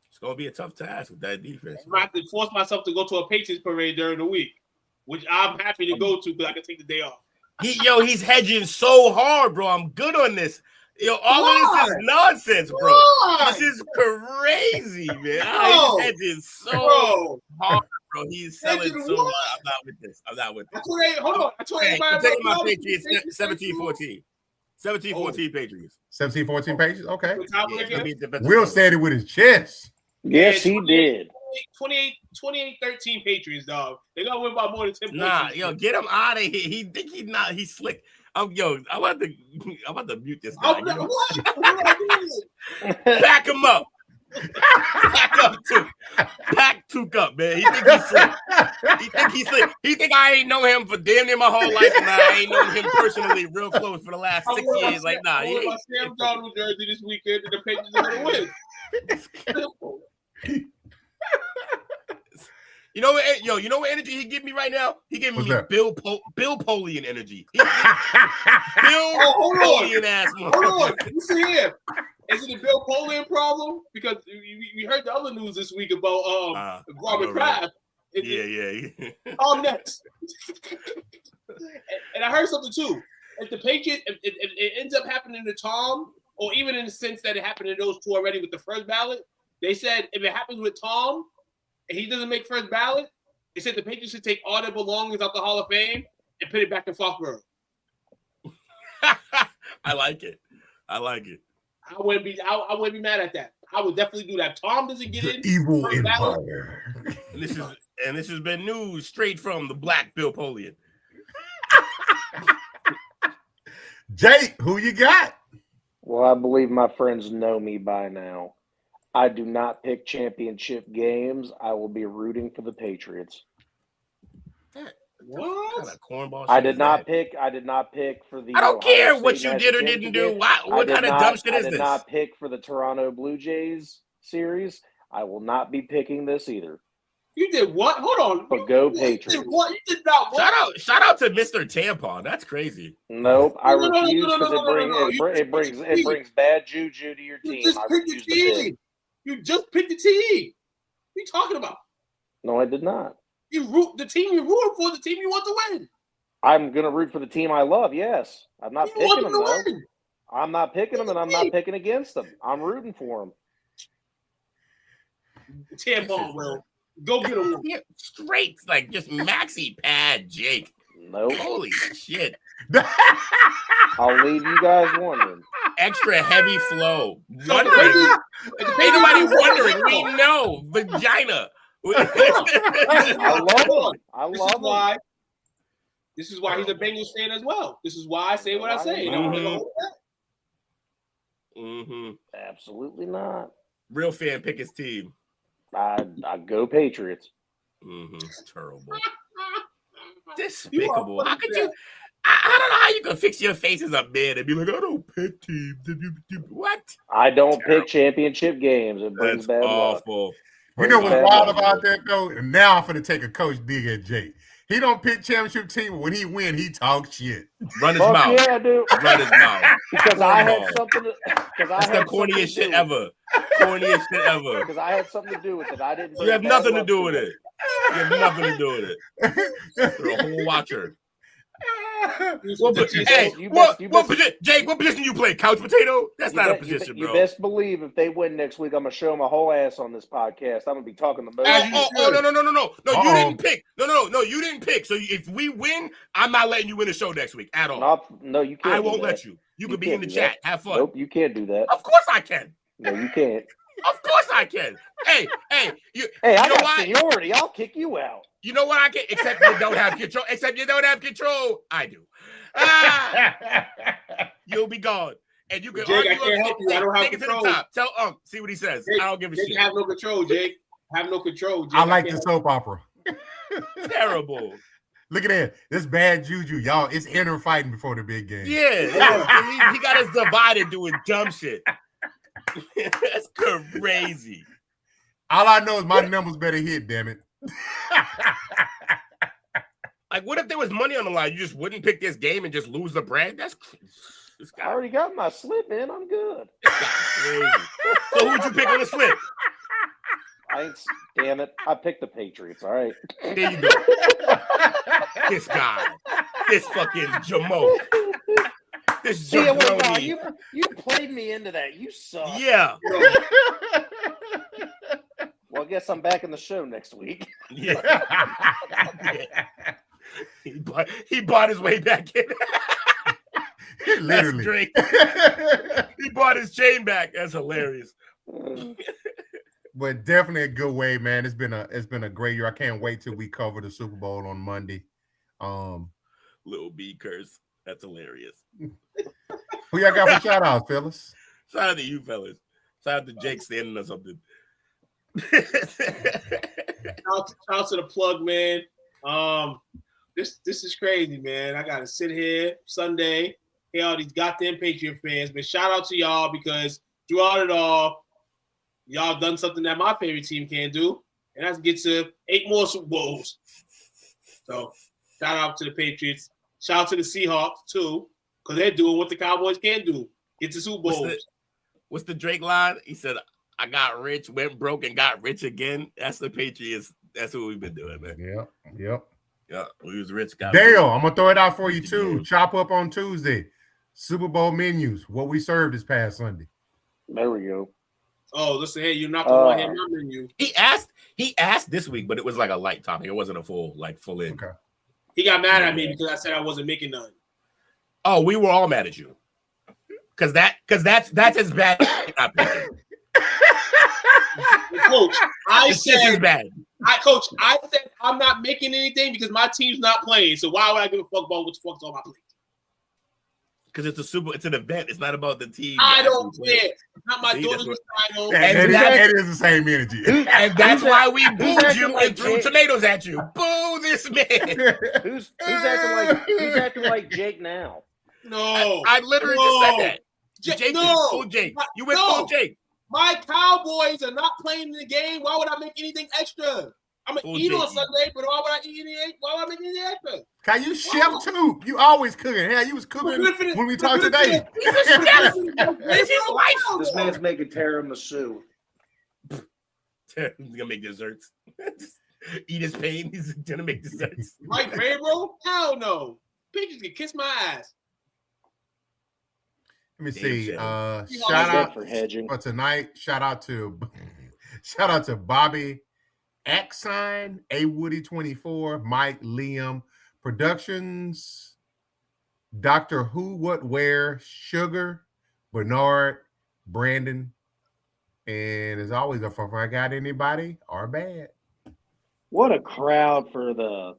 It's gonna be a tough task with that defense. I'm gonna have to force myself to go to a Patriots parade during the week, which I'm happy to go to because I can take the day off. He's hedging so hard, bro. I'm good on this. All of this is nonsense, bro. Why? This is crazy, man. He's hedging so hard, bro. He's selling so hard. I'm not with this. Hold on. I told everybody I'm taking my Patriots 17-14. 17-14 Patriots. 17-14 Patriots? Okay. Yeah, Will said it with his chest. Yes, he did. 28-13 Patriots, dog. They're going to win by more than 10 points. Nah, get him out of here. He's slick. I'm about to mute this guy. Back him up. Back Took up, man. He think he's slick. He think I ain't know him for damn near my whole life, and I ain't known him personally real close for the last 6 years. Like, nah. I'm my Sam Darnold jersey this weekend, and the Patriots are going to win. You know what energy he give me right now? He giving me Bill Polian energy. Bill Polian ass. Hold on. You see here. Is it a Bill Polian problem? Because we heard the other news this week about Robert Kraft. Yeah. I'm next. And I heard something too. If the Patriots, if it ends up happening to Tom, or even in the sense that it happened to those two already with the first ballot, they said if it happens with Tom, and he doesn't make first ballot, they said the Patriots should take all their belongings out the Hall of Fame and put it back in Foxborough. I like it. I wouldn't be mad at that. I would definitely do that. Tom doesn't get in. Evil first ballot. empire. And this has been news straight from the Black Bill Polian. Jake, who you got? Well, I believe my friends know me by now. I do not pick championship games. I will be rooting for the Patriots. What? Kind of cornball I shit did is not that? pick. I did not pick for the. I don't Ohio care what State you did or National didn't do. Championship. What kind of dumb shit I is did this? not pick for the Toronto Blue Jays series. I will not be picking this either. You did what? Hold on. But go You Patriots. did what? You did not what? Shout out to Mr. Tampon. That's crazy. Nope, I No. refuse because it brings bad juju to your You team. just I picked the refuse to pick. team. You just picked the team. What are you talking about? No, I did not. You root the team you root for, the team you want to win. I'm gonna root for the team I love. Yes, I'm not You picking want them them though. to win. I'm not picking them, and I'm not picking against them. I'm rooting for them. Tampon, Will. Go get him. Yeah, straight, like just maxi pad, Jake. Nope. Holy shit. I'll leave you guys wondering. Extra heavy flow. So Wondering. Ain't nobody crazy. wondering. We know. Vagina. I love them. I This love is them. why. This is why he's a Bengals fan as well. This is why I say what I say. Mm-hmm. Absolutely not. Real fan pick his team. I go Patriots. Mm-hmm. Terrible. You Despicable. are How could you? I don't know how you can fix your face as a man and be like, I don't pick teams. What? I don't pick championship games. It brings That's bad luck. awful. You know what's Bad wild luck. about that though? And now I'm finna take a coach dig at Jake. He don't pick championship team, but when he win, he talks shit. Run his Fuck mouth. yeah, I do. Run his mouth. Because I had Cornball. something to. Because I That's the had something to corniest shit do- ever. Corniest shit ever. Because I had something to do with it. I didn't. You bring have bad nothing to luck do with it. You have nothing to do with it. You're a whole watcher. Jake, what position you play? Couch potato? That's not a position, you bro. best believe if they win next week, I'm gonna show them a whole ass on this podcast. I'm gonna be talking the most. No, you didn't pick. No, you didn't pick. So if we win, I'm not letting you win the show next week at all. No, you can't. I won't let you. You can be in the can't do chat. that. Have fun. Nope, you can't do that. Of course I can. No, you can't. Of course I can. Hey, you Hey, I know got why? seniority. I'll kick you out. You know what I can? Except you don't have control. I do. You'll be gone. And you can Jake, argue I can't help you. I don't have take it to the control. top. Tell Unc. See what he says. Jake, I don't give a Jake shit. have no control, Jake. Have no control, Jake. I like can't the soap opera. Terrible. Look at that. This bad juju, y'all. It's inner fighting before the big game. Yeah. He got us divided doing dumb shit. That's crazy. All I know is my numbers better hit, damn it. Like, what if there was money on the line? You just wouldn't pick this game and just lose the brand? That's I already got my slip in. I'm good. crazy. So who'd you pick on the slip? Damn it. I picked the Patriots. All right. There you go. This guy. This fucking Jamoke. This See, well, jabroni. you played me into that. You suck. Yeah. Well, I guess I'm back in the show next week. Yeah. He bought his way back in. Literally. Drake. He bought his chain back. That's hilarious. But definitely a good way, man. It's been a great year. I can't wait till we cover the Super Bowl on Monday. Little B curse. That's hilarious. Who y'all got for shout outs, fellas? Shout out to you fellas. Shout out to Jake standing or something. Shout out to the plug, man. This is crazy, man. I gotta sit here Sunday, hear all these goddamn Patriot fans. But shout out to y'all because throughout it all, y'all done something that my favorite team can't do, and that's get to 8 more Super Bowls. So shout out to the Patriots. Shout out to the Seahawks too, because they're doing what the Cowboys can't do. Get to Super Bowls. What's the Drake line? He said, I got rich, went broke, and got rich again. That's the Patriots. That's what we've been doing, man. Yep. Yeah, we was rich. Dale, I'm gonna throw it out for you too. Chop up on Tuesday. Super Bowl menus. What we served this past Sunday. There we go. Oh, listen, hey, you're not gonna want to hear my menu. He asked He asked this week, but it was like a light topic. It wasn't a full in. Okay. He got mad at me because I said I wasn't making none. Oh, we were all mad at you. Because that's as bad as not picking. Coach, I This is said bad. I said I'm not making anything because my team's not playing. So why would I give a fuck about what the fuck's on my plate? Because it's an event. It's not about the team. I don't care. It's not my See, daughter's that's recital. That is the same energy. And that's why we booed acting you like and threw Jake? tomatoes at you. Boo this man. Who's acting like Jake now? No. I literally just said that. Jake, no. full Jake. You went No. full Jake. My Cowboys are not playing in the game. Why would I make anything extra? I'm gonna Full eat on Jake. Sunday, but why would I eat anything? Why would I make anything extra? Can you chef too? You always cooking. Hell, you was cooking when we talked today. This is life. This man's making tiramisu. He's gonna make desserts. Eat his pain. He's gonna make desserts. Mike Vrabel? Hell no. Peaches can kiss my ass. Let me Damn see. shit. Shout out for hedging. for tonight. Shout out to Bobby Axine, A Woody 24, Mike Liam Productions, Doctor Who What Where, Sugar, Bernard, Brandon, and as always, if I got anybody or bad. What a crowd for the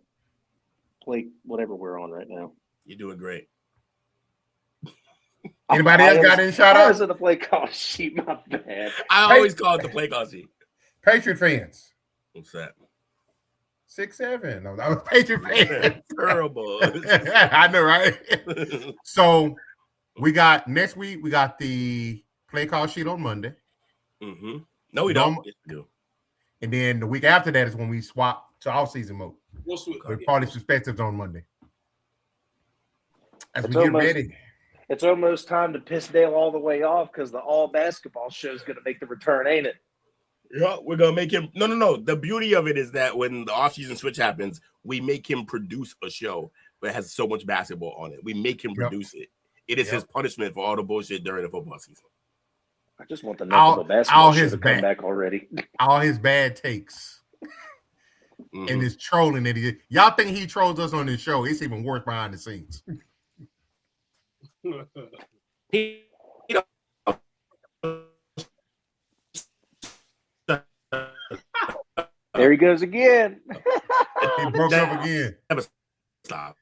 play, whatever we're on right now. You're doing great. Anybody else got any shout I outs? was in the play call sheet. My bad. I always call it the play call sheet. Patriot fans. What's that? 6-7. No, that was Patriot fans. Terrible. I know, right? So we got next week, we got the play call sheet on Monday. Mm-hmm. No, we don't. Yes, we do. And then the week after that is when we swap to off-season mode. What's with With Parlay Perspectives on Monday. As It's we get almost- ready. It's almost time to piss Dale all the way off because the all basketball show is going to make the return, ain't it? Yeah, we're gonna make him. No. The beauty of it is that when the off-season switch happens, we make him produce a show that has so much basketball on it. We make him produce it. It is his punishment for all the bullshit during the football season. I just want the knuckle basketball show to come back already. All his bad takes and his trolling that he did. Y'all think he trolls us on this show? It's even worse behind the scenes. He There he goes again. He broke up again. Never stop.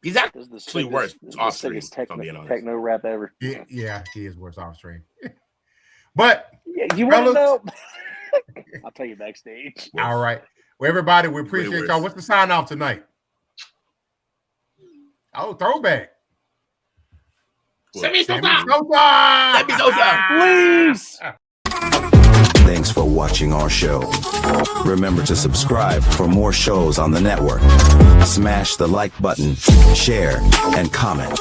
He's actually worse off stream. Techno rap ever. Yeah, he is worse off stream. But yeah, you want to know? I'll tell you backstage. All right. Well, everybody, we appreciate y'all. What's the sign off tonight? Oh, throwback. Sammy Sosa! Please. Thanks for watching our show. Remember to subscribe for more shows on the network. Smash the like button, share, and comment.